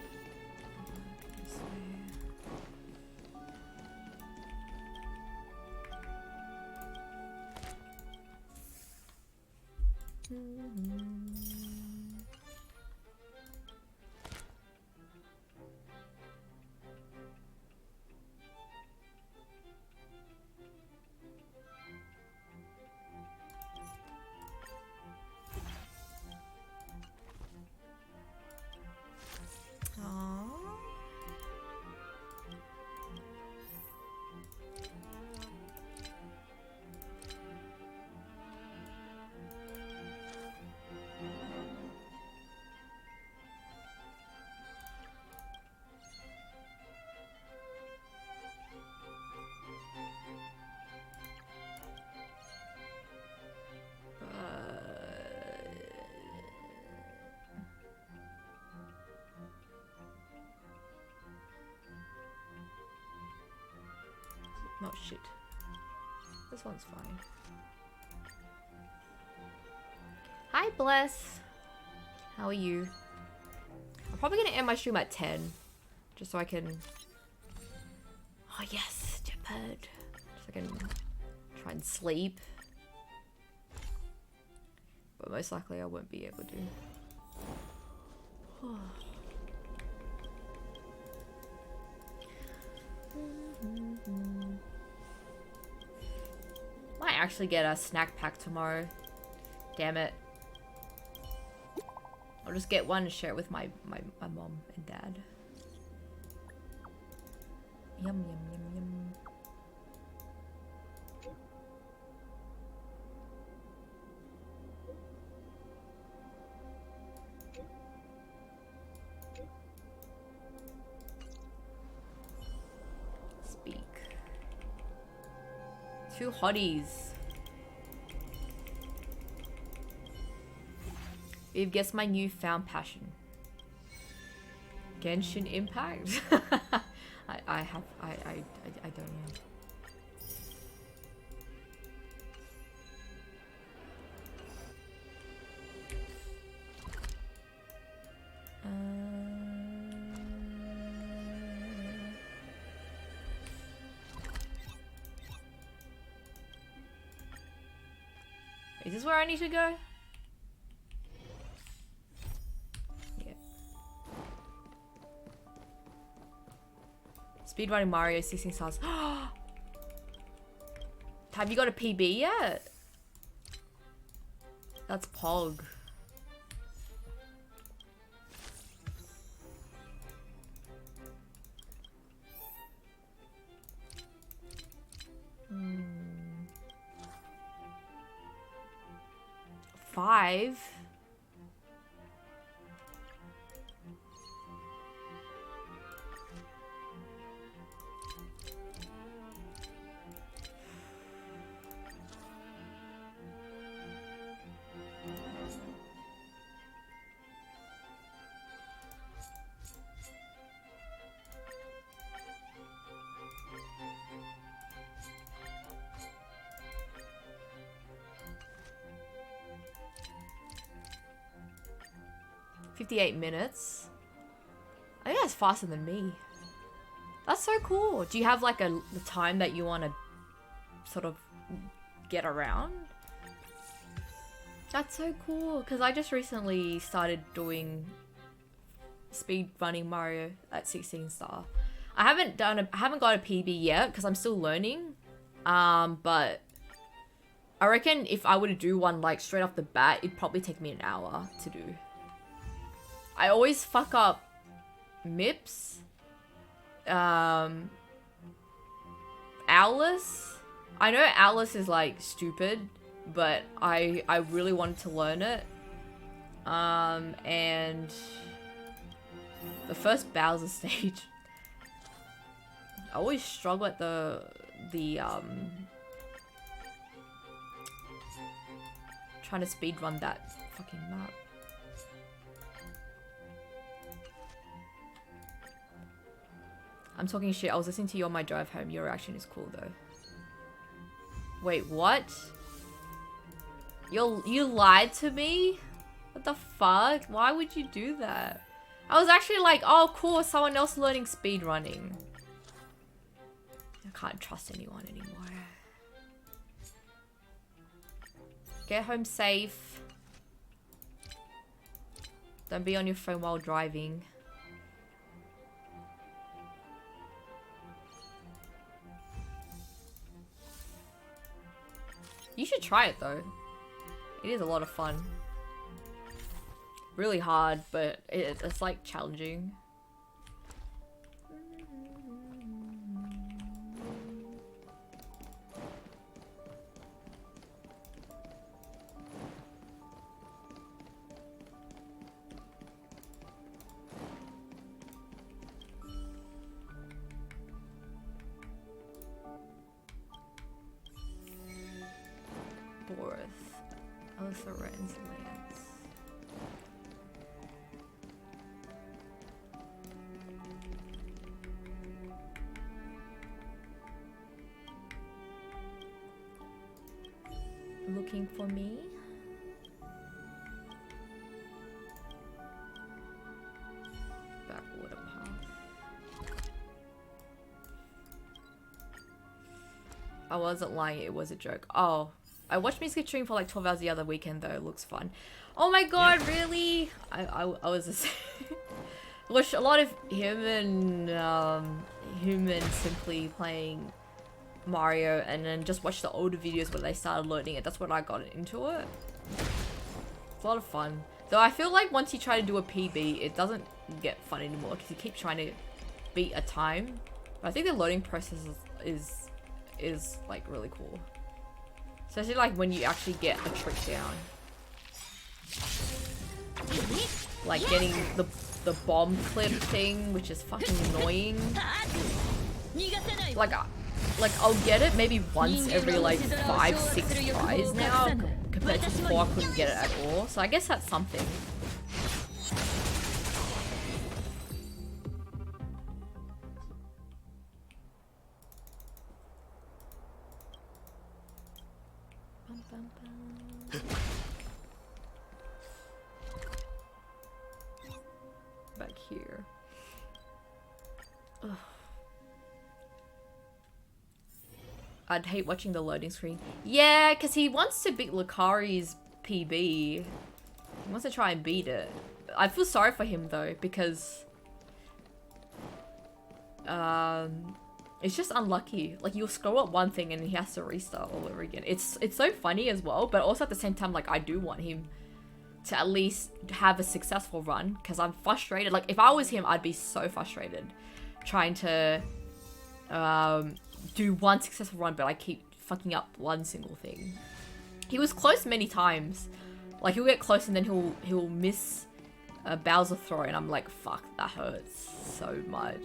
Oh shit. This one's fine. Hi Bless! How are you? I'm probably gonna end my stream at 10. Just so I can... Oh yes, Jetpad. So I can try and sleep. But most likely I won't be able to. Might actually get a snack pack tomorrow. Damn it. I'll just get one and share it with my mom and dad. Yum yum yum yum. Speak. Two hotties. You've guessed my newfound passion. Genshin Impact? I don't know. Is this where I need to go? Yeah. Speedrunning Mario 16 stars. Have you got a PB yet? That's Pog. Five. $58. I think that's faster than me. That's so cool. Do you have like the time that you want to sort of get around? That's so cool because I just recently started doing speed running Mario at 16 star. I haven't got a PB yet because I'm still learning. But I reckon if I were to do one like straight off the bat, it'd probably take me an hour to do. I always fuck up Mips, Owlus. I know Owlus is like stupid, but I really wanted to learn it. And the first Bowser stage, I always struggle at the trying to speedrun that fucking map. I'm talking shit. I was listening to you on my drive home. Your reaction is cool though. Wait, what? You lied to me? What the fuck? Why would you do that? I was actually like, oh cool, someone else learning speedrunning. I can't trust anyone anymore. Get home safe. Don't be on your phone while driving. You should try it though. It is a lot of fun. Really hard, but it's like challenging. Thorens lands. Looking for me? Backwater path. I wasn't lying, it was a joke. Oh. I watched Music Stream for like 12 hours the other weekend though, it looks fun. Oh my god, really? I was just watched a lot of human simply playing Mario and then just watched the older videos where they started learning it. That's when I got into it. It's a lot of fun. Though I feel like once you try to do a PB, it doesn't get fun anymore because you keep trying to beat a time. But I think the learning process is like really cool. Especially like when you actually get a trick down. Like getting the bomb clip thing, which is fucking annoying. Like I'll get it maybe once every like 5-6 tries now, compared to before I couldn't get it at all. So I guess that's something. Back here. Ugh. I'd hate watching the loading screen. Yeah, because he wants to beat Lucari's PB. He wants to try and beat it. I feel sorry for him though, because it's just unlucky. Like you'll scroll up one thing and he has to restart all over again. It's so funny as well, but also at the same time, like I do want him to at least have a successful run because I'm frustrated. Like if I was him, I'd be so frustrated trying to do one successful run, but I keep fucking up one single thing. He was close many times. Like he'll get close and then he'll miss a Bowser throw and I'm like, fuck, that hurts so much.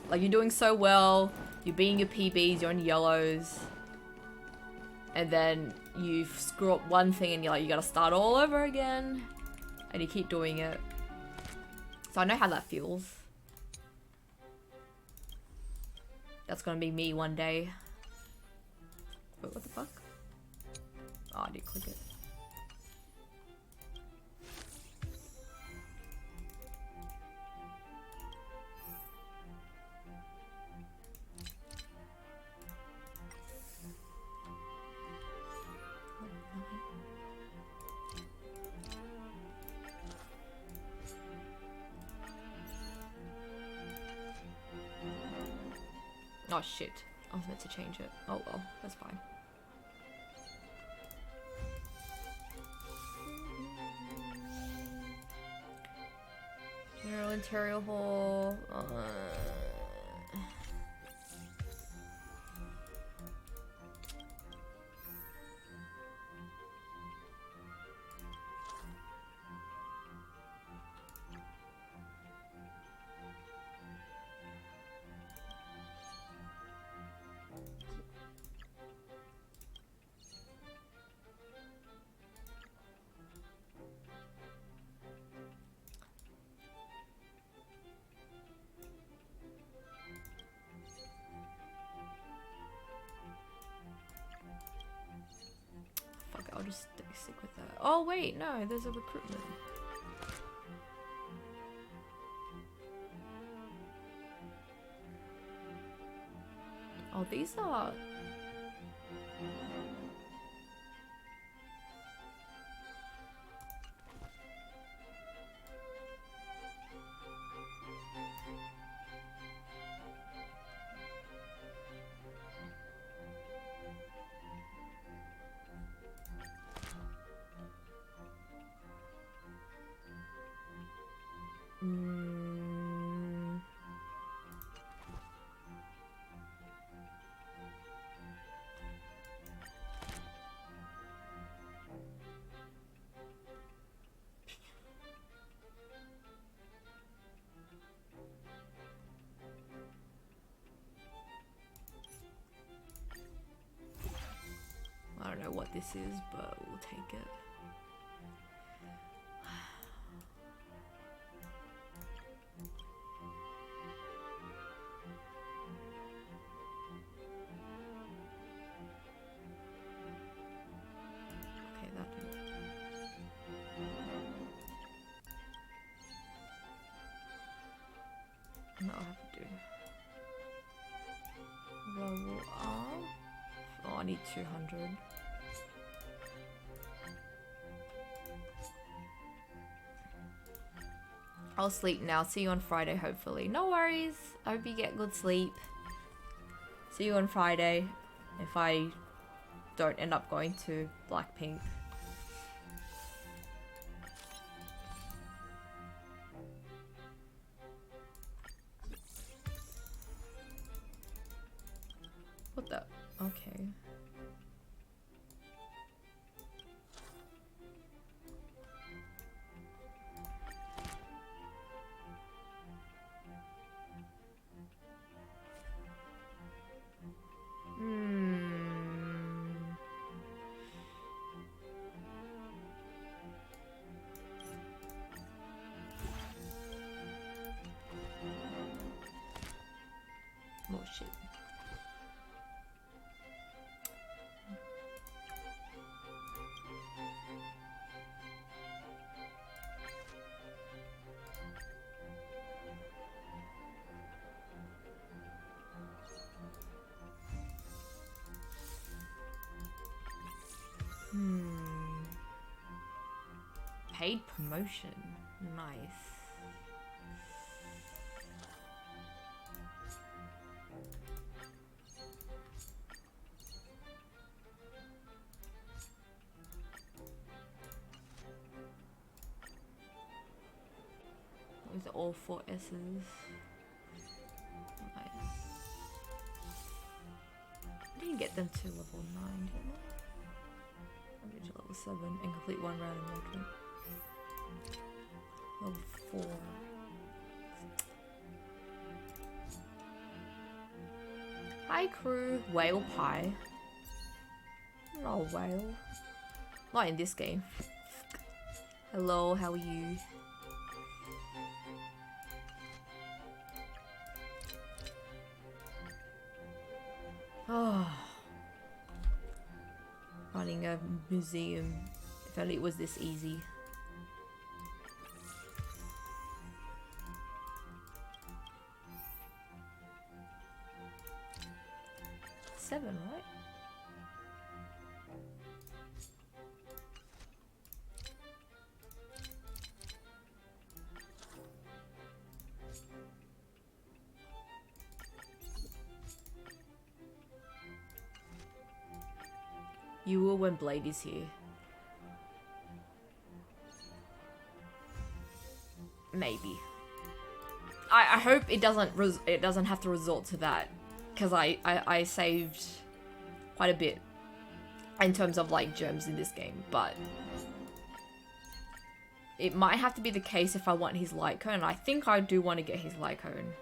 Like you're doing so well, you're beating your PBs, you're on yellows, and then you screw up one thing and you're like, you gotta start all over again, and you keep doing it. So I know how that feels. That's gonna be me one day. Wait, what the fuck? Oh, I did click it. Oh shit, I was meant to change it. Oh well, that's fine. General interior hall. Oh wait, no, there's a recruitment. Oh, these are... I don't know what this is, but we'll take it. Okay, that did. No, I have to do. Level up. Oh, I need 200. I'll sleep now. See you on Friday, hopefully. No worries. I hope you get good sleep. See you on Friday. If I don't end up going to Blackpink. What the? Okay. Oh shit. Paid promotion. Nice. These are all 4 S's. Nice. I didn't get them to level 9, didn't I? I'll get to level 7 and complete 1 round in Legend. Level 4. Hi crew. Whale pie. No whale. Not in this game. Hello, how are you? Oh. Running a museum. If only it was this easy. Seven, right? You will when Blade is here. Maybe. I hope it doesn't have to resort to that, because I saved quite a bit in terms of like gems in this game, but it might have to be the case if I want his light cone. I think I do want to get his light cone,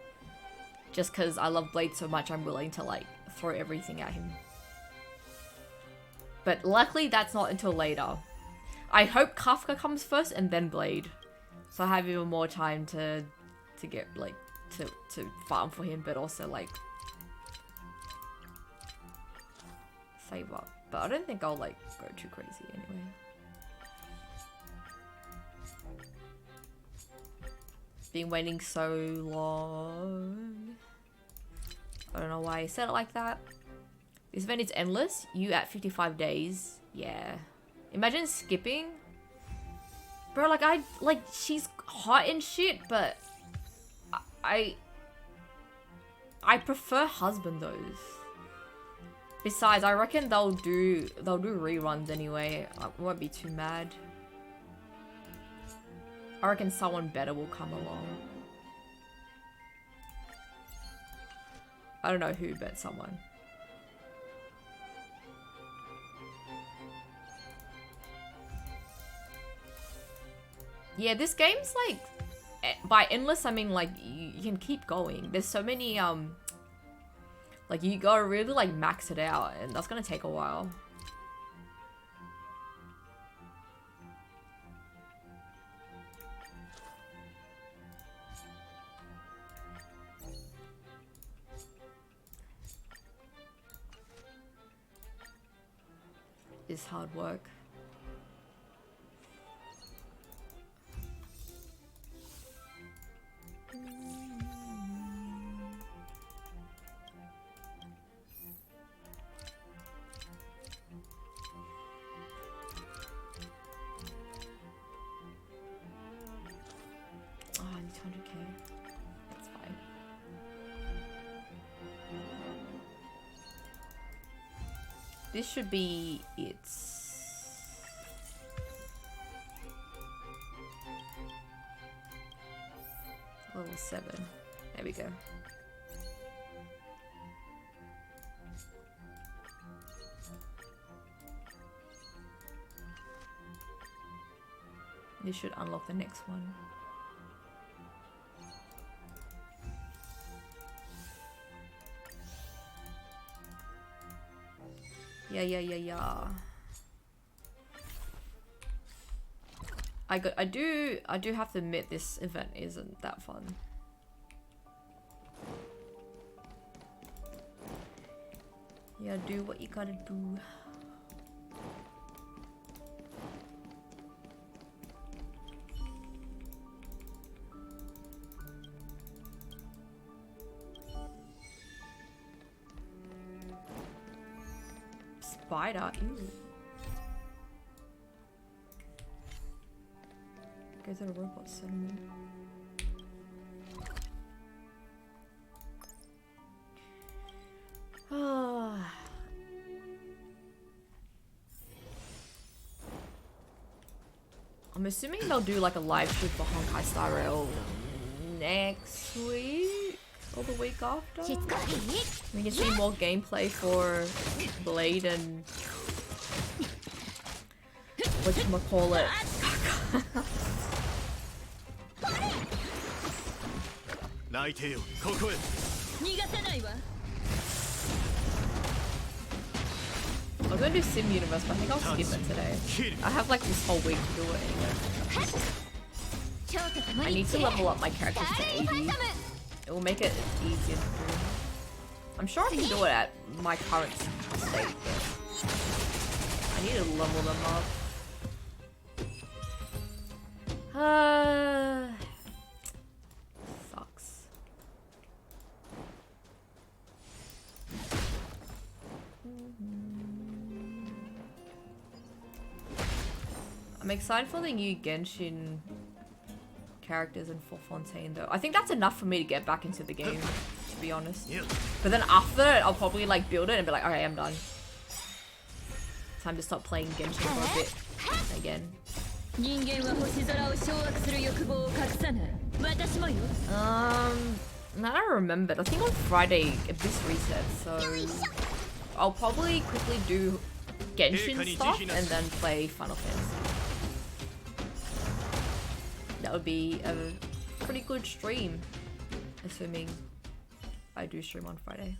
just because I love Blade so much. I'm willing to like throw everything at him. But luckily that's not until later. I hope Kafka comes first and then Blade, so I have even more time to get like to farm for him, but also like save up. But I don't think I'll like go too crazy anyway. Been waiting so long. I don't know why I said it like that. This event is endless. You at 55 days. Yeah. Imagine skipping. Bro, like, she's hot and shit, but I prefer husband those. Besides, I reckon they'll do reruns anyway. I won't be too mad. I reckon someone better will come along. I don't know who, but someone. Yeah, this game's like, by endless I mean like you can keep going. There's so many like you gotta really like max it out, and that's gonna take a while. It's hard work. Oh, I need 200k. That's fine. This should be it. Level 7. There we go. This should unlock the next one. Yeah. I do have to admit this event isn't that fun. Yeah, do what you gotta do. Spider, ew. Go to the robot settlement. I'm assuming they'll do like a live stream for Honkai Star Rail next week or the week after. We can see more gameplay for Blade and whatchamacallit. I was gonna do Sim Universe, but I think I'll skip it today. I have like this whole week to do it anyway. I need to level up my characters to 80. It will make it easier to do. I'm sure I can do it at my current state, but I need to level them up. Sucks. I'm excited for the new Genshin characters in Full Fontaine though. I think that's enough for me to get back into the game, to be honest. But then after it, I'll probably like build it and be like, okay, I'm done. Time to stop playing Genshin for a bit again. I don't remember. I think on Friday this reset, so I'll probably quickly do Genshin stuff and then play Final Fantasy. That would be a pretty good stream, assuming I do stream on Friday.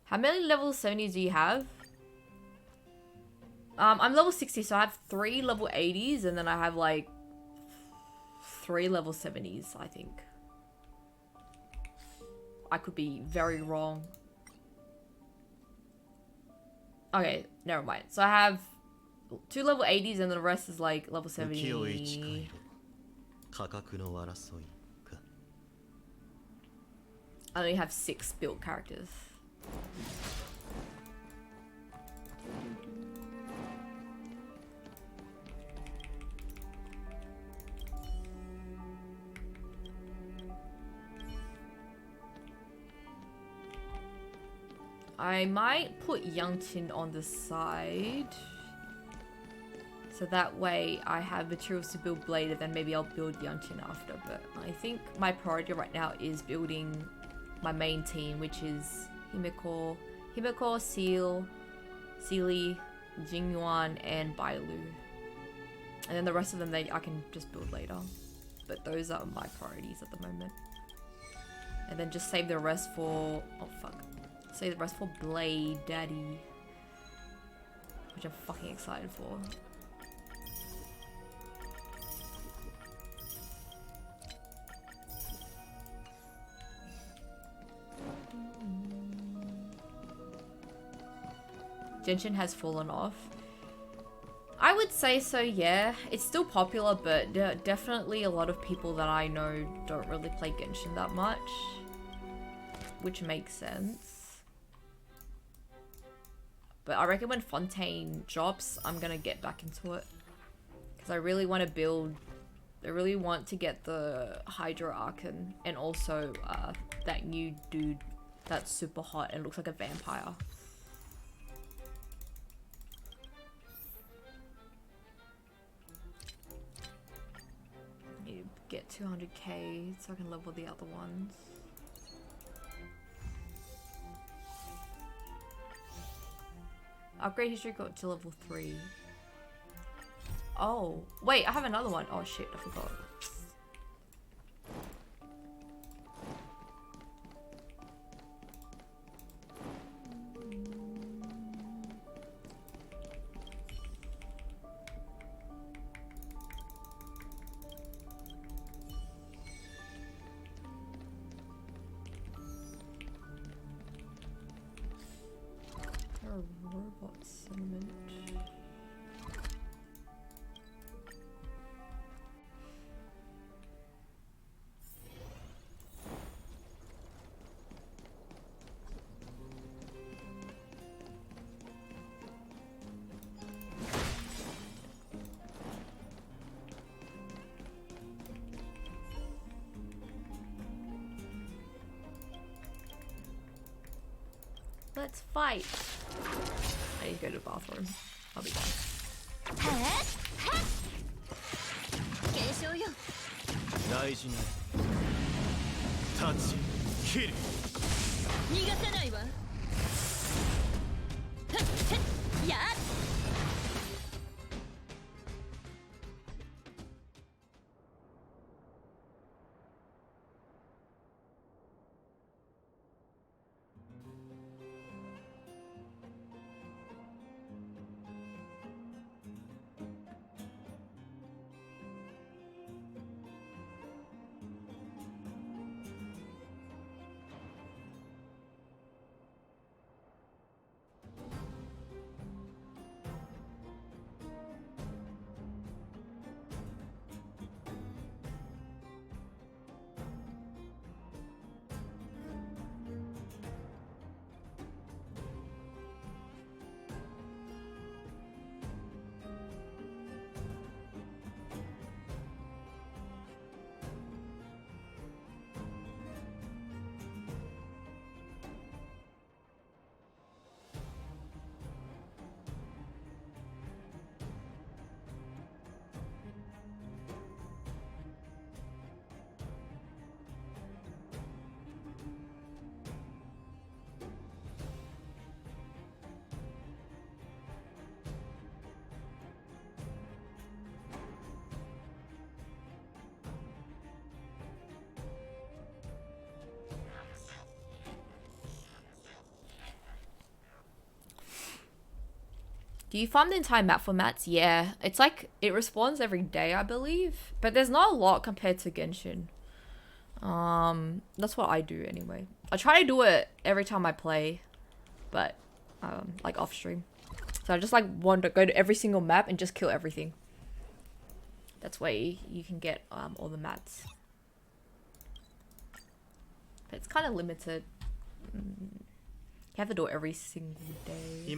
How many level 70s do you have? I'm level 60, so I have 3 level 80s, and then I have like 3 level 70s, I think. I could be very wrong. Okay, never mind. So I have 2 level 80s and the rest is like level 70. 浮世絵近い価格の争いか I only have 6 built characters. I might put Youngtin on the side. So that way I have materials to build Blade and then maybe I'll build Youngtin after. But I think my priority right now is building my main team, which is Himeko, Seal, Sealy, Jingyuan, and Bailu. And then the rest of them I can just build later. But those are my priorities at the moment. And then just save the rest for... oh fuck. Save the rest for Blade Daddy. Which I'm fucking excited for. Genshin has fallen off. I would say so, yeah. It's still popular, but there are definitely a lot of people that I know don't really play Genshin that much. Which makes sense. But I reckon when Fontaine drops, I'm gonna get back into it. Because I really want to build... I really want to get the Hydra Archon. And also that new dude that's super hot and looks like a vampire. Need to get 200k so I can level the other ones. Upgrade history got to level 3. Oh, wait, I have another one. Oh shit, I forgot. Robot sentiment. Let's fight. I need to go to the bathroom. I'll be back. 大事な立ち切る逃がさないわ。やっ Do you farm the entire map for mats? Yeah, it's like, it respawns every day, I believe. But there's not a lot compared to Genshin. That's what I do anyway. I try to do it every time I play. But, like off stream. So I just like want to go to every single map and just kill everything. That's why you can get all the mats. But it's kind of limited. You have to do it every single day.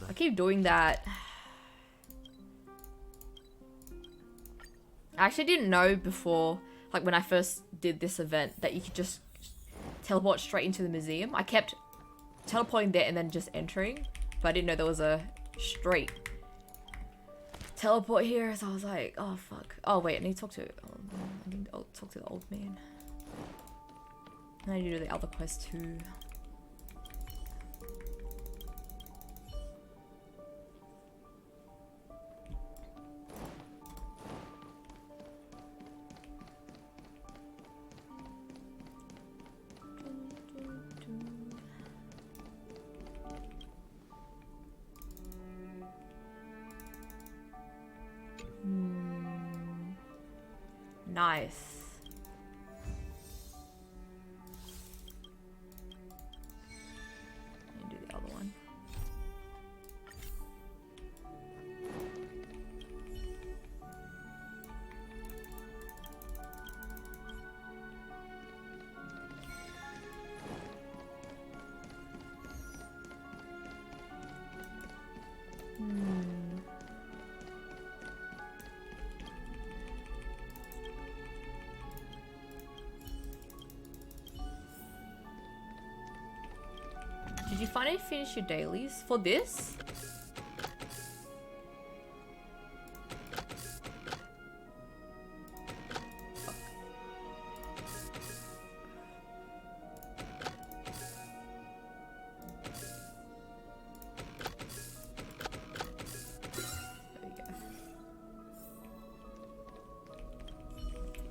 I keep doing that. I actually didn't know before, like when I first did this event, that you could just teleport straight into the museum. I kept teleporting there and then just entering, but I didn't know there was a straight teleport here, so I was like, oh fuck. Oh wait, I need to talk to talk to the old man. And I need to do the other quest too. Nice. And do the other one. Did you finally finish your dailies for this? Fuck. There we go.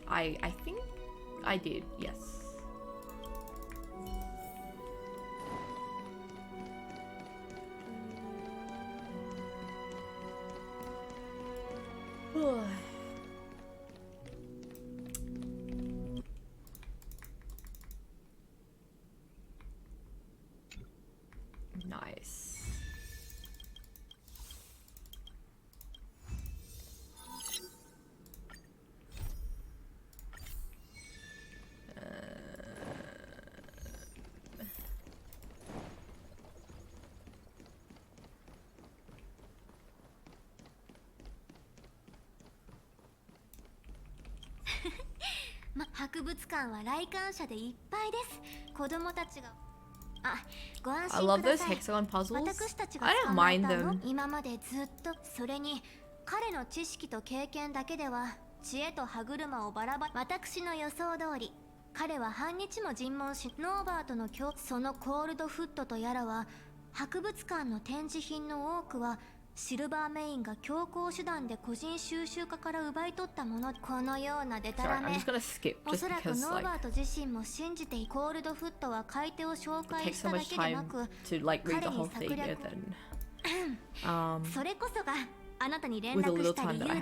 I think I did, yes. Nice. I love those hexagon puzzles. I don't mind them. 今までずっとそれに彼の知識と経験だけでは知恵と歯車をバラバラ。私の予想通り彼は半日も尋問しノーバーとのそのコールドフットとやらは博物館の展示品の多くはシルバーメインが強行手段で個人収集家から奪い取ったもの。このようなデタラメ。おそらくノーバート自身も信じてコールドフットは買い手を紹介しただけでなく彼に策略それこそがあなたに連絡した理由です。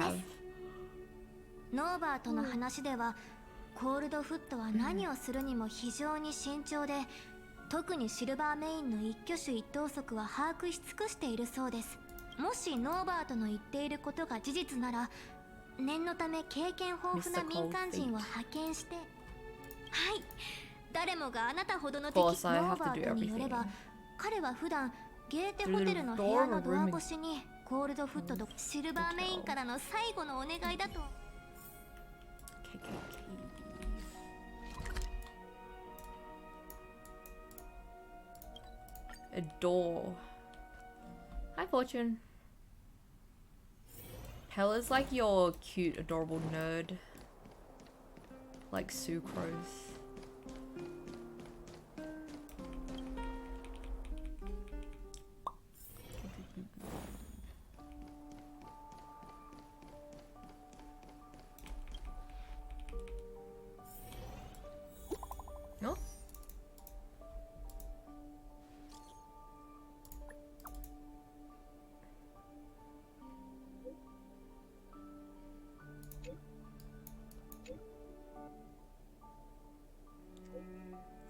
ノーバートの話ではコールドフットは何をするにも非常に慎重で特にシルバーメインの一挙手一投足は把握し尽くしているそうです。もしノーバートの言っていることが事実なら念のため経験豊富な民間人を派遣してはい誰もがあなたほどの敵ノーバートによれば彼は普段ゲーテホテルの部屋のドア越しにコールドフットとシルバーメインからの最後のお願いだと。A door. Hi, Fortune. Pella's like your cute, adorable nerd. Like Sucrose. No?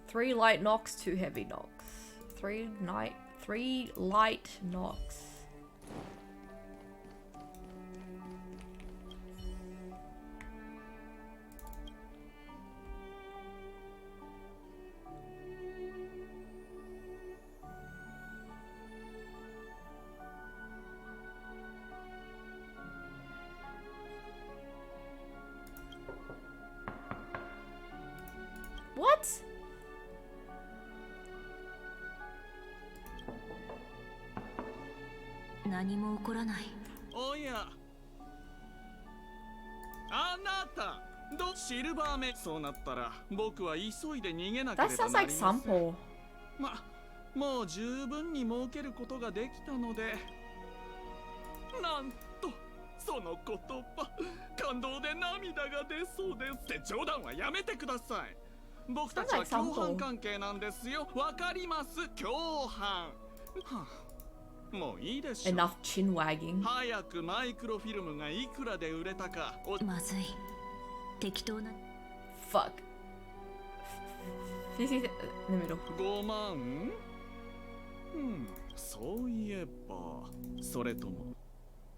Three light knocks, two heavy knocks. 3 light knocks. What?おやあなたシルバーメインそうなったら僕は急いで逃げなけれ That ば sounds な like りません Sampo. もう十分に儲けることができたのでなんとその言葉感動で涙が出そうですって冗談はやめてください僕たちは共犯関係なんですよわかります共犯もういいでしょ Enough chin wagging. 早くマイクロフィルムがいくらで売れたかまずい適当な Fuck. 50 in the middle. 5万そういえばそれとも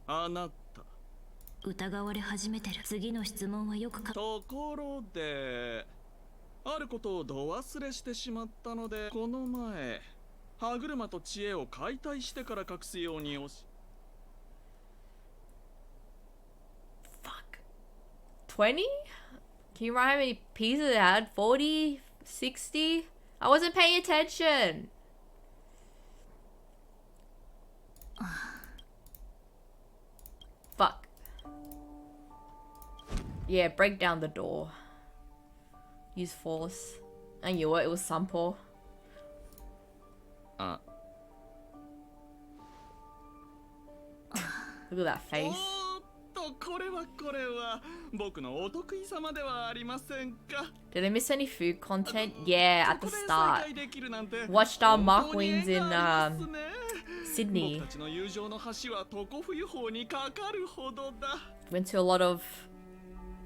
あなた疑われ始めてる次の質問はよくところであることをど忘れしてしまったのでこの前歯車と知恵を解体してから隠すようにFuck. 20? Can you remember how many pieces it had? 40? 60? I wasn't paying attention. Fuck. Yeah, break down the door. Use force. I knew it was Sampo. Look at that face. これは僕のお得意様ではありませんか Did I miss any food content? Yeah, at the start. Watched our Mark Wins in Sydney. 僕たちの友情の橋は常冬法にかかるほどだ Went to a lot of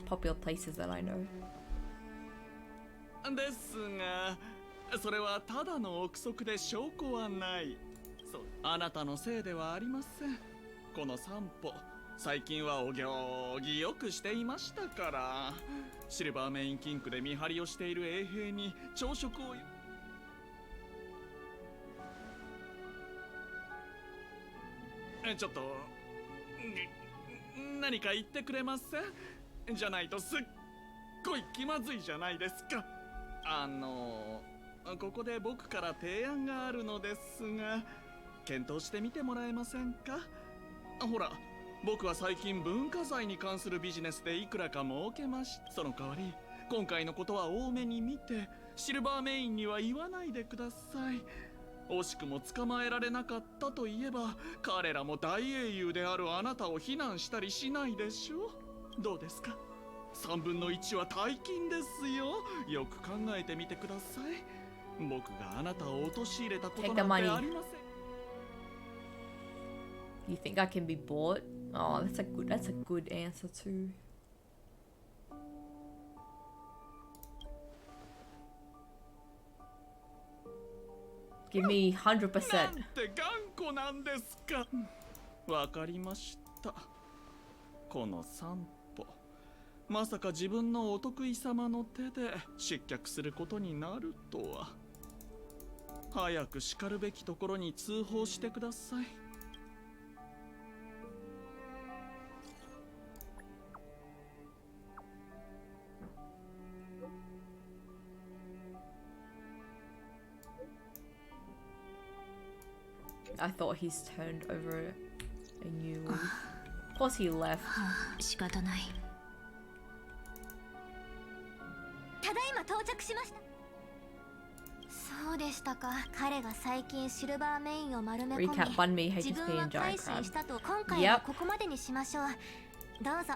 popular places that I know. ですがそれはただの憶測で証拠はないそうあなたのせいではありませんこの散歩最近はお行儀よくしていましたからシルバーメインキンクで見張りをしている衛兵に朝食をちょっと何か言ってくれませんじゃないとすっごい気まずいじゃないですかここで僕から提案があるのですが検討してみてもらえませんかほら僕は最近文化財に関するビジネスでいくらか儲けましたその代わり今回のことは多めに見てシルバーメインには言わないでください惜しくも捕まえられなかったといえば彼らも大英雄であるあなたを非難したりしないでしょどうですか3分の1は大金ですよよく考えてみてください僕があなたを陥れたことなんてありません You think I can be bought? Oh, that's a good answer too. Give me 100%. なんて頑固なんですかわかりましたこの散歩まさか自分のお得意様の手で失脚することになるとは早くしかるべきところに通報してくださいI thought he's turned over a new leaf. Of course he left. 仕方ないただいま到着しましたそうでしたか彼が最近シルバーメインを丸め込み Recap Bun Me, 自 HSP 分は and 改 Giant 心した Crab. と今回はここまでにしましょうどうぞ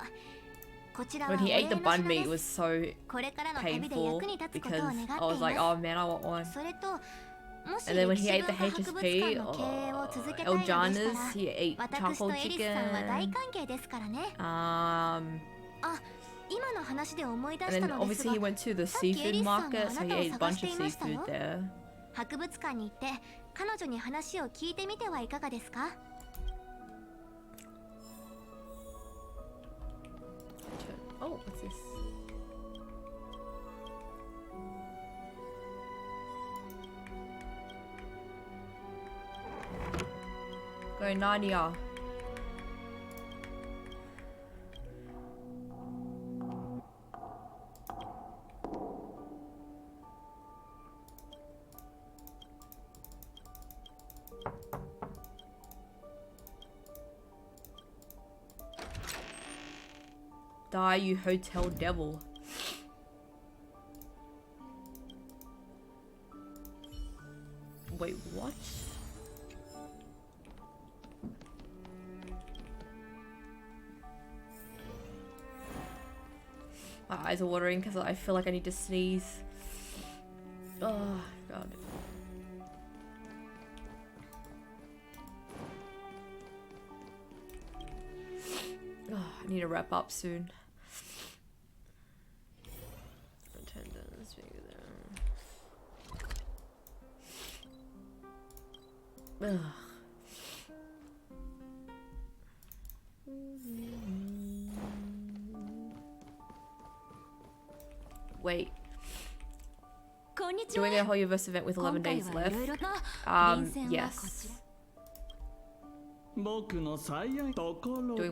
こちらは When お he 礼 ate の the bun 品 meat, で it was す so これからの旅で painful 役に立つことを because 願ってい I ま was す like, oh man, I want one. それともし And then when he 歴 ate 史 the 文化博物館 HSP, の経営を続けたいのでした Eljanas, ら he ate 私と charcoal エリスさんは大 chicken. 歓迎ですからね Um, 今の話で思い出 and した then のです obviously が he went to the さっきエリ seafood スさんが market, あ so な he たを ate a 探 bunch して of いました seafood よ there. 博物館に行って彼女に話を聞いてみてはいかがですか？ Oh, what's this? Go Narnia. Die, you hotel devil. Wait, what? My eyes are watering because I feel like I need to sneeze. Oh, God. Oh, I need to wrap up soon. Attendance, ugh. Wait. Doing a whole universe event with 11 days left. Yes. Doing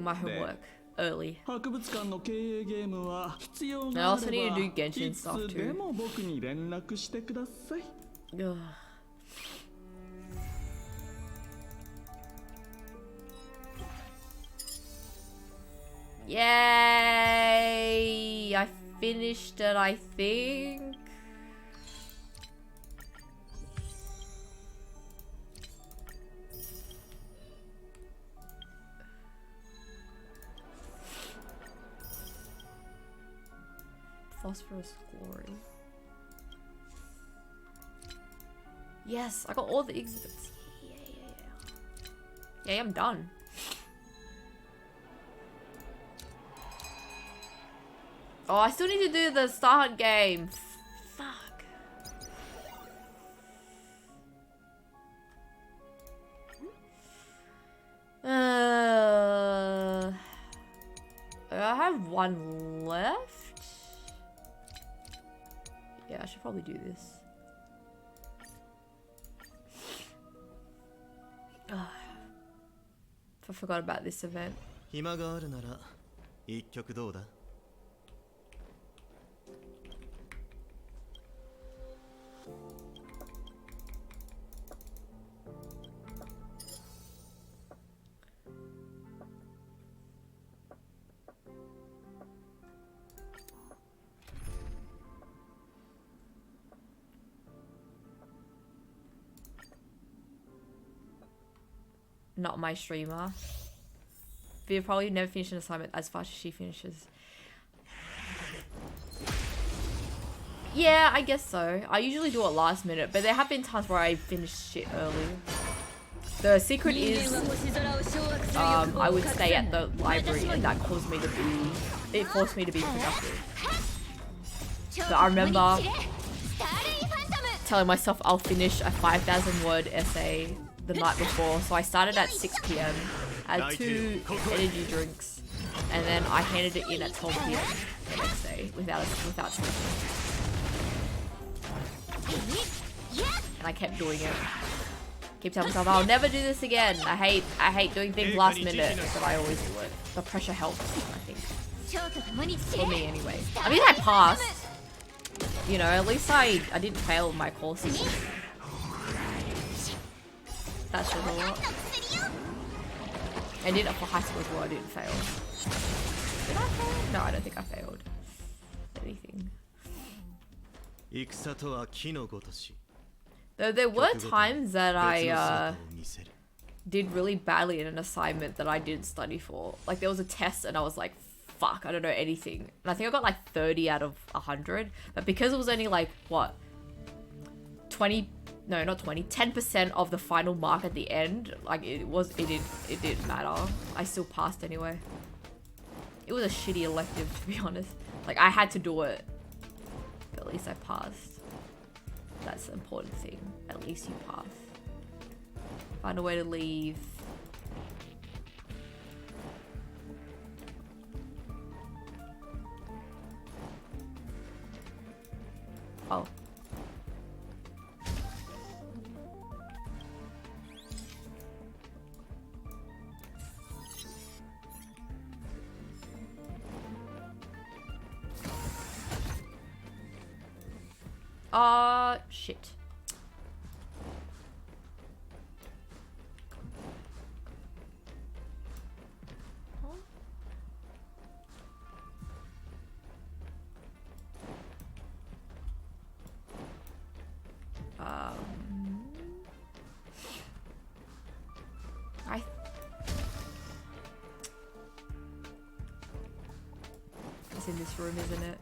my homework early. I also need to do Genshin stuff too. Ugh. Yay! I finished it, I think. Phosphorus Glory. Yes, I got all the exhibits. Yeah, I'm done. Oh, I still need to do the Star Hunt game. Fuck. I have one left. Yeah, I should probably do this. I forgot about this event. 暇があるなら一曲どうだ? Not my streamer. But you'll probably never finish an assignment as fast as she finishes. Yeah, I guess so. I usually do it last minute, but there have been times where I finish shit early. The secret is, I would stay at the library, and that caused me to be, it forced me to be productive. So I remember telling myself I'll finish a 5,000 word essay the night before, so I started at 6 PM, had 2 energy drinks, and then I handed it in at 12 PM the next day without sleeping. And I kept doing it. Keep telling myself I'll never do this again. I hate doing things last minute, but I always do it. The pressure helps, I think. For me anyway. I mean, I passed. You know, at least I didn't fail my courses. That's just a lot. I did it for high school as well, I didn't fail. Did I fail? No, I don't think I failed anything. Though there were times that I did really badly in an assignment that I didn't study for. Like there was a test and I was like, fuck, I don't know anything. And I think I got like 30 out of 100. But because it was only like, what? 10% of the final mark at the end, like it didn't matter. I still passed anyway. It was a shitty elective, to be honest. Like I had to do it, but at least I passed. That's the important thing. At least you passed. Find a way to leave. Oh. Shit. It's in this room, isn't it?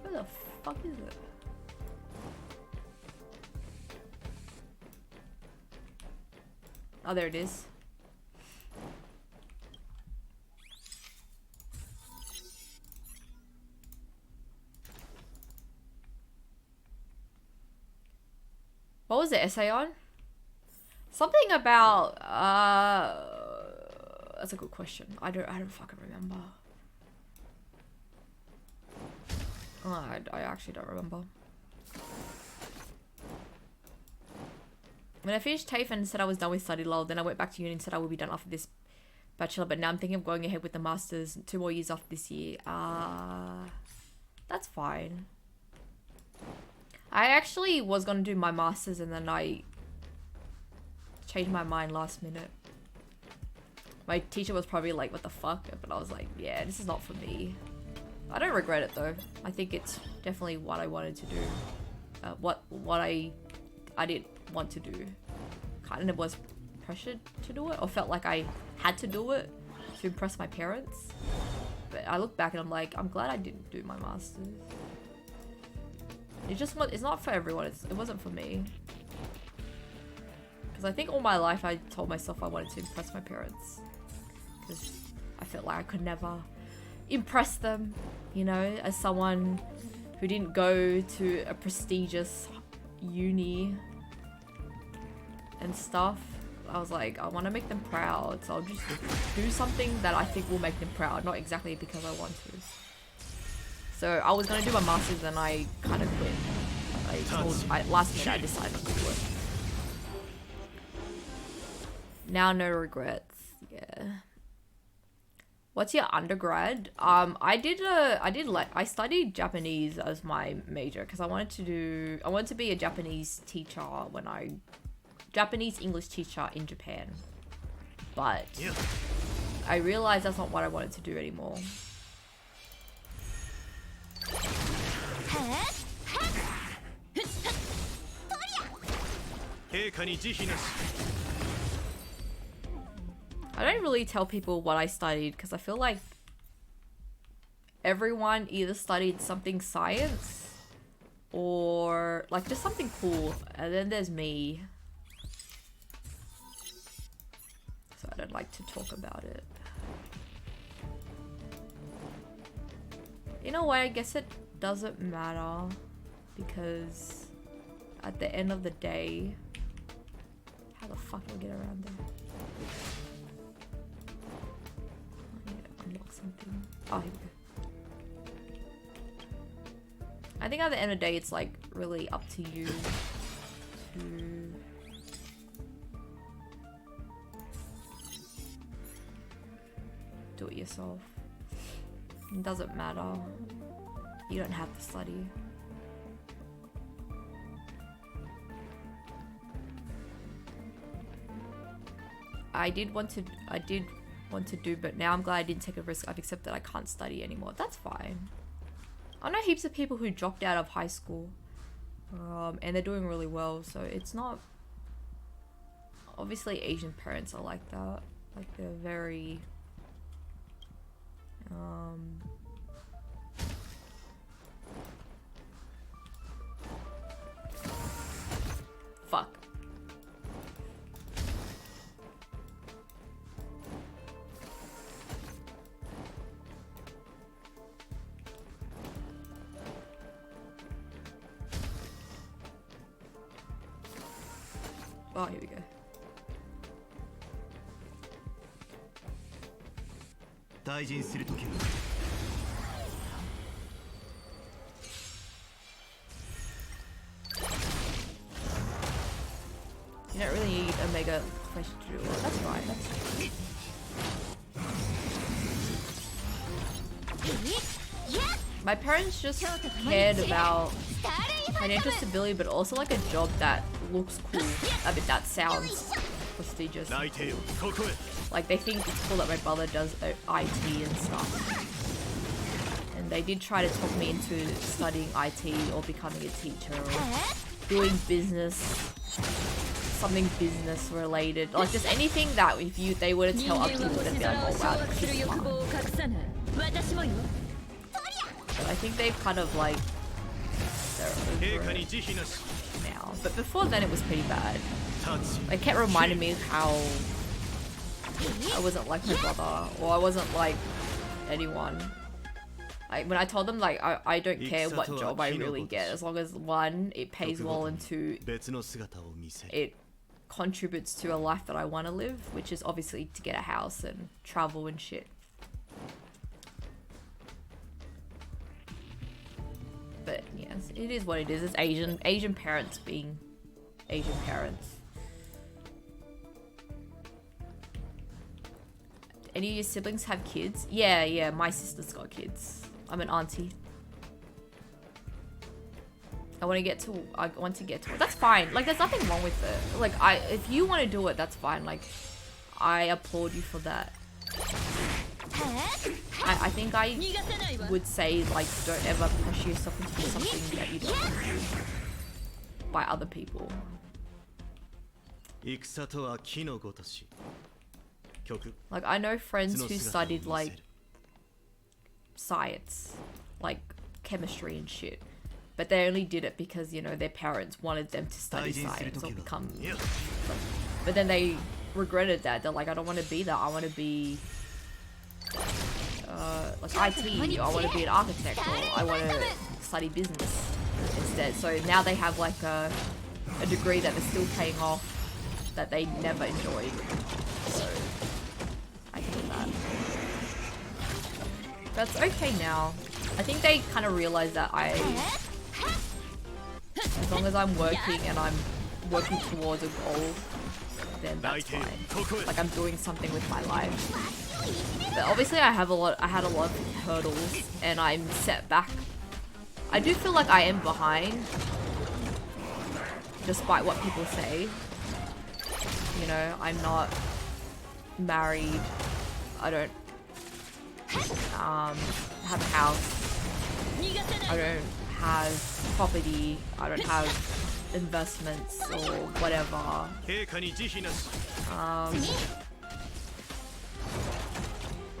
Where the fuck is it? Oh, there it is. What was the essay on? Something about that's a good question. I don't fucking remember. Oh, I actually don't remember. When I finished TAFE and said I was done with study lull, then I went back to uni and said I will be done after this bachelor, but now I'm thinking of going ahead with the masters, 2 more years after this year. That's fine. I actually was gonna do my masters and then I changed my mind last minute. My teacher was probably like, what the fuck? But I was like, yeah, this is not for me. I don't regret it though. I think it's definitely what I wanted to do. What I didn't want to do. Kind of was pressured to do it or felt like I had to do it to impress my parents. But I look back and I'm like, I'm glad I didn't do my masters. It's not for everyone. It wasn't for me. Because I think all my life I told myself I wanted to impress my parents. Because I felt like I could never impress them, you know, as someone who didn't go to a prestigious uni and stuff. I was like, I want to make them proud, so I'll just do something that I think will make them proud, not exactly because I want to. So I was gonna do my masters and I kind of quit. Last minute I decided not to do it. Now no regrets. Yeah. What's your undergrad? I studied Japanese as my major because I wanted to be a Japanese teacher Japanese English teacher in Japan. But I realized that's not what I wanted to do anymore. I don't really tell people what I studied because I feel like everyone either studied something science or like just something cool, and then there's me. So I don't like to talk about it. In a way, I guess it doesn't matter because at the end of the day, how the fuck do I get around there? I need to unlock something. Oh, here we go. I think at the end of the day, it's like really up to you to do it yourself. It doesn't matter. You don't have to study. I did want to do, but now I'm glad I didn't take a risk. I've accepted I can't study anymore. That's fine. I know heaps of people who dropped out of high school, and they're doing really well. So it's not. Obviously, Asian parents are like that. Like they're very. Fuck. Oh, here we go. 退陣するときは You don't really need a mega flesh to do it. That's fine. That's fine. My parents just cared about financial stability, but also like a job that looks cool. I mean, that sounds prestigious. Like they think it's cool that my brother does IT and stuff. And they did try to talk me into studying IT or becoming a teacher or doing business, something business related, like just anything that if they were to tell other people, they'd be like, oh wow, this is fun. But I think they've kind of like, they're over it now. But before then it was pretty bad. It kept reminding me of how I wasn't like my brother, or I wasn't like anyone. Like when I told them like I don't care what job I really get, as long as one, it pays well, and two, it contributes to a life that I want to live, which is obviously to get a house and travel and shit. But yes, it is what it is. It's Asian parents being Asian parents. Any of your siblings have kids? Yeah, my sister's got kids. I'm an auntie. I want to get to it. That's fine. Like, there's nothing wrong with it. Like, if you want to do it, that's fine. Like, I applaud you for that. I think I would say, like, don't ever push yourself into something that you don't want to do by other people. Like, I know friends who studied, like, science, like chemistry and shit, but they only did it because, you know, their parents wanted them to study science or become, but then they regretted that. They're like, I don't want to be that. I want to be like IT, I want to be an architect, or I want to study business instead. So now they have like a degree that they're still paying off that they never enjoyed. So I hate that. That's okay now. I think they kind of realize that as long as I'm working and I'm working towards a goal, then that's fine. Like, I'm doing something with my life. But obviously I had a lot of hurdles and I'm set back. I do feel like I am behind, despite what people say. You know, I'm not married. I don't have a house. I don't have property. I don't have investments or whatever.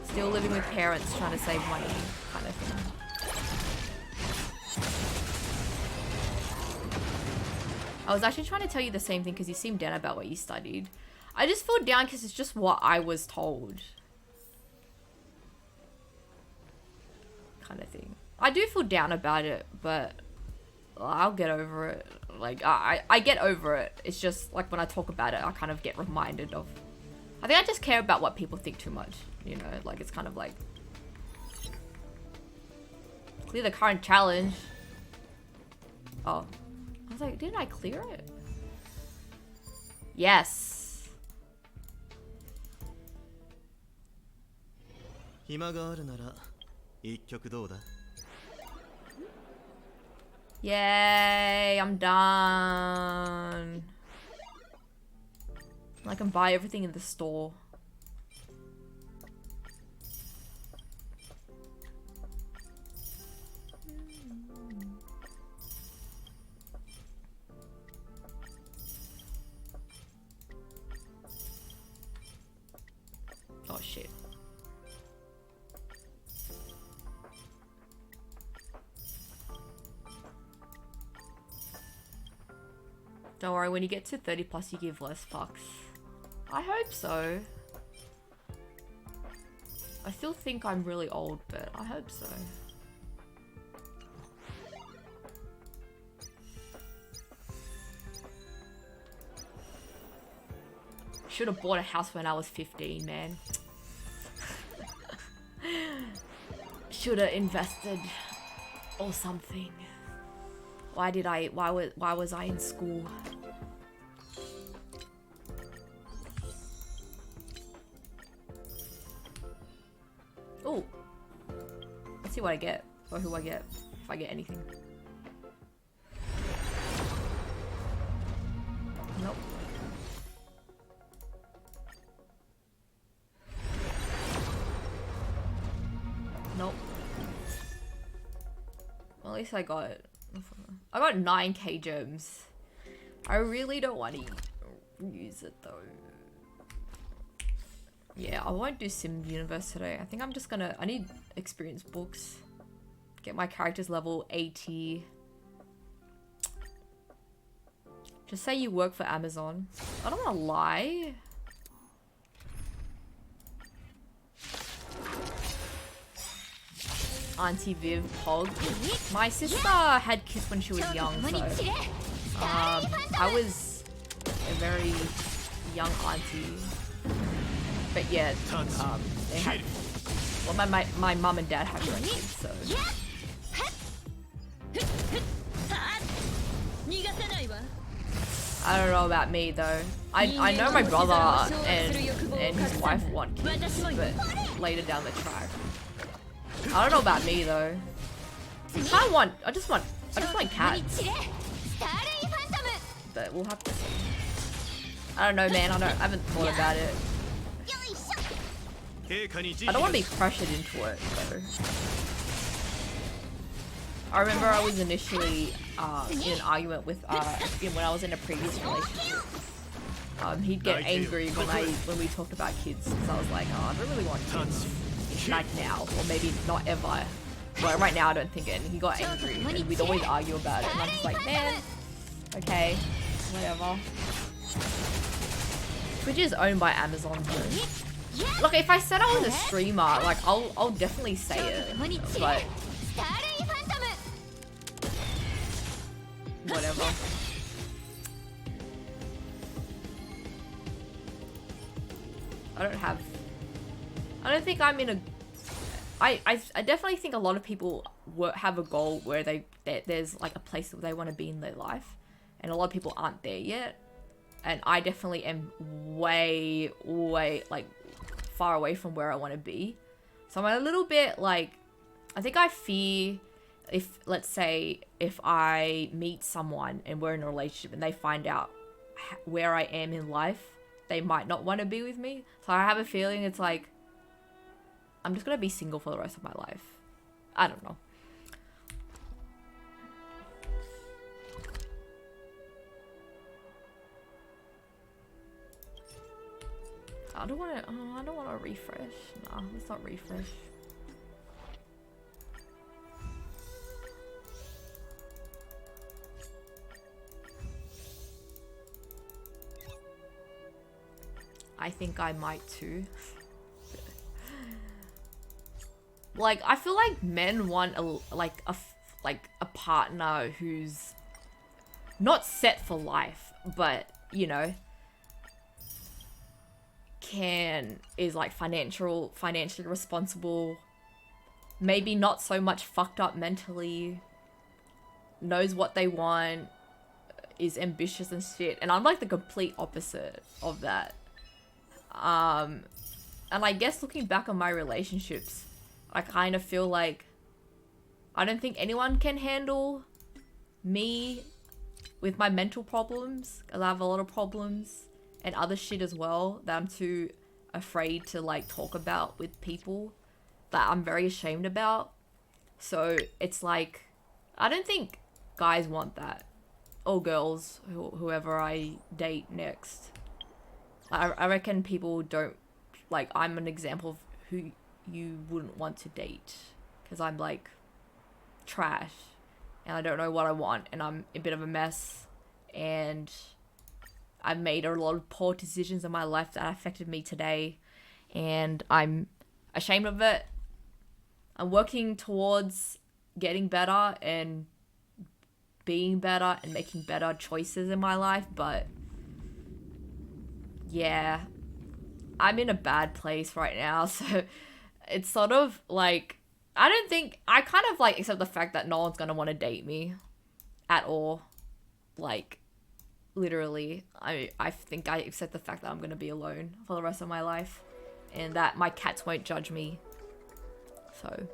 Still living with parents, trying to save money, kind of thing. I was actually trying to tell you the same thing because you seemed down about what you studied. I just feel down because it's just what I was told. Kind of thing. I do feel down about it, but I'll get over it. Like, I get over it. It's just, like, when I talk about it, I kind of get reminded of... I think I just care about what people think too much. You know, like, it's kind of like... Clear the current challenge. Oh. I was like, didn't I clear it? Yes. Yay, I'm done. I can buy everything in the store. Oh shit. Don't worry, when you get to 30 plus you give less fucks. I hope so. I still think I'm really old, but I hope so. Should have bought a house when I was 15, man. Should have invested or something. Why was I in school? Oh, let's see what I get or who I get if I get anything. Nope. Nope. Well, at least I got 9k gems. I really don't want to use it though. Yeah, I won't do Sim Universe today. I think I'm just gonna... I need experience books. Get my characters level 80. Just say you work for Amazon. I don't want to lie. Auntie Viv, Pog. My sister had kids when she was young, so... I was a very young auntie. But yeah, they had... Well, my mum and dad had their own kids, so... I don't know about me though. I know my brother and his wife want kids, but later down the track. I don't know about me though. I just want cats. But we'll have to see. I don't know, man. I haven't thought about it. I don't want to be pressured into it though. I remember I was initially in an argument with when I was in a previous relationship. He'd get angry when we talked about kids because I was like, oh, I don't really want kids. Like now, or maybe not ever. But right now I don't think it. And he got angry and we'd always argue about it. And I'm just like, man, okay, whatever. Twitch is owned by Amazon too. Look, if I said I was a streamer, like I'll definitely say it. But whatever. I don't think I'm in a... I definitely think a lot of people have a goal where there's like a place that they want to be in their life. And a lot of people aren't there yet. And I definitely am way, like, far away from where I want to be. So I'm a little bit like... I think I fear if, let's say, if I meet someone and we're in a relationship and they find out where I am in life, they might not want to be with me. So I have a feeling it's like, I'm just going to be single for the rest of my life. I don't know. I don't want to refresh. Nah, let's not refresh. I think I might too. Like, I feel like men want a partner who's not set for life, but you know, is like financially responsible, maybe not so much fucked up mentally, knows what they want, is ambitious and shit. And I'm like the complete opposite of that. And I guess looking back on my relationships, I kind of feel like I don't think anyone can handle me with my mental problems, because I have a lot of problems and other shit as well that I'm too afraid to like talk about with people, that I'm very ashamed about. So it's like, I don't think guys want that, or girls, whoever I date next. I reckon people don't, like, I'm an example of who you wouldn't want to date, because I'm like trash and I don't know what I want and I'm a bit of a mess and I've made a lot of poor decisions in my life that affected me today and I'm ashamed of it. I'm working towards getting better and being better and making better choices in my life, but yeah, I'm in a bad place right now. So it's sort of like, I kind of like accept the fact that no one's gonna want to date me at all. Like, literally, I think I accept the fact that I'm gonna be alone for the rest of my life, and that my cats won't judge me. So,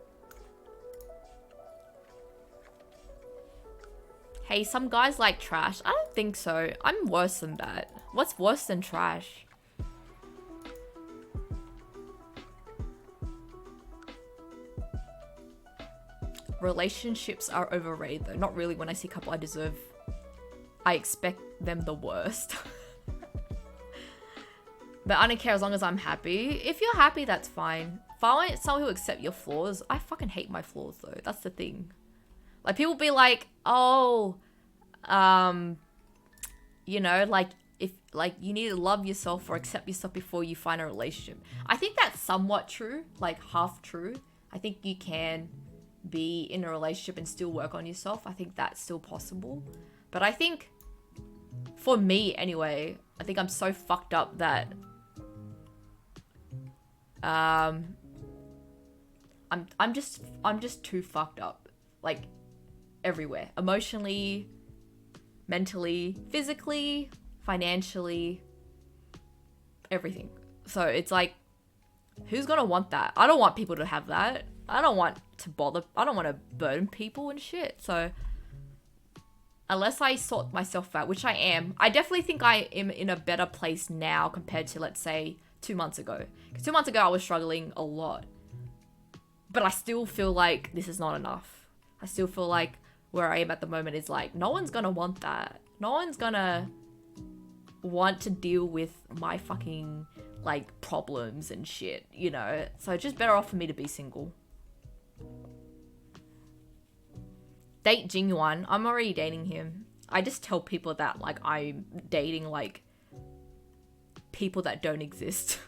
hey, some guys like trash. I don't think so. I'm worse than that. What's worse than trash? Relationships are overrated though. Not really. When I see a couple I expect them the worst. But I don't care as long as I'm happy. If you're happy, that's fine. If I want someone who accepts your flaws, I fucking hate my flaws though. That's the thing. Like, people be like, oh, you know, like, if, like, you need to love yourself or accept yourself before you find a relationship. I think that's somewhat true, like half true. I think you can be in a relationship and still work on yourself. I think that's still possible. But I think, for me anyway, I think I'm so fucked up that I'm just too fucked up, like, everywhere. Emotionally, mentally, physically, financially, everything. So it's like, who's gonna want that? I don't want people to have that. I don't want to burden people and shit. So unless I sort myself out, which I am, I definitely think I am in a better place now compared to, let's say, 2 months ago. Because 2 months ago I was struggling a lot. But I still feel like this is not enough. I still feel like where I am at the moment is like, no one's gonna want that. No one's gonna want to deal with my fucking, like, problems and shit, you know? So it's just better off for me to be single. Date Jingyuan. I'm already dating him. I just tell people that, like, I'm dating, like, people that don't exist.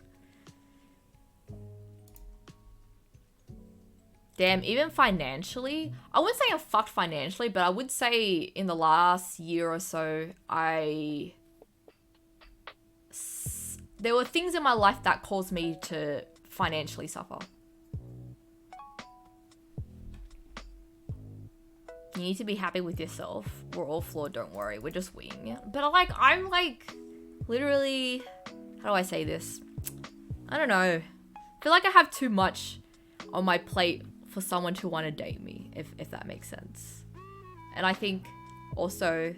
Damn, even financially, I wouldn't say I'm fucked financially, but I would say in the last year or so, there were things in my life that caused me to financially suffer. You need to be happy with yourself. We're all flawed, don't worry. We're just winging it. But, like, I'm, like, literally... How do I say this? I don't know. I feel like I have too much on my plate for someone to want to date me, if that makes sense. And I think also...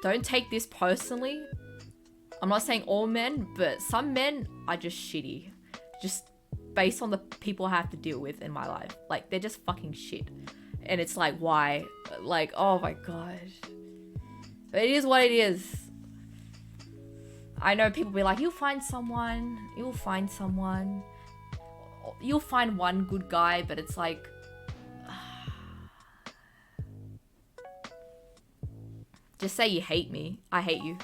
Don't take this personally. I'm not saying all men, but some men are just shitty. Just based on the people I have to deal with in my life. Like, they're just fucking shit. And it's like, why? Like, oh my gosh. But it is what it is. I know people be like, you'll find someone. You'll find someone. You'll find one good guy, but it's like... Just say you hate me. I hate you.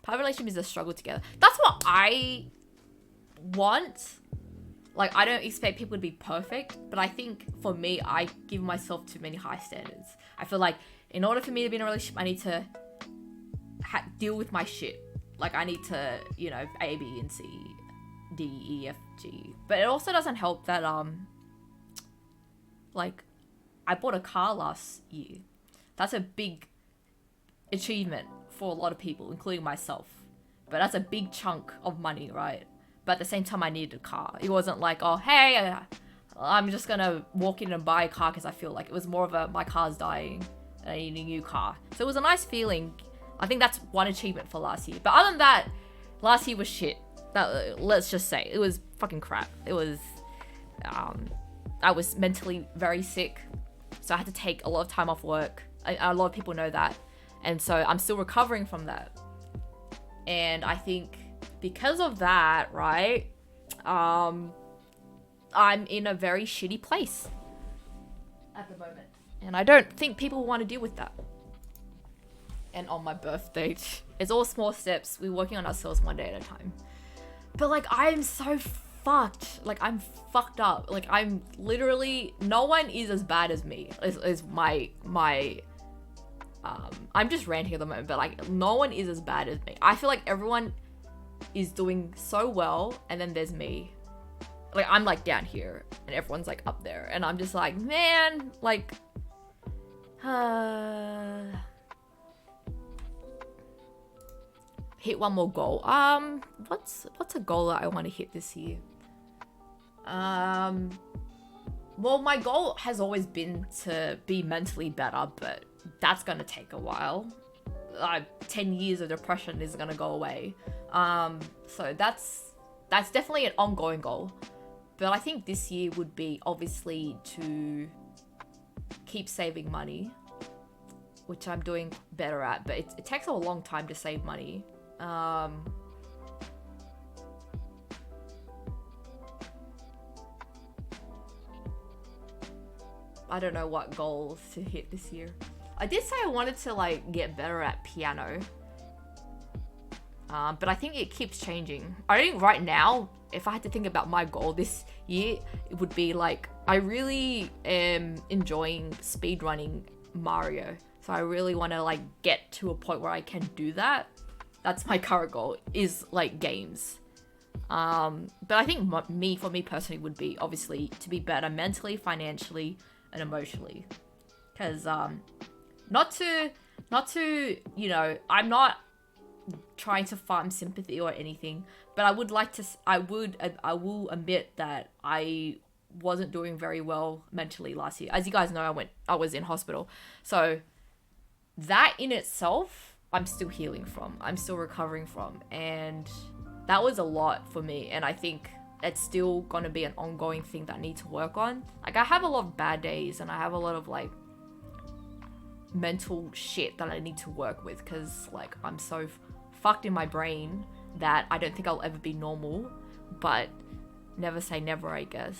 Private relationship is a struggle together. That's what I want. Like, I don't expect people to be perfect, but I think for me, I give myself too many high standards. I feel like in order for me to be in a relationship, I need to deal with my shit. Like, I need to, you know, A, B, and C, D, E, F, G. But it also doesn't help that, like, I bought a car last year. That's a big achievement for a lot of people, including myself. But that's a big chunk of money, right? But at the same time, I needed a car. It wasn't like, oh, hey, I'm just gonna walk in and buy a car because I feel like it was more of a, my car's dying and I need a new car. So it was a nice feeling. I think that's one achievement for last year. But other than that, last year was shit. Let's just say, it was fucking crap. It was, I was mentally very sick. So I had to take a lot of time off work. A lot of people know that. And so I'm still recovering from that. And I think because of that, right, I'm in a very shitty place at the moment. And I don't think people want to deal with that. And on my birthday, it's all small steps. We're working on ourselves one day at a time. But like, I'm so fucked. Like, I'm fucked up. Like, I'm literally, no one is as bad as me. Is my I'm just ranting at the moment, but like, no one is as bad as me. I feel like everyone is doing so well, and then there's me. Like, I'm like down here, and everyone's like up there, and I'm just like, man, like, hit one more goal. What's a goal that I want to hit this year? Well, my goal has always been to be mentally better, but that's gonna take a while. 10 years of depression is gonna go away. So that's definitely an ongoing goal. But I think this year would be obviously to keep saving money, which I'm doing better at, but it takes a long time to save money. I don't know what goals to hit this year. I did say I wanted to like get better at piano. But I think it keeps changing. I think right now, if I had to think about my goal this year, it would be like, I really am enjoying speedrunning Mario. So I really want to like get to a point where I can do that. That's my current goal, is like games. But I think for me personally would be obviously to be better mentally, financially, and emotionally. Because not to, you know, I'm not trying to farm sympathy or anything, but I will admit that I wasn't doing very well mentally last year. As you guys know, I was in hospital. So that in itself, I'm still healing from. I'm still recovering from. And that was a lot for me. And I think it's still going to be an ongoing thing that I need to work on. Like, I have a lot of bad days and I have a lot of like mental shit that I need to work with, because like I'm so fucked in my brain that I don't think I'll ever be normal. But never say never, I guess.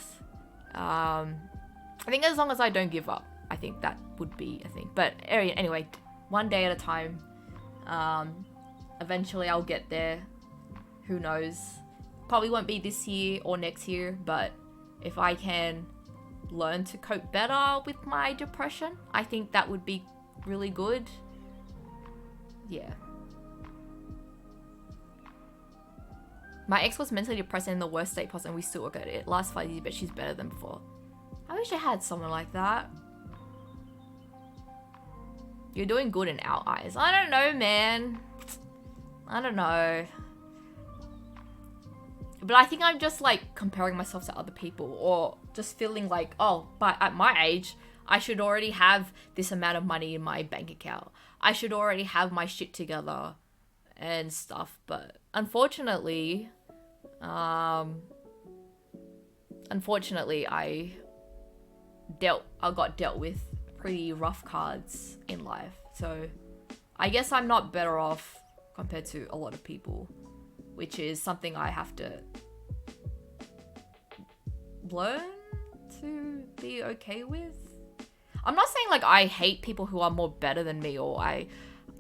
I think as long as I don't give up, I think that would be a thing. But anyway, one day at a time. Eventually I'll get there. Who knows? Probably won't be this year or next year, but if I can learn to cope better with my depression, I think that would be really good. Yeah. My ex was mentally depressed and in the worst state possible, and we still work at it. Last 5 years, but she's better than before. I wish I had someone like that. You're doing good in our eyes. I don't know, man. I don't know. But I think I'm just like comparing myself to other people, or just feeling like, oh, but at my age, I should already have this amount of money in my bank account. I should already have my shit together and stuff. But unfortunately, I got dealt with pretty rough cards in life. So I guess I'm not better off compared to a lot of people, which is something I have to learn to be okay with. I'm not saying like I hate people who are more better than me, or I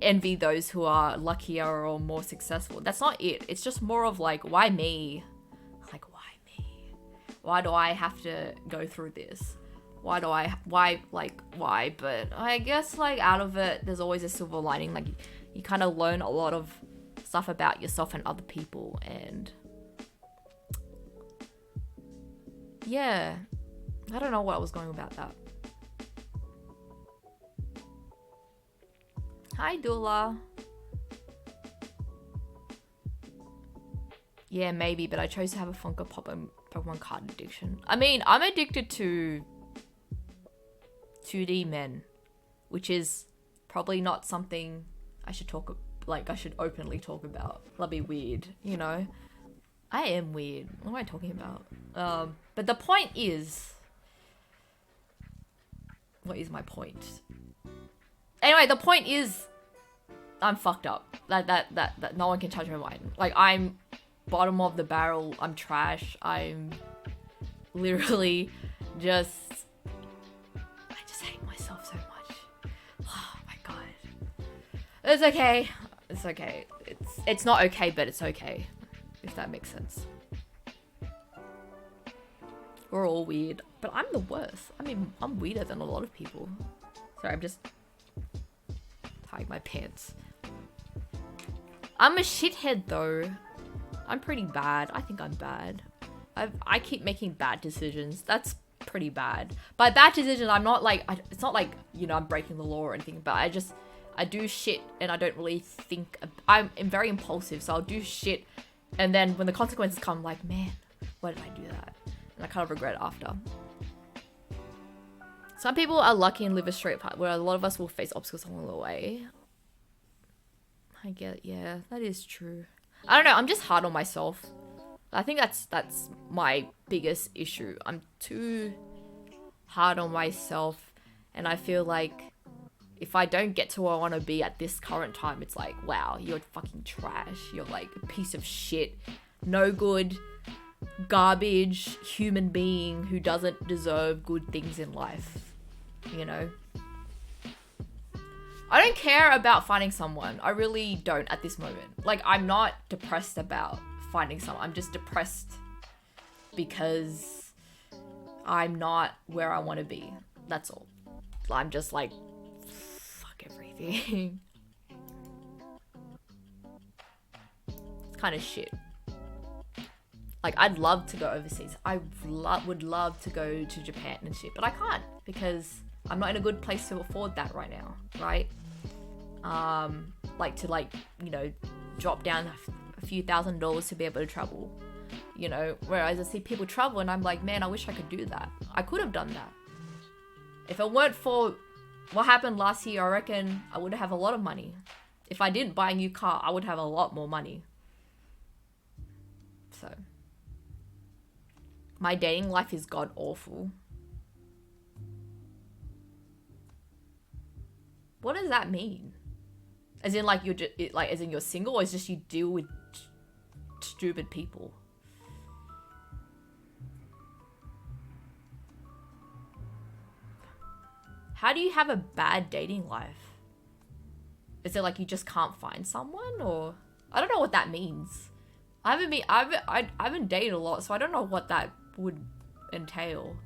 envy those who are luckier or more successful. That's not it. It's just more of like, why me? Like, why me? Why do I have to go through this? But I guess like out of it, there's always a silver lining. Like you kind of learn a lot of stuff about yourself and other people, and yeah, I don't know what I was going about that. Hi Dula. Yeah, maybe, but I chose to have a Funko Pop and Pokemon card addiction. I mean, I'm addicted to 2D men, which is probably not something I should I should openly talk about. That'd be weird, you know? I am weird. What am I talking about? But the point is... What is my point? Anyway, the point is... I'm fucked up. That no one can touch my mind. Like, I'm bottom of the barrel. I'm trash. I'm literally just... I just hate myself so much. Oh my god. It's okay. It's okay. It's not okay, but it's okay. If that makes sense. We're all weird. But I'm the worst. I mean, I'm weirder than a lot of people. Sorry, I'm just tying my pants. I'm a shithead though. I'm pretty bad. I think I'm bad. I keep making bad decisions. That's pretty bad. By bad decisions, I'm not like, it's not like, you know, I'm breaking the law or anything, but I do shit and I don't really think. I'm very impulsive, so I'll do shit and then when the consequences come, I'm like, man, why did I do that? And I kind of regret it after. Some people are lucky and live a straight path, where a lot of us will face obstacles along the way. I get, yeah, that is true. I don't know, I'm just hard on myself. I think that's my biggest issue. I'm too hard on myself, and I feel like if I don't get to where I want to be at this current time, it's like, wow, you're fucking trash. You're like a piece of shit. No good, garbage human being who doesn't deserve good things in life. You know? I don't care about finding someone. I really don't at this moment. Like, I'm not depressed about finding someone. I'm just depressed because I'm not where I want to be. That's all. I'm just like, fuck everything. It's kind of shit. Like, I'd love to go overseas. I would love to go to Japan and shit, but I can't because I'm not in a good place to afford that right now, right? Like to like, you know, drop down a few $1,000s to be able to travel, you know, whereas I see people travel and I'm like, man, I wish I could do that. I could have done that. If it weren't for what happened last year, I reckon I would have a lot of money. If I didn't buy a new car, I would have a lot more money. So my dating life is god awful. What does that mean? As in, like, you're just, like, as in you're single, or is just you deal with stupid people? How do you have a bad dating life? Is it like you just can't find someone, or I don't know what that means. I haven't dated a lot, so I don't know what that would entail.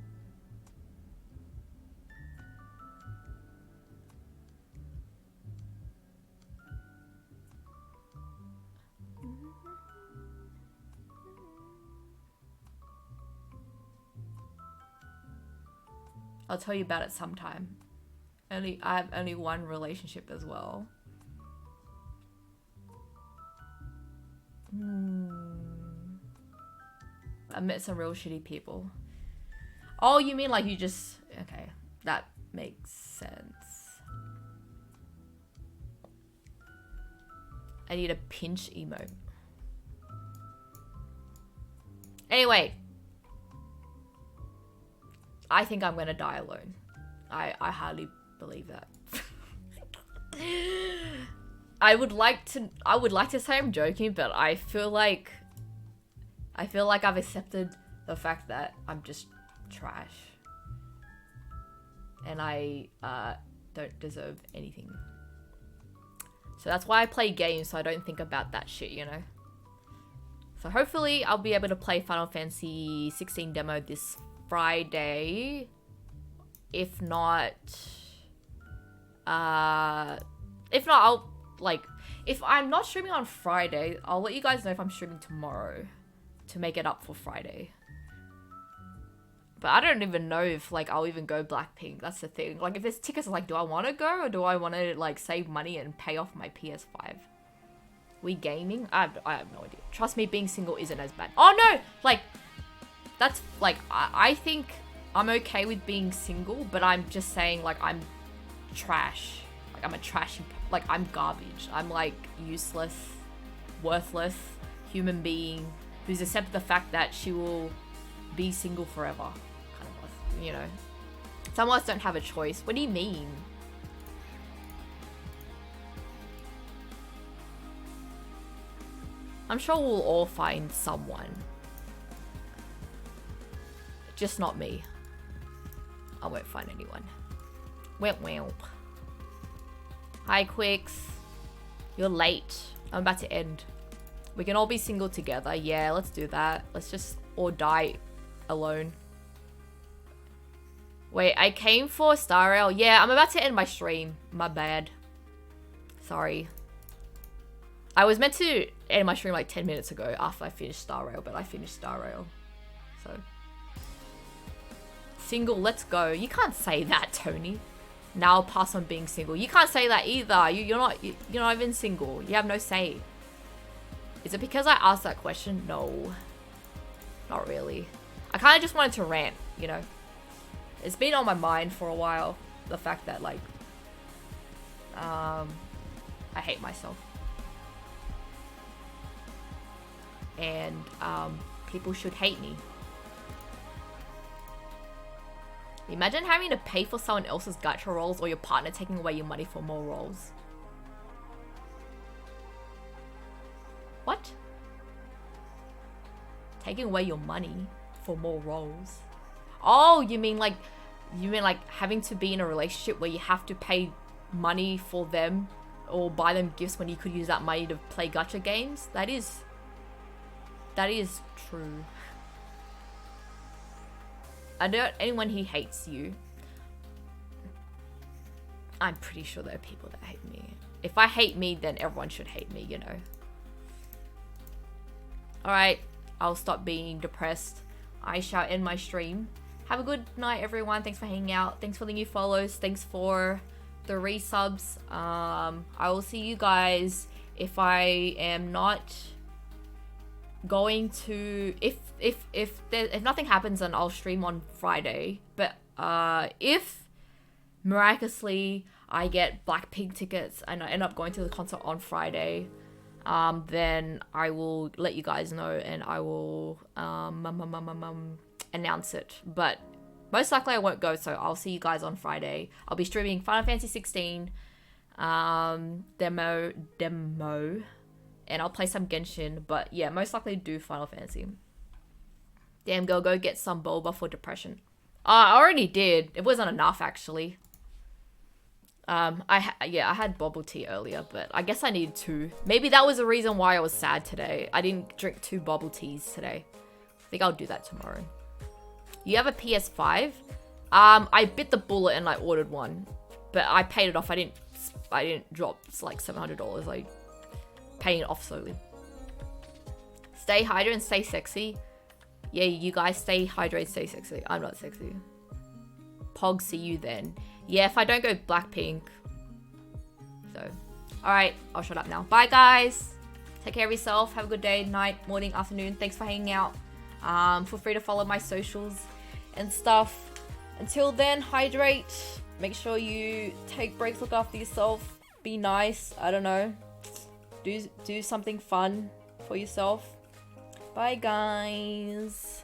I'll tell you about it sometime. I have only one relationship as well. I met some real shitty people. Oh, you mean like you just... Okay, that makes sense. I need a pinch emote. Anyway. I think I'm gonna die alone. I hardly believe that. I would like to say I'm joking, but I feel like I've accepted the fact that I'm just trash. And I don't deserve anything. So that's why I play games, so I don't think about that shit, you know? So hopefully I'll be able to play Final Fantasy 16 demo this Friday. If not, I'll, like, if I'm not streaming on Friday, I'll let you guys know if I'm streaming tomorrow to make it up for Friday. But I don't even know if, like, I'll even go Blackpink. That's the thing. Like, if there's tickets, like, do I want to go or do I want to, like, save money and pay off my PS5? We gaming? I have no idea. Trust me, being single isn't as bad. Oh, no! Like, that's, like, I think I'm okay with being single, but I'm just saying, like, I'm trash. Like, I'm a trashy, like, I'm garbage. I'm, like, useless, worthless human being who's accepted the fact that she will be single forever. Kind of, you know. Some of us don't have a choice. What do you mean? I'm sure we'll all find someone. Just not me. I won't find anyone. Wimp wimp. Hi, Quicks. You're late. I'm about to end. We can all be single together. Yeah, let's do that. Let's just all die alone. Wait, I came for Star Rail. Yeah, I'm about to end my stream. My bad. Sorry. I was meant to end my stream like 10 minutes ago after I finished Star Rail, but I finished Star Rail. So. Single, let's go. You can't say that, Tony. Now I'll pass on being single. You can't say that either. You're not even single. You have no say. Is it because I asked that question? No. Not really. I kind of just wanted to rant, you know. It's been on my mind for a while. The fact that, like, I hate myself. And people should hate me. Imagine having to pay for someone else's gacha rolls or your partner taking away your money for more rolls. What? Taking away your money for more rolls? Oh, you mean like having to be in a relationship where you have to pay money for them or buy them gifts when you could use that money to play gacha games? That is true. I doubt anyone who hates you. I'm pretty sure there are people that hate me. If I hate me, then everyone should hate me, you know. Alright, I'll stop being depressed. I shall end my stream. Have a good night, everyone. Thanks for hanging out. Thanks for the new follows. Thanks for the resubs. I will see you guys if I am not going to, if nothing happens, then I'll stream on Friday. But if miraculously I get Blackpink tickets and I end up going to the concert on Friday, then I will let you guys know and I will announce it. But most likely I won't go, so I'll see you guys on Friday. I'll be streaming Final Fantasy 16 demo, and I'll play some Genshin, but yeah, most likely do Final Fantasy. Damn girl, go get some boba for depression. I already did. It wasn't enough, actually. I had bubble tea earlier, but I guess I needed 2. Maybe that was the reason why I was sad today. I didn't drink 2 bubble teas today. I think I'll do that tomorrow. You have a PS5? I bit the bullet and I ordered one, but I paid it off. I didn't drop like $700. I paying it off slowly. Stay hydrated and stay sexy. Yeah, you guys stay hydrated, stay sexy. I'm not sexy. Pog, see you then. Yeah, if I don't go Blackpink. So, alright, I'll shut up now. Bye, guys. Take care of yourself. Have a good day, night, morning, afternoon. Thanks for hanging out. Feel free to follow my socials and stuff. Until then, hydrate. Make sure you take breaks, look after yourself. Be nice. I don't know. Do something fun for yourself. Bye, guys.